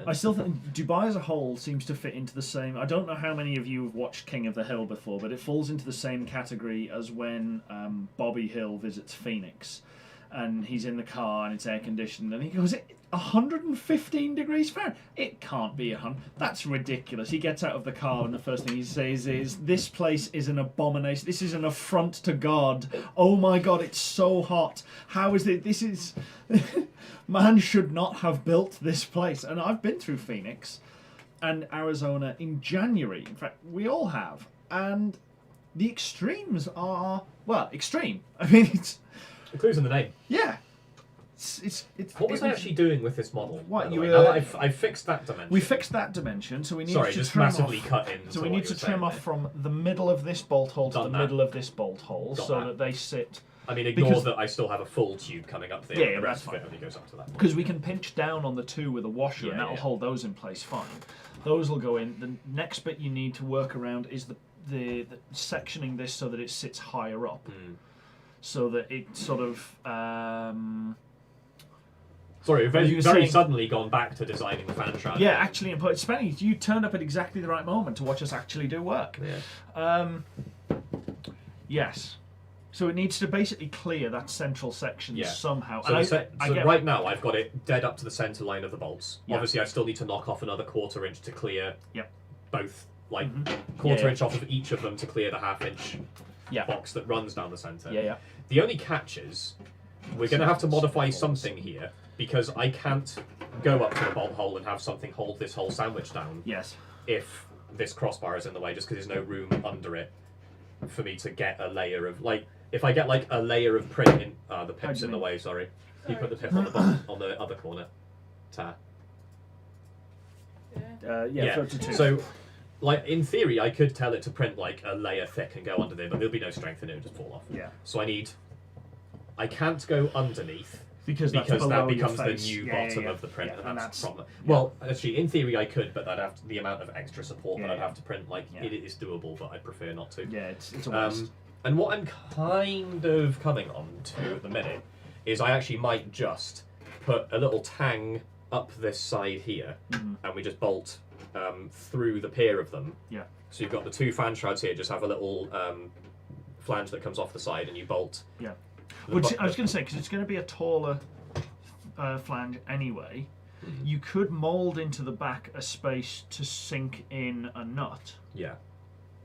I still think Dubai as a whole seems to fit into the same. I don't know how many of you have watched King of the Hill before, but it falls into the same category as when Bobby Hill visits Phoenix, and he's in the car and it's air conditioned, and he goes, 115 degrees Fahrenheit. It can't be 100. That's ridiculous. He gets out of the car and the first thing he says is, "This place is an abomination. This is an affront to God. Oh my God, it's so hot. How is it? This is." Man should not have built this place. And I've been through Phoenix and Arizona in January. In fact, we all have. And the extremes are, well, extreme. I mean, it's, The clue's in the name. yeah. It's What was I actually doing with this model? What, by the you way? were- Now that I've fixed that dimension. We fixed that dimension, so we need Sorry, to just trim massively off. cut in. So to we what need you to were trim saying off there. from the middle of this bolt hole to Done the that. middle of this bolt hole, Got so that. that they sit. I mean, ignore because- that I still have a full tube coming up there. Yeah, and yeah, the rest that's of it only goes up to that point. Because we can pinch down on the two with a washer, Yeah, and that'll yeah. hold those in place fine. Those will go in. The next bit you need to work around is the sectioning this so that it sits higher up, so that it sort of. Sorry, you very, were very saying- suddenly gone back to designing the fan shroud. Yeah, actually, it's funny. You turned up at exactly the right moment to watch us actually do work. Yeah. Yes. So it needs to basically clear that central section Yeah. somehow. So, I get right now I've got it dead up to the centre line of the bolts. Yeah. Obviously, I still need to knock off another 1/4 inch to clear Yep. both, like Mhm. 1/4 Yeah. inch off of each of them to clear the 1/2 inch Yeah. box that runs down the centre. Yeah, yeah. The only catch is we're going to have to modify something here because I can't go up to the bolt hole and have something hold this whole sandwich down Yes. if this crossbar is in the way, just because there's no room under it for me to get a layer of, like, if I get like a layer of print in, the pip's you in the mean? way, sorry. You put the pip on the bottom, on the other corner. Ta. Yeah. Throw to two. So, like, in theory, I could tell it to print like a layer thick and go under there, but there'll be no strength in it, it'll just fall off. Yeah. So I can't go underneath Because that's that below your becomes the face. new Yeah, bottom yeah, of the print, yeah, and that's the problem. yeah. Well, actually, in theory, I could, but I'd have to, the amount of extra support that Yeah, I'd yeah. have to print, like, Yeah. it is doable, but I'd prefer not to. Yeah, it's a waste. And what I'm kind of coming on to at the minute is I actually might just put a little tang up this side here, and we just bolt through the pair of them. Yeah. So you've got the two fan shrouds here, just have a little flange that comes off the side, and you bolt. Yeah. Which I was going to say, because it's going to be a taller flange anyway, you could mould into the back a space to sink in a nut. Yeah.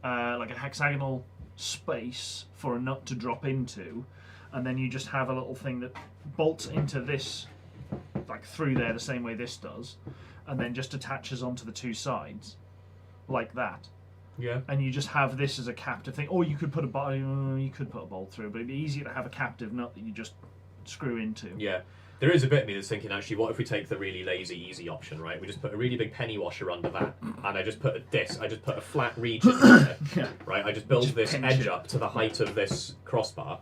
Like a hexagonal space for a nut to drop into, and then you just have a little thing that bolts into this, like through there the same way this does, and then just attaches onto the two sides, like that. Yeah. And you just have this as a captive thing. Or you could put a bolt through, but it'd be easier to have a captive nut that you just screw into. Yeah. There is a bit of me that's thinking, actually, what if we take the really lazy, easy option, right? We just put a really big penny washer under that, and I just put a flat region there, right? I just build this edge up to the height of this crossbar.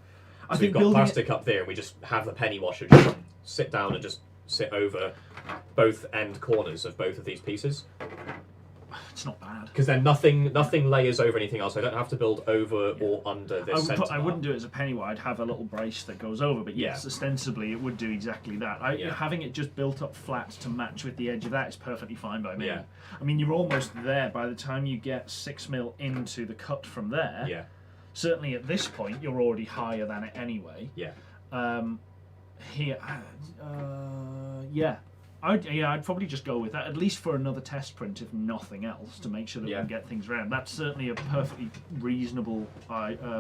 So we've got plastic up there, and we just have the penny washer just sit down and just sit over both end corners of both of these pieces. It's not bad. Because then nothing layers over anything else. I don't have to build over or under this centre bar. I wouldn't do it as a penny wire. I'd have a little brace that goes over, but yes, ostensibly it would do exactly that. Having it just built up flat to match with the edge of that is perfectly fine by me. Yeah. I mean, you're almost there by the time you get 6mm into the cut from there. Yeah. Certainly at this point, you're already higher than it anyway. Yeah. Here, yeah. I'd probably just go with that, at least for another test print, if nothing else, to make sure that we can get things around. That's certainly a perfectly reasonable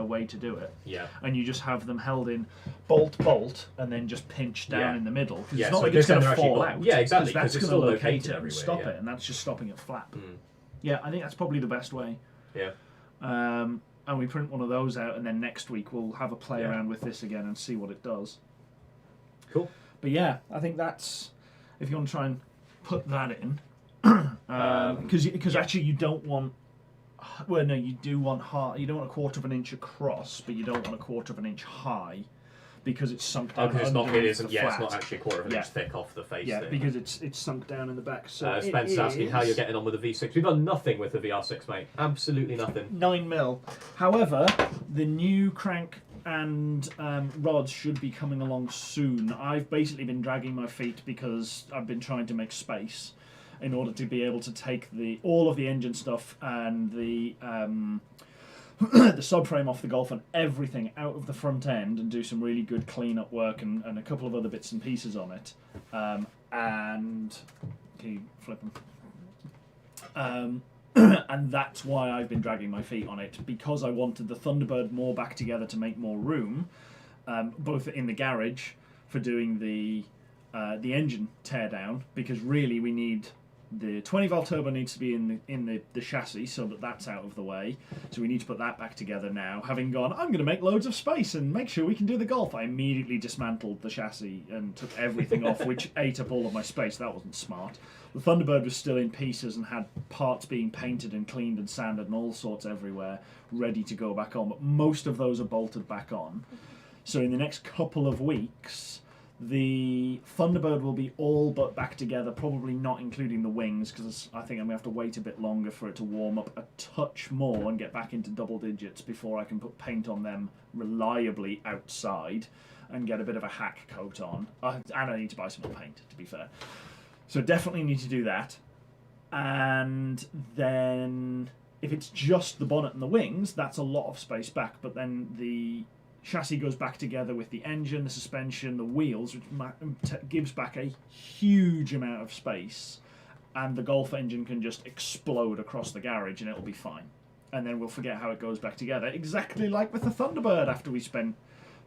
way to do it. Yeah. And you just have them held in bolt, and then just pinch down in the middle. Because it's not like it's going to fall out. Yeah, exactly. That's going to locate it and stop everywhere, it, and that's just stopping it flat. Yeah, I think that's probably the best way. Yeah. And we print one of those out, and then next week we'll have a play around with this again and see what it does. Cool. But yeah, I think that's... If you want to try and put that in, because actually you don't want, well no, you do want you don't want a 1/4 of an inch across, but you don't want a 1/4 of an inch high, because it's sunk down. Because it's not it's not actually a 1/4 of an inch thick off the face. Yeah, because it's sunk down in the back. So Spencer's asking how you're getting on with the V6. We've done nothing with the VR6, mate. Absolutely nothing. 9mm. However, the new crank and rods should be coming along soon. I've basically been dragging my feet because I've been trying to make space in order to be able to take all of the engine stuff and the the subframe off the Golf and everything out of the front end and do some really good clean-up work and a couple of other bits and pieces on it. And keep flipping. And that's why I've been dragging my feet on it, because I wanted the Thunderbird more back together to make more room, both in the garage for doing the engine teardown, because really we need the 20-valve turbo needs to be in the chassis so that that's out of the way. So we need to put that back together now. Having gone, I'm going to make loads of space and make sure we can do the Golf. I immediately dismantled the chassis and took everything off, which ate up all of my space. That wasn't smart. The Thunderbird was still in pieces and had parts being painted and cleaned and sanded and all sorts everywhere, ready to go back on. But most of those are bolted back on. So in the next couple of weeks, the Thunderbird will be all but back together, probably not including the wings, because I think I'm going to have to wait a bit longer for it to warm up a touch more and get back into double digits before I can put paint on them reliably outside and get a bit of a hack coat on. And I need to buy some more paint, to be fair. So definitely need to do that. And then if it's just the bonnet and the wings, that's a lot of space back, but then the chassis goes back together with the engine, the suspension, the wheels, which gives back a huge amount of space, and the Golf engine can just explode across the garage and it'll be fine. And then we'll forget how it goes back together, exactly like with the Thunderbird after we spent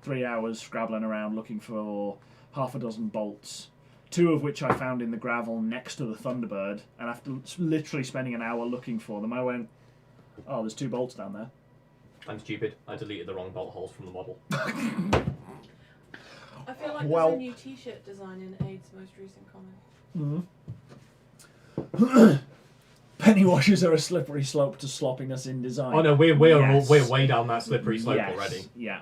3 hours scrabbling around looking for half a dozen bolts, 2 of which I found in the gravel next to the Thunderbird, and after literally spending an hour looking for them, I went, oh, there's 2 bolts down there. I'm stupid. I deleted the wrong bolt holes from the model. I feel like there's a new T-shirt design in Aid's most recent comment. Penny washers are a slippery slope to sloppiness in design. Oh no, we're way down that slippery slope already. Yeah.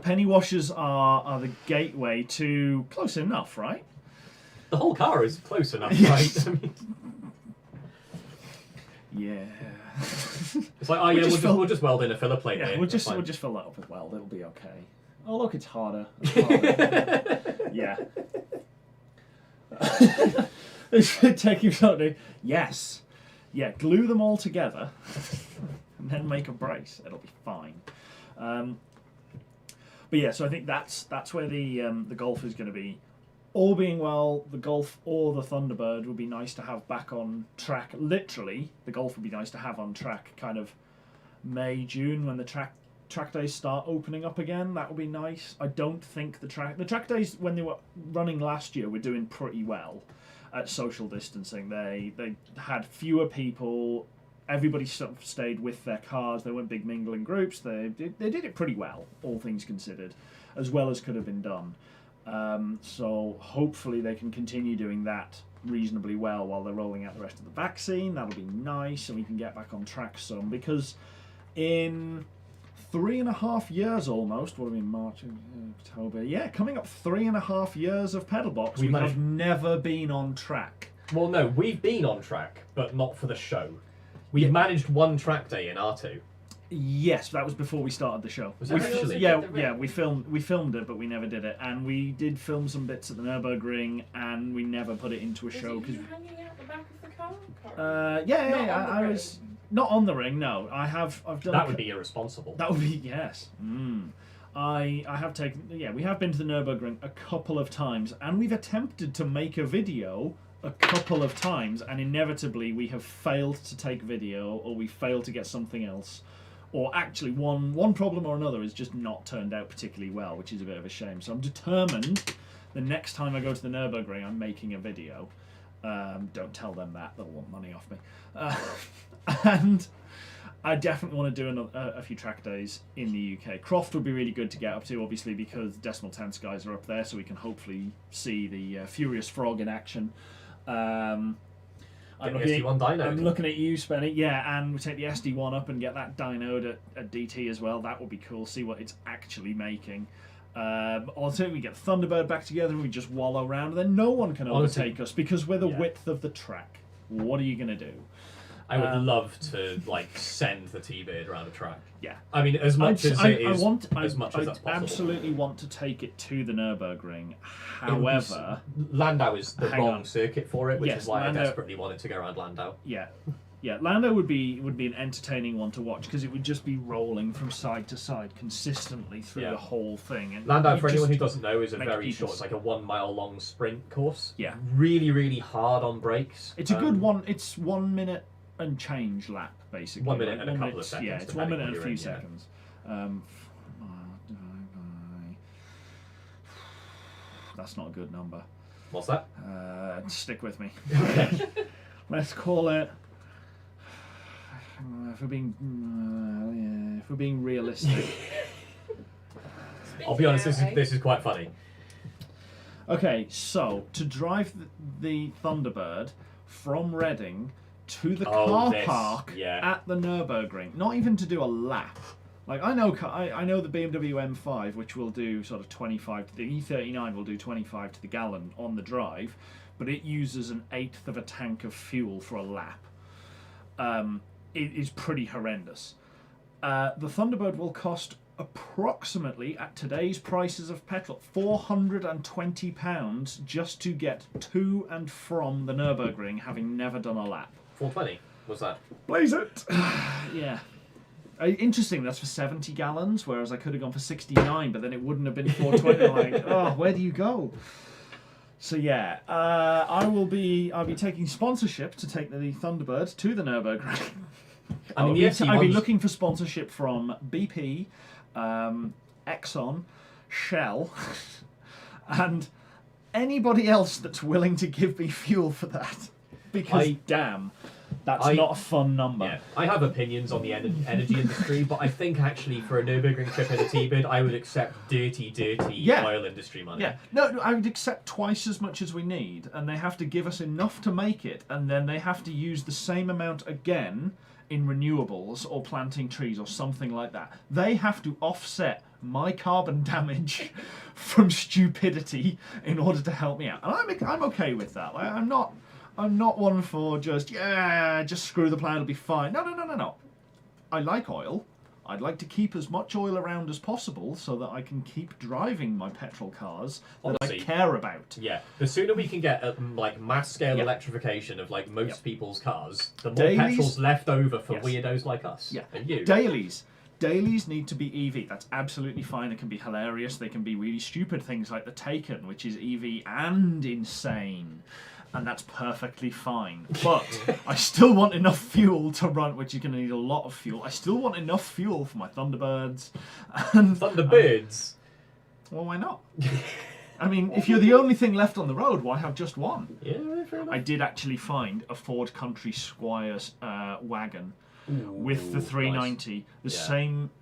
Penny washers are the gateway to close enough, right? The whole car is close enough, Yes. right? I mean, yeah. It's like, we'll just weld in a filler plate. Yeah, here. we'll just fill that up with weld. It'll be okay. Oh look, it's harder. Yeah. It's taking something. Yes. Yeah, glue them all together and then make a brace. It'll be fine. But yeah, so I think that's where the Golf is going to be. All being well, the Golf or the Thunderbird would be nice to have back on track. Literally, the Golf would be nice to have on track kind of May, June when the track days start opening up again. That would be nice. I don't think the track days when they were running last year were doing pretty well at social distancing. They had fewer people. Everybody sort of stayed with their cars. They weren't big mingling groups. They did it pretty well, all things considered, as well as could have been done. So hopefully they can continue doing that reasonably well while they're rolling out the rest of the vaccine. That'll be nice, and we can get back on track some, because in 3.5 years almost, what do we mean, March, October, yeah, coming up 3.5 years of PedalBox, we have never been on track. Well, no, we've been on track, but not for the show. We've managed one track day in R2. Yes, that was before we started the show. Was it actually? Yeah, we filmed it, but we never did it, and we did film some bits at the Nürburgring, and we never put it into a show. Was you hanging out the back of the car? I was not on the ring. No, I've done. That would be irresponsible. That would be yes. I have taken. Yeah, we have been to the Nürburgring a couple of times, and we've attempted to make a video a couple of times, and inevitably we have failed to take video, or we failed to get something else. Or actually, one problem or another has just not turned out particularly well, which is a bit of a shame. So I'm determined the next time I go to the Nürburgring, I'm making a video. Don't tell them that; they'll want money off me. And I definitely want to do a few track days in the UK. Croft would be really good to get up to, obviously, because Decimal Tenths guys are up there, so we can hopefully see the Furious Frog in action. I'm looking at you, Spenny. Yeah, and we take the SD1 up and get that dynoed at DT as well. That would be cool. See what it's actually making. Also, we get Thunderbird back together and we just wallow around, and then no one can overtake us because we're the width of the track. What are you going to do? I would love to send the T-Bird around a track. Yeah, I mean, as much as that's possible. I absolutely want to take it to the Nürburgring. However, Landau is the wrong circuit for it, which is why Landau, I desperately wanted to go around Landau. Yeah, Landau would be an entertaining one to watch because it would just be rolling from side to side consistently through the whole thing. And Landau, for anyone who doesn't know, is a very short. It's like a 1 mile long sprint course. Yeah, really, really hard on brakes. It's a good one. It's 1 minute and change lap, basically. 1 minute and a couple of seconds. Yeah, it's 1 minute and a few seconds. That's not a good number. What's that? Stick with me. Okay. Let's call it. If we're being realistic. I'll be honest. This is quite funny. Okay, so to drive the Thunderbird from Reading to the car park at the Nürburgring, not even to do a lap. Like I know the BMW M5, which will do sort of 25 to the E39 will do 25 to the gallon on the drive, but it uses 1/8 of a tank of fuel for a lap. It is pretty horrendous. The Thunderbird will cost approximately, at today's prices of petrol, £420 just to get to and from the Nürburgring, having never done a lap. 420 was that? Blaze it! Yeah. Interesting, that's for 70 gallons, whereas I could have gone for 69, but then it wouldn't have been 420. Like, oh, where do you go? So yeah, I'll be taking sponsorship to take the Thunderbird to the Nürburgring. I mean, I'll be looking for sponsorship from BP, Exxon, Shell, and anybody else that's willing to give me fuel for that. Because damn, that's not a fun number. Yeah, I have opinions on the energy industry, but I think actually for a Nürburgring trip in a T-Bird, I would accept dirty oil industry money. Yeah, no, I would accept twice as much as we need, and they have to give us enough to make it, and then they have to use the same amount again in renewables or planting trees or something like that. They have to offset my carbon damage from stupidity in order to help me out, and I'm okay with that. Like, I'm not one for just screw the planet, it'll be fine. No. I like oil. I'd like to keep as much oil around as possible so that I can keep driving my petrol cars that Honestly, I care about. Yeah, the sooner we can get like mass scale Yeah. electrification of like most Yeah. people's cars, the more Dailies- petrol's left over for Yes. weirdos like us Yeah. and you. Dailies need to be EV. That's absolutely fine. It can be hilarious. They can be really stupid things like the Taken, which is EV and insane. And that's perfectly fine. But I still want enough fuel to run, which you're going to need a lot of fuel. I still want enough fuel for my Thunderbirds. And, Thunderbirds. well, why not? I mean, if you're the only thing left on the road, why have just one? Yeah, fair enough. I did actually find a Ford Country Squire wagon with the Ooh, 390, nice.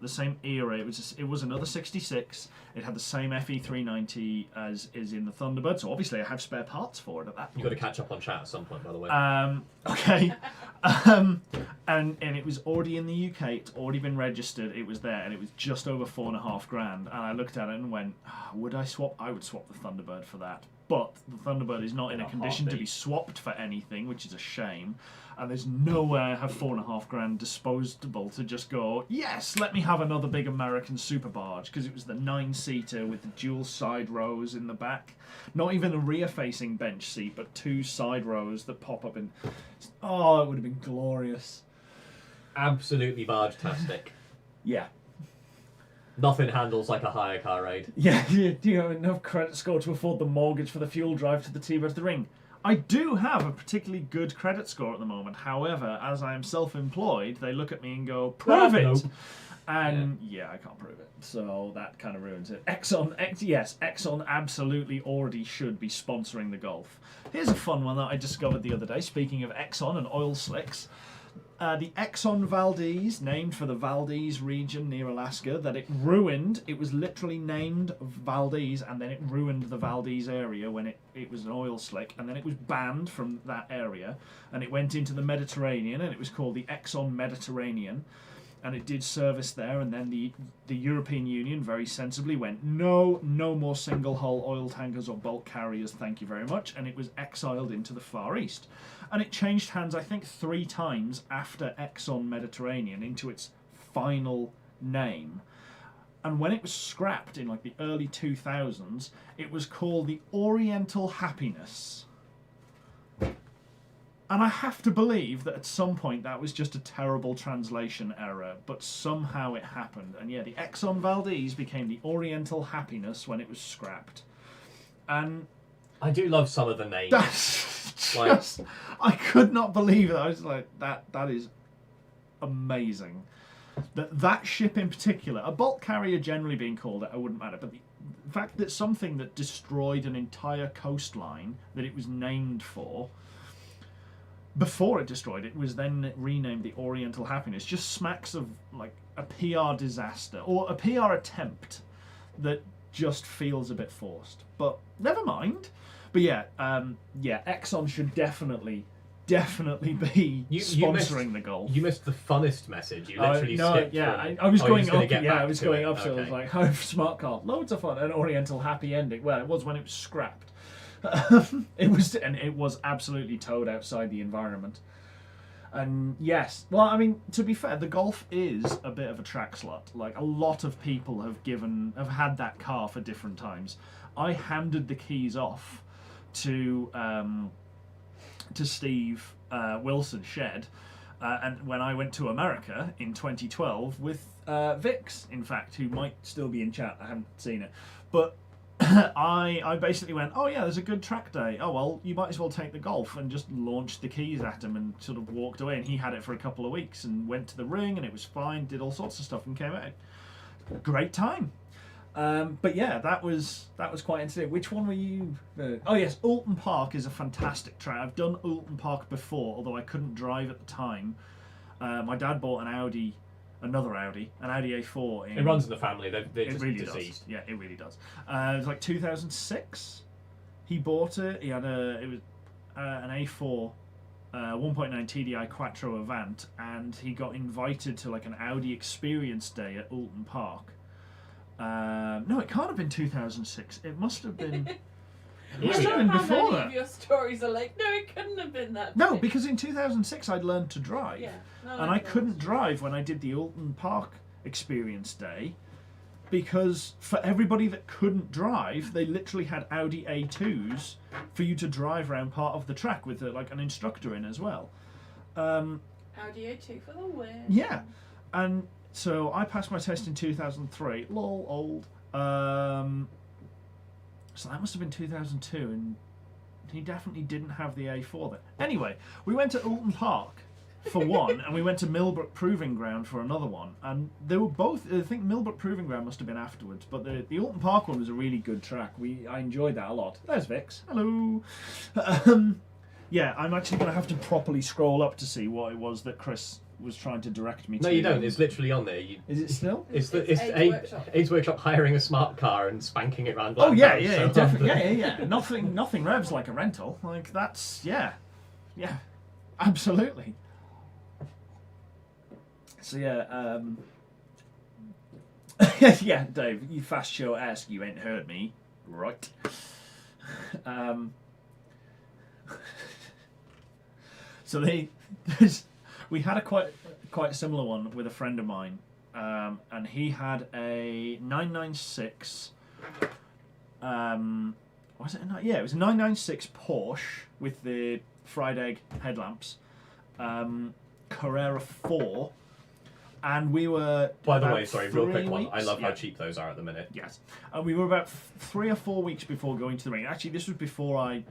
the same era. It was another 66. It had the same FE 390 as is in the Thunderbird. So obviously I have spare parts for it at that point. You've got to catch up on chat at some point, by the way. Okay. And it was already in the UK. It's already been registered. It was there, and it was just over $4,500. And I looked at it and went, would I swap? I would swap the Thunderbird for that. But the Thunderbird is not in a condition to be swapped for anything, which is a shame. And there's nowhere I have $4,500 disposable to just go, yes, let me have another big American super barge, because it was the 9-seater with the dual side rows in the back. Not even a rear-facing bench seat, but 2 side rows that pop up in. Oh, it would have been glorious. Absolutely barge-tastic. Yeah. Nothing handles like a hire car ride. Yeah, do you have enough credit score to afford the mortgage for the fuel drive to the T-Bird to the Ring? I do have a particularly good credit score at the moment. However, as I am self-employed, they look at me and go, prove it! Nope. And yeah, I can't prove it. So that kind of ruins it. Exxon absolutely already should be sponsoring the Gulf. Here's a fun one that I discovered the other day, speaking of Exxon and oil slicks. The Exxon Valdez, named for the Valdez region near Alaska, that it ruined. It was literally named Valdez, and then it ruined the Valdez area when it was an oil slick, and then it was banned from that area, and it went into the Mediterranean, and it was called the Exxon Mediterranean, and it did service there, and then the European Union very sensibly went, no more single-hull oil tankers or bulk carriers, thank you very much, and it was exiled into the Far East. And it changed hands, I think, 3 times after Exxon Mediterranean into its final name. And when it was scrapped in like the early 2000s, it was called the Oriental Happiness. And I have to believe that at some point that was just a terrible translation error, but somehow it happened. And yeah, the Exxon Valdez became the Oriental Happiness when it was scrapped. And I do love some of the names. that's just, I could not believe it. I was like, that is amazing. That ship in particular, a bulk carrier generally being called it, I wouldn't matter, but the fact that something that destroyed an entire coastline that it was named for, before it destroyed it, was then renamed the Oriental Happiness, just smacks of like a PR disaster or a PR attempt that just feels a bit forced. But never mind. But yeah, Exxon should definitely be sponsoring the Gulf. You missed the funnest message. You literally skipped. I was going up. I was going up. So Okay. I was like, "How smart car, loads of fun, an Oriental happy ending." Well, it was when it was scrapped. It was absolutely towed outside the environment. And yes, well, I mean, to be fair, the Golf is a bit of a track slut. Like, a lot of people have had that car for different times. I handed the keys off to Steve Wilson's shed, and when I went to America in 2012 with Vix, in fact, who might still be in chat. I haven't seen it, but I basically went, oh yeah, there's a good track day. Oh well, you might as well take the Golf, and just launched the keys at him and sort of walked away. And he had it for a couple of weeks and went to the ring, and it was fine. Did all sorts of stuff and came out. Great time. But yeah, that was quite interesting. Which one were you? Oh yes, Alton Park is a fantastic track. I've done Alton Park before, although I couldn't drive at the time. My dad bought an Audi A4. It runs in the family. They're It just really deceased. does. Yeah, it really does. It was like 2006. He bought it. He had an A4. 1.9 TDI Quattro Avant, and he got invited to like an Audi Experience Day at Alton Park. No, it can't have been 2006. It must have been. It must have been before many that. of your stories are like, no, it couldn't have been that. No, big. because in 2006 I'd learned to drive, Yeah. No, and I couldn't drive when I did the Alton Park experience day, because for everybody that couldn't drive, they literally had Audi A2s for you to drive around part of the track with like an instructor in as well. Audi A2 for the win. Yeah, and so I passed my test in 2003. Lol, old. So that must have been 2002, and he definitely didn't have the A4 then. Anyway, we went to Alton Park for one, and we went to Millbrook Proving Ground for another one. And they were both, I think Millbrook Proving Ground must have been afterwards, but the Alton Park one was a really good track. I enjoyed that a lot. There's Vix. Hello. Yeah, I'm actually going to have to properly scroll up to see what it was that Chris was trying to direct me to. No, you don't. It's literally on there. Is it still? It's Workshop. Aids Workshop hiring a smart car and spanking it around. Oh yeah, Blackhouse, yeah, so- definitely, yeah. Nothing revs like a rental. Like that's yeah, absolutely. So yeah, yeah, Dave, you fast show ask, you ain't heard me, right? So we had a quite similar one with a friend of mine, and he had a 996. Was it yeah, it was a 996 Porsche with the fried egg headlamps, Carrera 4, and we were. By the about way, sorry, real quick 3 one. I weeks- love how yeah. cheap those are at the minute. Yes, we were about 3 or 4 weeks before going to the ring. Actually, this was before I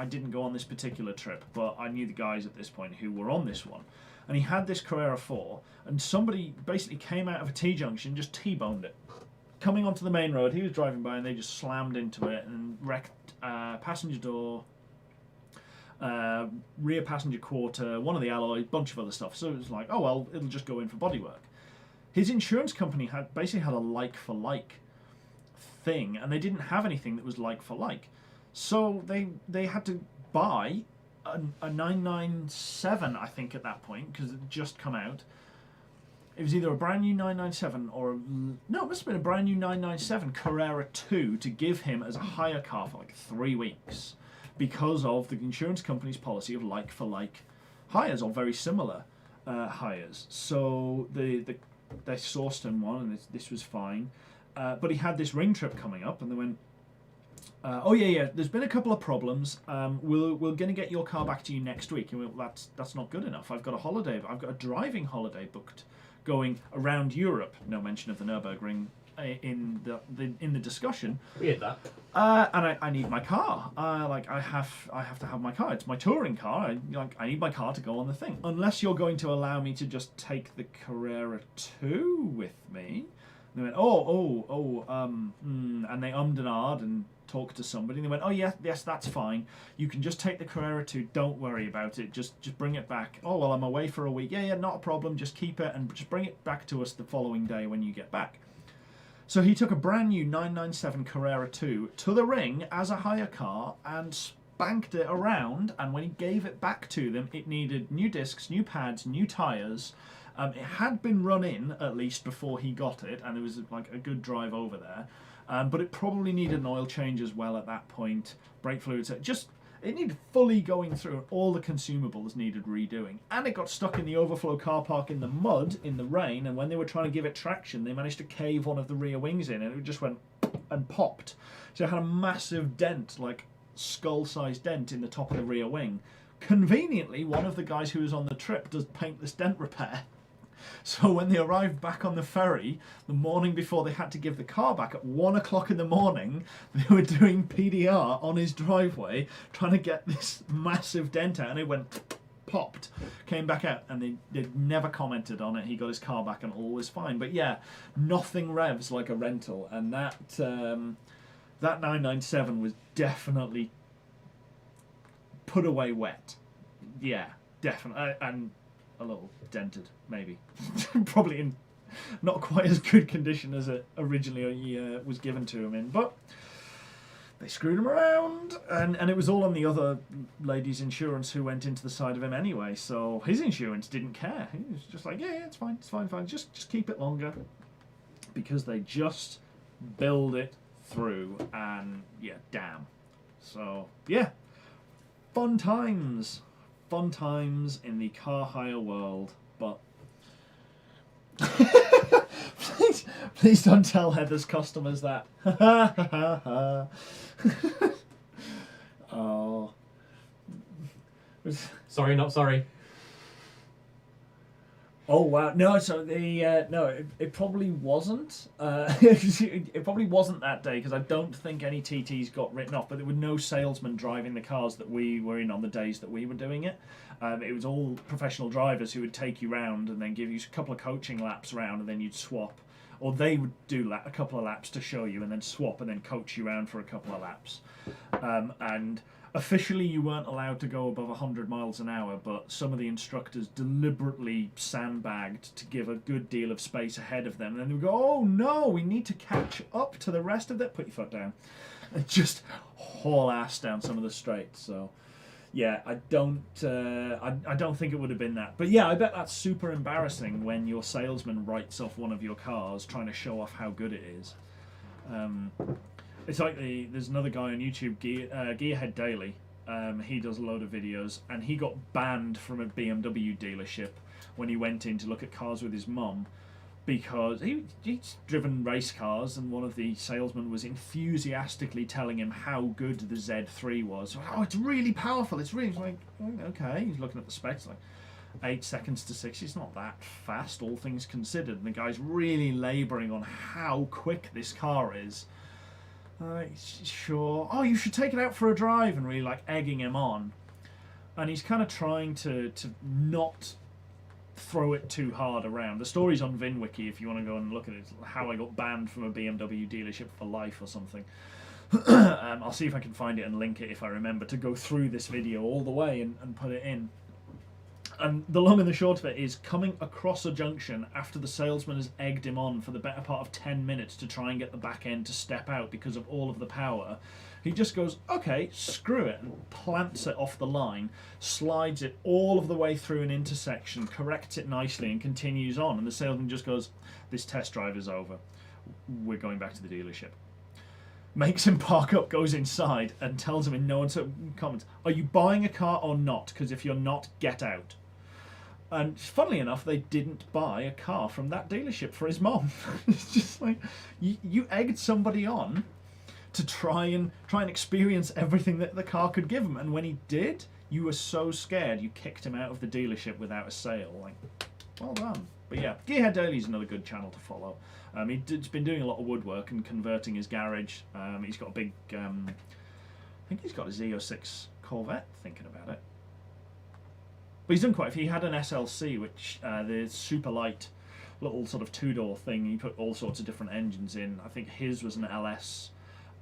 didn't go on this particular trip, but I knew the guys at this point who were on this one, and he had this Carrera 4, and somebody basically came out of a T-junction, just T-boned it, coming onto the main road. He was driving by, and they just slammed into it and wrecked passenger door, rear passenger quarter, one of the alloys, bunch of other stuff. So it was like, oh well, it'll just go in for bodywork. His insurance company had a like for like thing, and they didn't have anything that was like for like. So they had to buy a 997, I think, at that point, because it had just come out. It was either a brand new 997 or it must have been a brand new 997 Carrera 2 to give him as a hire car for like 3 weeks, because of the insurance company's policy of like for like hires or very similar hires. So they sourced him one, and this was fine. But he had this ring trip coming up, and they went, oh yeah, there's been a couple of problems. We're going to get your car back to you next week. And we went, that's not good enough. I've got a driving holiday booked going around Europe. No mention of the Nürburgring in the discussion. Weird that. And I need my car. I have to have my car. It's my touring car. I need my car to go on the thing. Unless you're going to allow me to just take the Carrera 2 with me. And they went, and they ummed and ahed and talked to somebody. And they went, oh yes, that's fine. You can just take the Carrera 2. Don't worry about it. Just bring it back. Oh well, I'm away for a week. Yeah, not a problem. Just keep it and just bring it back to us the following day when you get back. So he took a brand new 997 Carrera 2 to the ring as a hire car and spanked it around, and when he gave it back to them, it needed new discs, new pads, new tyres. It had been run in, at least, before he got it, and there was like a good drive over there. But it probably needed an oil change as well at that point, brake fluids, it needed fully going through, and all the consumables needed redoing. And it got stuck in the overflow car park in the mud, in the rain, and when they were trying to give it traction, they managed to cave one of the rear wings in, and it just went and popped. So it had a massive dent, like skull-sized dent in the top of the rear wing. Conveniently, one of the guys who was on the trip does paintless dent repair. So when they arrived back on the ferry, the morning before they had to give the car back at 1 o'clock in the morning, they were doing PDR on his driveway, trying to get this massive dent out, and it went, popped, came back out, and they never commented on it. He got his car back and all was fine. But yeah, nothing revs like a rental, and that 997 was definitely put away wet. Yeah, definitely, and a little dented, maybe. Probably in not quite as good condition as it originally was given to him in, but they screwed him around, and it was all on the other lady's insurance who went into the side of him anyway, so his insurance didn't care. He was just like, yeah, it's fine, just keep it longer, because they just billed it through, and yeah, damn. So, yeah, fun times in the car hire world, but Please don't tell Heather's customers that. Oh. Sorry, not sorry. Oh wow! No, so the no, it probably wasn't. It probably wasn't that day because I don't think any TTs got written off. But there were no salesmen driving the cars that we were in on the days that we were doing it. It was all professional drivers who would take you round and then give you a couple of coaching laps round, and then you'd swap, or they would do a couple of laps to show you, and then swap, and then coach you around for a couple of laps, and. Officially, you weren't allowed to go above 100 miles an hour, but some of the instructors deliberately sandbagged to give a good deal of space ahead of them. And then they would go, oh no, we need to catch up to the rest of it. Put your foot down. And just haul ass down some of the straights. So, yeah, I don't think it would have been that. But yeah, I bet that's super embarrassing when your salesman writes off one of your cars trying to show off how good it is. It's like there's another guy on YouTube, Gearhead Daily. He does a load of videos, and he got banned from a BMW dealership when he went in to look at cars with his mum, because he's driven race cars, and one of the salesmen was enthusiastically telling him how good the Z3 was. Oh, it's really powerful. It's really like, okay. He's looking at the specs, like 8 seconds to 60. It's not that fast, all things considered. And the guy's really labouring on how quick this car is. Sure. Oh, you should take it out for a drive, and really like egging him on. And he's kind of trying to not throw it too hard around. The story's on VinWiki if you want to go and look at it. How I got banned from a BMW dealership for life or something. I'll see if I can find it and link it if I remember to go through this video all the way and put it in. And the long and the short of it is, coming across a junction after the salesman has egged him on for the better part of 10 minutes to try and get the back end to step out because of all of the power, he just goes, okay, screw it, and plants it off the line, slides it all of the way through an intersection, corrects it nicely, and continues on. And the salesman just goes, this test drive is over. We're going back to the dealership. Makes him park up, goes inside, and tells him in no uncertain comments, are you buying a car or not? Because if you're not, get out. And funnily enough, they didn't buy a car from that dealership for his mom. It's just like, you egged somebody on to try and experience everything that the car could give him, and when he did, you were so scared you kicked him out of the dealership without a sale. Like, well done. But yeah, Gearhead Daily is another good channel to follow. He's been doing a lot of woodwork and converting his garage. He's got a big, I think he's got a Z06 Corvette, thinking about it. But he's done quite a few. He had an SLC, which the super light little sort of two-door thing. He put all sorts of different engines in. I think his was an LS.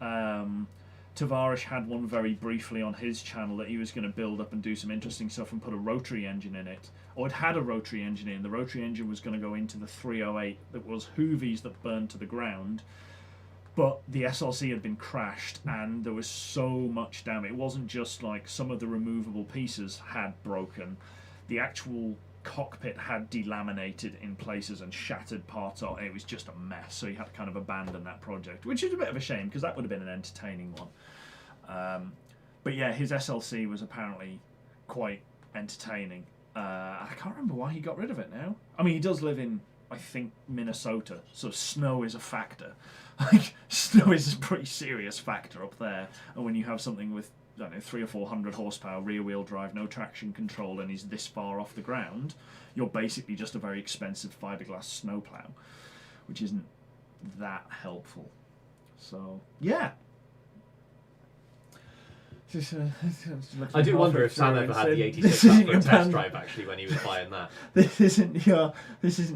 Tavarish had one very briefly on his channel that he was going to build up and do some interesting stuff and put a rotary engine in it. Or it had a rotary engine in. The rotary engine was going to go into the 308 that was Hoovies that burned to the ground. But the SLC had been crashed and there was so much damage. It wasn't just like some of the removable pieces had broken. The actual cockpit had delaminated in places and shattered parts of it. It was just a mess. So he had to kind of abandon that project, which is a bit of a shame because that would have been an entertaining one. But yeah, his SLC was apparently quite entertaining. I can't remember why he got rid of it now. I mean, he does live in, I think, Minnesota, so snow is a factor. Like, snow is a pretty serious factor up there. And when you have something with, I don't know, 300 or 400 horsepower, rear-wheel drive, no traction control, and is this far off the ground, you're basically just a very expensive fiberglass snowplow, which isn't that helpful. So, yeah. I do wonder if Sam ever had the 86 up for a test drive actually when he was buying that. This isn't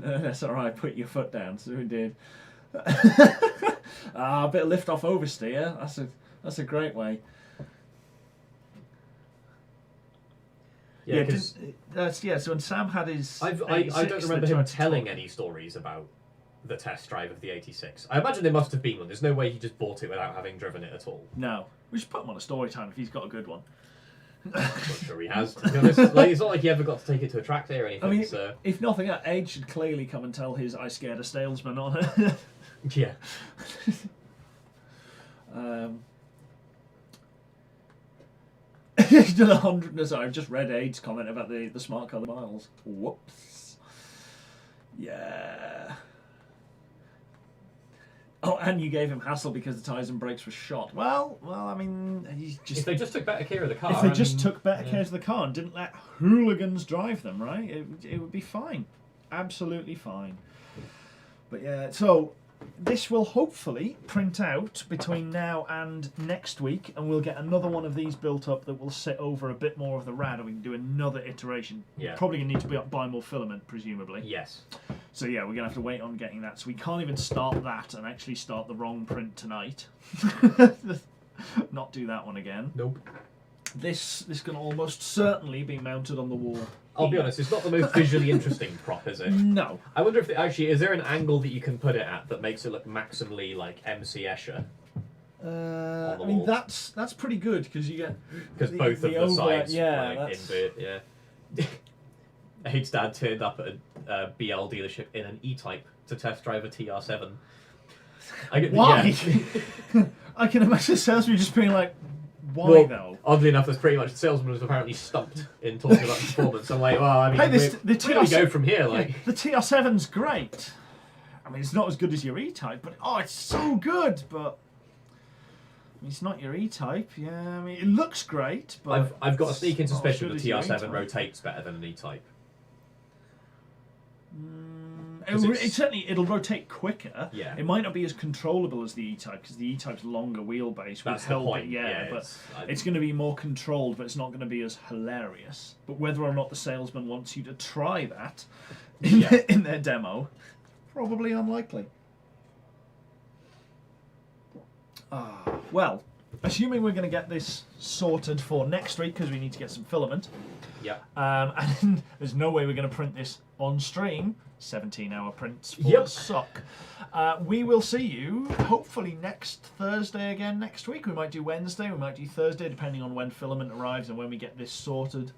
that's alright, put your foot down, so we did. A bit of lift off oversteer, that's a great way. So when Sam had his I don't remember him telling any stories about the test drive of the 86. I imagine there must have been one. There's no way he just bought it without having driven it at all. No. We should put him on a story time if he's got a good one. I'm not sure he has, to be honest. Like, it's not like he ever got to take it to a track day or anything. I mean, so. If nothing else, Age should clearly come and tell his I scared a salesman on it. Yeah. He's done 100. I've just read Aid's comment about the smart colour miles. Whoops. Yeah. Oh, and you gave him hassle because the tyres and brakes were shot. Well, I mean, If they just took better care of the car. if they just took better care of the car and didn't let hooligans drive them, right? It would be fine, absolutely fine. But yeah, so this will hopefully print out between now and next week, and we'll get another one of these built up that will sit over a bit more of the rad, and we can do another iteration. Yeah. Probably going to need to buy more filament, presumably. Yes. So yeah, we're going to have to wait on getting that. So we can't even start that and actually start the wrong print tonight. Not do that one again. Nope. This can almost certainly be mounted on the wall. I'll be honest, it's not the most visually interesting prop, is it? No. I wonder if is there an angle that you can put it at that makes it look maximally like MC Escher? I mean that's pretty good because you get Because both of the sides, yeah, like, invert, yeah. Aid's dad turned up at a BL dealership in an E-Type to test drive a TR7. Why? Yeah. I can imagine the salesman just being like, why though? Oddly enough, that's pretty much the salesman was apparently stumped in talking about performance. I'm like, well, I mean, Hey, where do we go from here? Like, yeah, the TR7's great. I mean, it's not as good as your E-Type, but it's so good. But I mean, it's not your E-Type. Yeah, I mean, it looks great, but I've got a sneaking it's not as suspicion good the as your TR7 E-Type. rotates better than an E-Type. It'll rotate quicker. Yeah. It might not be as controllable as the E-Type because the E-Type's longer wheelbase That's would the help point. it. Yeah, but it's I- going to be more controlled, but it's not going to be as hilarious. But whether or not the salesman wants you to try that in their demo, probably unlikely. Well, assuming we're going to get this sorted for next week because we need to get some filament. Yeah. And there's no way we're going to print this on stream. 17-hour prints for the suck. We will see you hopefully next Thursday again next week. We might do Wednesday, we might do Thursday, depending on when filament arrives and when we get this sorted.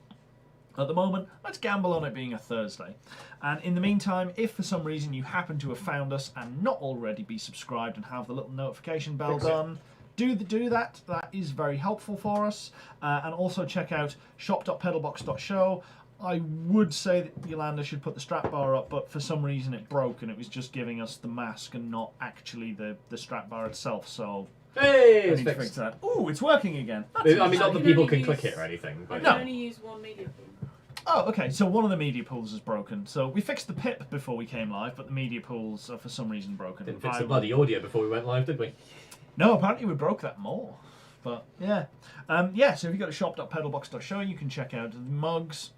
At the moment, let's gamble on it being a Thursday. And in the meantime, if for some reason you happen to have found us and not already be subscribed and have the little notification bell done, do that. That is very helpful for us. And also check out shop.pedalbox.show. I would say that Yolanda should put the strap bar up, but for some reason it broke and it was just giving us the mask and not actually the strap bar itself. So Hey, I it's need to fixed. fix that. Ooh, it's working again. I mean, not You that can people only can click use- it or anything, I but can only use one media pool. Oh, okay. So one of the media pools is broken. So we fixed the pip before we came live, but the media pools are for some reason broken. didn't fix the bloody audio before we went live, did we? No, apparently we broke that more. But yeah. So if you go to shop.pedalbox.show, you can check out the mugs,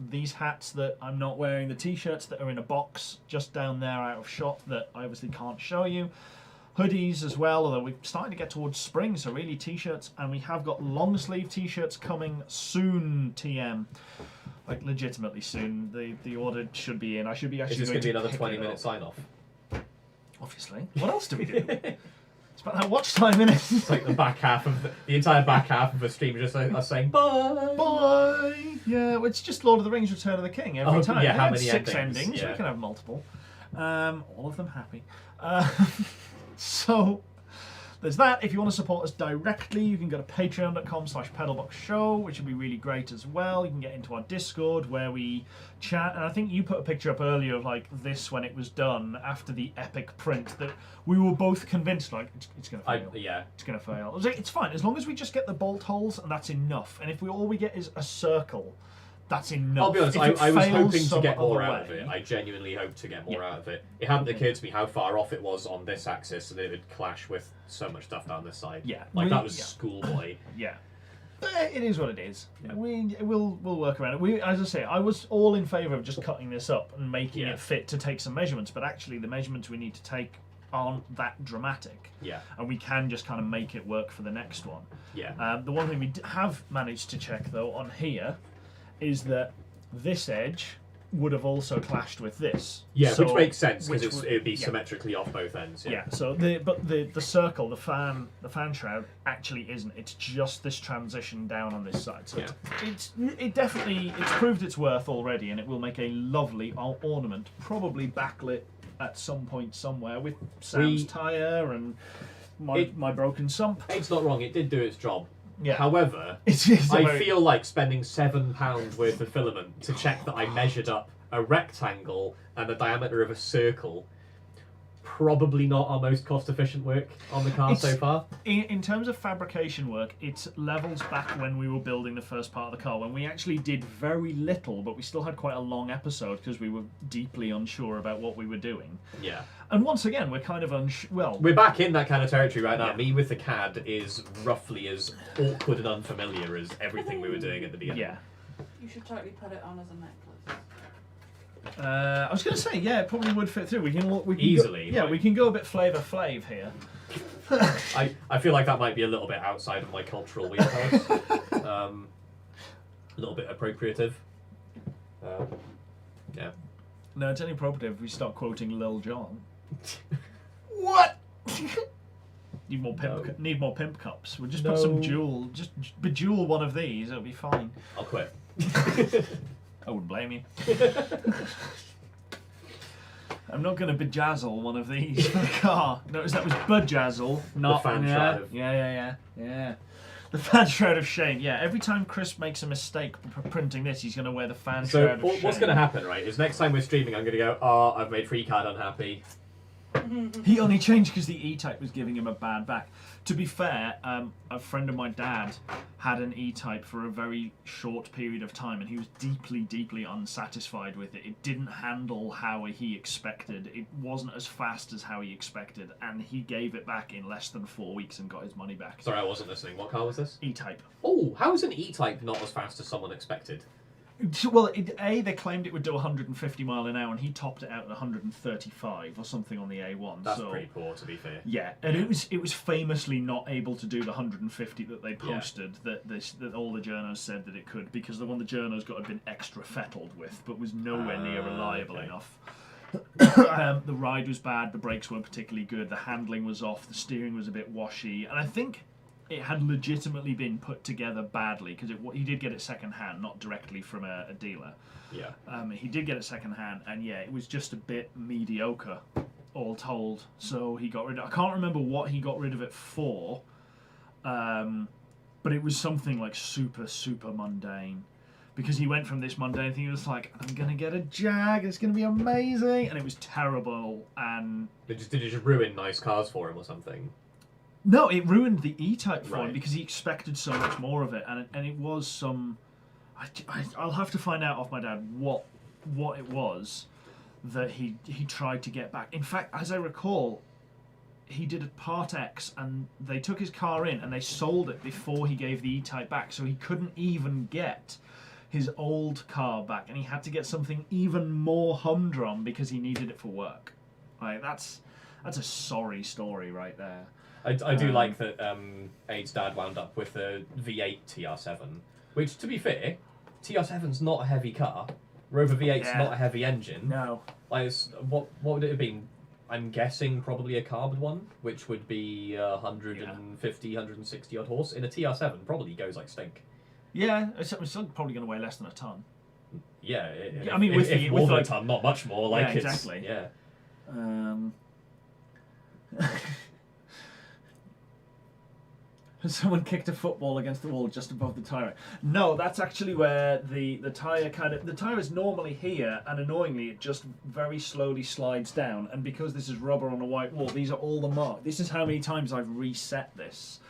these hats that I'm not wearing, the t-shirts that are in a box just down there out of shot that I obviously can't show you. Hoodies as well, although we're starting to get towards spring, so really t-shirts. And we have got long sleeve t-shirts coming soon, TM. Like legitimately soon. The order should be in. I should be Is actually this going going to be to another pick 20-minute it up. sign-off? Obviously. What else do we do? It's about that watch time, innit? It's like the back half of the entire back half of the stream is just us saying bye. Bye. Yeah, well, it's just Lord of the Rings: Return of the King every time. Yeah, We how had many 6 endings? endings. Yeah. We can have multiple. All of them happy. So there's that. If you want to support us directly, you can go to patreon.com/pedalboxshow, which would be really great as well. You can get into our Discord where we chat, and I think you put a picture up earlier of like this when it was done after the epic print that we were both convinced like it's going to fail. Yeah. It's going to fail. I was like, it's fine as long as we just get the bolt holes and that's enough. And if all we get is a circle, that's enough. I'll be honest, If it I was fails hoping to some get more other out of way- it. I genuinely hoped to get more out of it. It hadn't occurred to me how far off it was on this axis and it would clash with so much stuff down this side. Yeah. Like that was Yeah. schoolboy. Yeah. But it is what it is. Yeah. We'll work around it. As I say, I was all in favour of just cutting this up and making Yeah. it fit to take some measurements, but actually the measurements we need to take aren't that dramatic. Yeah. And we can just kind of make it work for the next one. Yeah. The one thing we have managed to check though on here is that this edge would have also clashed with this. Yeah, So- which makes sense which because would- it would be yeah. symmetrically off both ends. Yeah. So the circle, the fan shroud actually isn't. It's just this transition down on this side. So Yeah. it's proved its worth already, and it will make a lovely ornament, probably backlit at some point somewhere with Sam's tire and my broken sump. It's not wrong. It did do its job. Yeah. However, It's a I very- feel like spending £7 worth of filament to check that I measured up a rectangle and the diameter of a circle probably not our most cost-efficient work on the car so far. In terms of fabrication work, it levels back when we were building the first part of the car, when we actually did very little, but we still had quite a long episode because we were deeply unsure about what we were doing. Yeah. And once again, we're kind of well, we're back in that kind of territory right now. Yeah. Me with the CAD is roughly as awkward and unfamiliar as everything we were doing at the beginning. yeah. You should totally put it on as a necklace. I was going to say, yeah, it probably would fit through. We can Easily, Go, yeah, like- we can go a bit Flavor Flav here. I feel like that might be a little bit outside of my cultural wheelhouse. A little bit appropriative. Yeah. No, it's only appropriate if we start quoting Lil Jon. What? Need more pimp cups. We'll just put some jewel. Just bejewel one of these. It'll be fine. I'll quit. I wouldn't blame you. I'm not going to bejazzle one of these for the car. Notice that was bejazzle, not the fan shroud of... Yeah. The fan shroud of shame. Yeah, every time Chris makes a mistake printing this, he's going to wear the fan shroud of shame. What's going to happen, right, is next time we're streaming, I'm going to go, I've made FreeCAD unhappy. He only changed because the E-Type was giving him a bad back. To be fair, a friend of my dad had an E-Type for a very short period of time, and he was deeply, deeply unsatisfied with it. It didn't handle how he expected. It wasn't as fast as how he expected, and he gave it back in less than 4 weeks and got his money back. Sorry, I wasn't listening. What car was this? E-Type. Oh, how is an E-Type not as fast as someone expected? Well, they claimed it would do 150 mile an hour, and he topped it out at 135 or something on the A1. That's pretty poor, to be fair. Yeah, and it was famously not able to do the 150 that they posted. Yeah. That all the journos said that it could, because the one the journos got had been extra fettled with, but was nowhere near reliable enough. The ride was bad. The brakes weren't particularly good. The handling was off. The steering was a bit washy, and I think it had legitimately been put together badly, because he did get it second hand, not directly from a dealer. Yeah. He did get it second hand, and yeah, it was just a bit mediocre, all told. So he got rid of. I can't remember what he got rid of it for, but it was something like super, super mundane. Because he went from this mundane thing, he was like, I'm gonna get a Jag, it's gonna be amazing, and it was terrible. And did it just ruin nice cars for him or something? No, it ruined the E-Type for him Right. because he expected so much more of it, and it was some. I'll have to find out off my dad what it was that he tried to get back. In fact, as I recall, he did a Part X, and they took his car in and they sold it before he gave the E-Type back, so he couldn't even get his old car back, and he had to get something even more humdrum because he needed it for work. Like that's a sorry story right there. I do like that Aid's dad wound up with a V8 TR7, which, to be fair, TR7's not a heavy car. Rover V8's not a heavy engine. No. Like, what would it have been? I'm guessing probably a carb one, which would be 150, 160 odd horse. In a TR7, probably goes like stink. Yeah, it's still probably going to weigh less than a ton. Yeah, I mean, if more with than like, a ton, not much more. Like, yeah, exactly. Yeah. Someone kicked a football against the wall just above the tyre. No, that's actually where the tyre the tyre is normally here, and annoyingly it just very slowly slides down, and because this is rubber on a white wall, these are all the marks. This is how many times I've reset this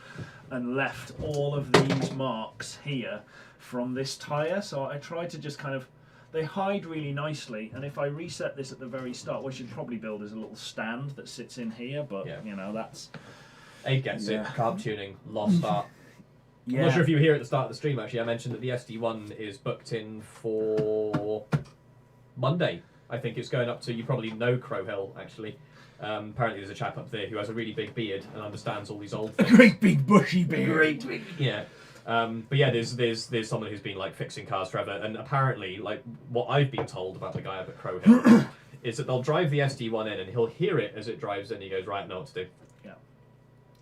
and left all of these marks here from this tyre, so I try to just kind of, they hide really nicely, and if I reset this at the very start, what I should probably build is a little stand that sits in here, but you know, that's... Aid gets it. Carb tuning, lost start. Yeah. I'm not sure if you were here at the start of the stream, actually. I mentioned that the SD1 is booked in for Monday. I think it's going up to, you probably know Crow Hill, actually. Apparently there's a chap up there who has a really big beard and understands all these old things. A great big bushy beard. Yeah. But yeah, there's someone who's been like fixing cars forever, and apparently, like, what I've been told about the guy up at Crow Hill is that they'll drive the SD1 in and he'll hear it as it drives in, he goes, right, I know what to do.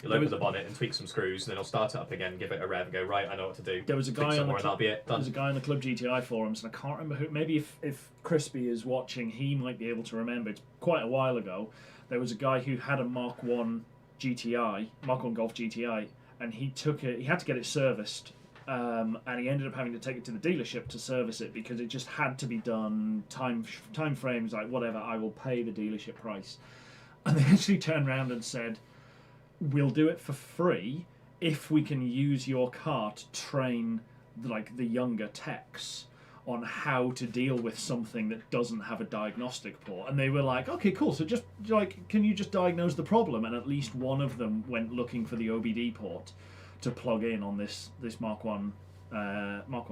He'll open the bonnet and tweak some screws, and then he'll start it up again, give it a rev, and go, right, I know what to do. There was a guy on the and that'll be it. Done. There was a guy on the Club GTI forums, and I can't remember who. Maybe if Crispy is watching, he might be able to remember. It's quite a while ago. There was a guy who had a Mark 1 GTI, Mark 1 Golf GTI, and he took it. He had to get it serviced, and he ended up having to take it to the dealership to service it because it just had to be done. Time frames, like whatever. I will pay the dealership price. And they actually turned around and said, we'll do it for free if we can use your car to train like the younger techs on how to deal with something that doesn't have a diagnostic port. And they were like, okay, cool, so just like, can you just diagnose the problem? And at least one of them went looking for the OBD port to plug in on this Mark 1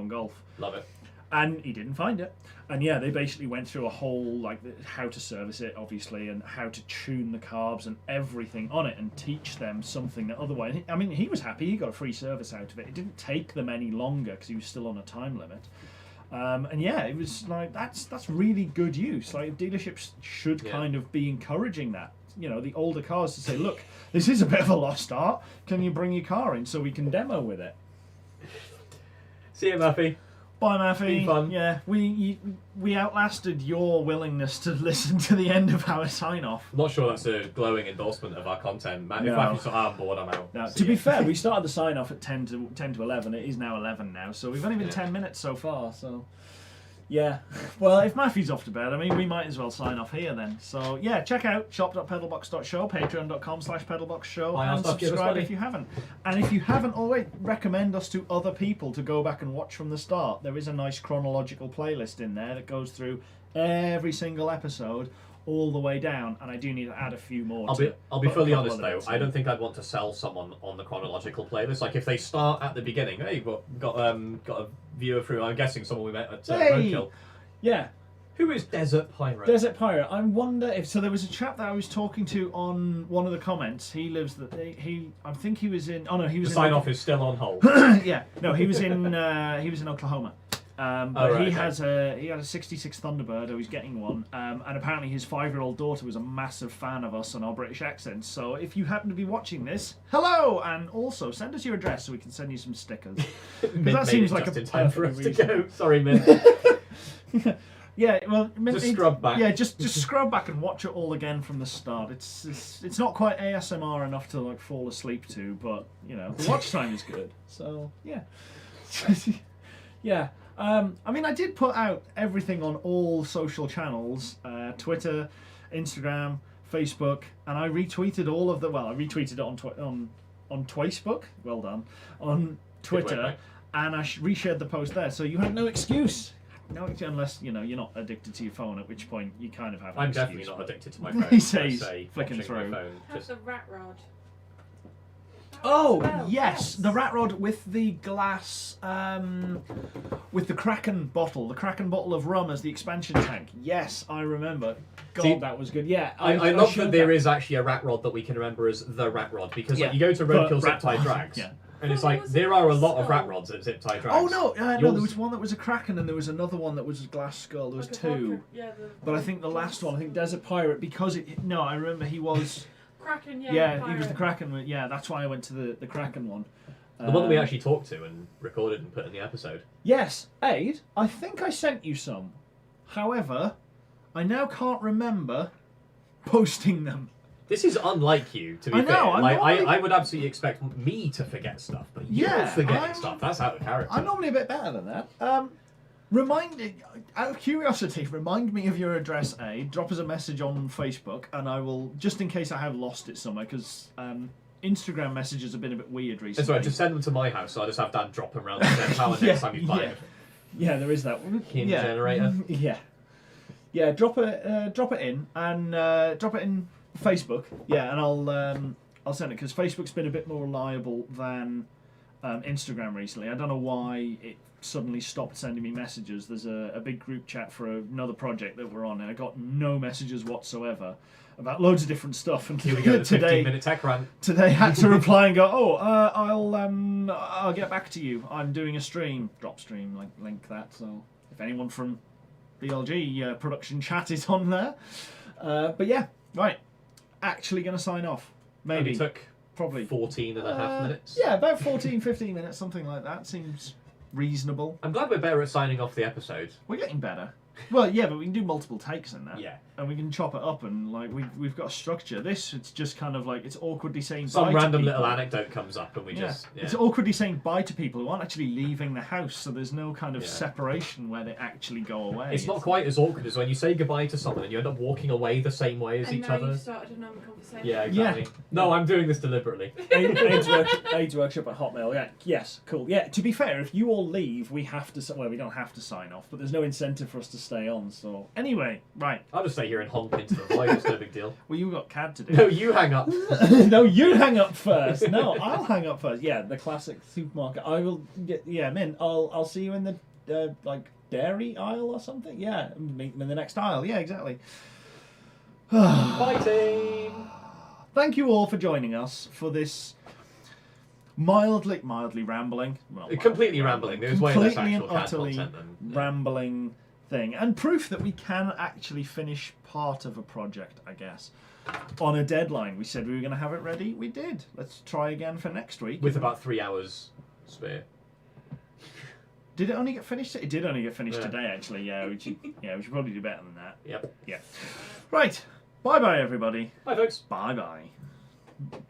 Golf. Love it. And he didn't find it. And yeah, they basically went through a whole, like, how to service it, obviously, and how to tune the carbs and everything on it and teach them something that otherwise... I mean, he was happy. He got a free service out of it. It didn't take them any longer because he was still on a time limit. And yeah, it was like, that's really good use. Like, dealerships should kind of be encouraging that. You know, the older cars to say, look, this is a bit of a lost art. Can you bring your car in so we can demo with it? See you, Murphy. Bye, Murphy. Been fun. Yeah, we outlasted your willingness to listen to the end of our sign-off. I'm not sure that's a glowing endorsement of our content. If Matthew's not on board, I'm out. No, to be fair, we started the sign-off at 10 to 11. It is now 11 now, so we've only been 10 minutes so far, so... Yeah, well, if Matthew's off to bed, I mean, we might as well sign off here then. So, yeah, check out shop.pedalbox.show, patreon.com/pedalboxshow, and subscribe if you haven't. And if you haven't already, recommend us to other people to go back and watch from the start. There is a nice chronological playlist in there that goes through every single episode all the way down, and I do need to add a few more. I'll be fully honest though, I don't think I'd want to sell someone on the chronological playlist. Like if they start at the beginning, hey, got a viewer through. I'm guessing someone we met at Roadkill. Yeah. Who is Desert Pirate? Desert Pirate. I wonder if so. There was a chap that I was talking to on one of the comments. He lives I think he was in. Oh no, he was. The sign off is still on hold. Yeah. No, he was in. He was in Oklahoma. But he had a '66 Thunderbird. Or he's getting one, and apparently his 5-year-old daughter was a massive fan of us and our British accents. So if you happen to be watching this, hello, and also send us your address so we can send you some stickers. Because that seems like a time for us to go. Sorry, Mint. Yeah, well, just scrub back. Yeah, just scrub back and watch it all again from the start. It's not quite ASMR enough to like fall asleep to, but you know the watch time is good. So yeah, yeah. I mean, I did put out everything on all social channels, Twitter, Instagram, Facebook, and I retweeted all of the. Well, I retweeted it on Twacebook. Well done on Twitter, and I reshared the post there. So you have no excuse. No, unless you know you're not addicted to your phone, at which point you kind of have. I'm definitely not addicted to my phone. He says, flicking through. How's the rat rod? Oh yes, the rat rod with the glass, with the Kraken bottle, of rum as the expansion tank. Yes, I remember. God, that was good. Yeah, I love that there is actually a rat rod that we can remember as the rat rod because like, you go to Roadkill Zip Tie Drags. Yeah. And it's like, there are a lot of rat rods at Zip Tie Drags. Oh, no, no, there was one that was a Kraken and there was another one that was a glass skull. There was two. But I think the last one, I think Desert Pirate, because no, I remember he was... Kraken, yeah. Yeah, he was the Kraken. Yeah, that's why I went to the Kraken one. The one that we actually talked to and recorded and put in the episode. Yes, Aid, I think I sent you some. However, I now can't remember posting them. This is unlike you, to be fair. I would absolutely expect me to forget stuff, but you forgetting stuff. That's out of character. I'm normally a bit better than that. Out of curiosity, remind me of your address, drop us a message on Facebook, and I will, just in case I have lost it somewhere, because Instagram messages have been a bit weird recently. That's right, just send them to my house, so I just have Dad drop them around the same power next time you play it. Yeah, there is that. Generator. Yeah, drop it in, and drop it in Facebook, and I'll send it because Facebook's been a bit more reliable than Instagram recently. I don't know why it suddenly stopped sending me messages. There's a big group chat for another project that we're on, and I got no messages whatsoever about loads of different stuff. And here we go, the 15-minute tech run. Today I had to reply and go, I'll get back to you. I'm doing a stream, drop stream, link that. So if anyone from BLG production chat is on there, but yeah, right. Actually going to sign off. Maybe. It took probably 14 and a half minutes. Yeah, about 14, 15 minutes, something like that. Seems reasonable. I'm glad we're better at signing off the episode. We're getting better. Well, yeah, but we can do multiple takes in that. Yeah. And we can chop it up and like we've got a structure. This it's just kind of like it's awkwardly saying bye Some to random people. little anecdote comes up and we Yeah. just... Yeah. It's awkwardly saying bye to people who aren't actually leaving the house, so there's no kind of Yeah. separation where they actually go away. It's not quite as awkward as when you say goodbye to someone and you end up walking away the same way as And each now other. you've started a normal conversation. Yeah, exactly. No, I'm doing this deliberately. AIDS workshop at Hotmail. Yeah. Yes. Cool. Yeah. To be fair, if you all leave, we have to. Well, we don't have to sign off, but there's no incentive for us to stay on. So anyway, right. I'll just stay here and honk into the void. It's no big deal. Well, you got CAD to do. No, you hang up. No, you hang up first. No, I'll hang up first. Yeah, the classic supermarket. I will get. Yeah, I'm in. I'll see you in the like dairy aisle or something. Yeah, meet them in the next aisle. Yeah, exactly. Bye, team. Thank you all for joining us for this mildly rambling. Well, Completely rambling. There's way less completely and actual CAD utterly content than... rambling thing, and proof that we can actually finish part of a project, I guess, on a deadline. We said we were going to have it ready. We did. Let's try again for next week. With about 3 hours spare. Did it only get finished? It did only get finished Yeah. today, actually. Yeah, we should probably do better than that. Yep. Yeah. Right. Bye bye, everybody. Bye, folks. Bye bye.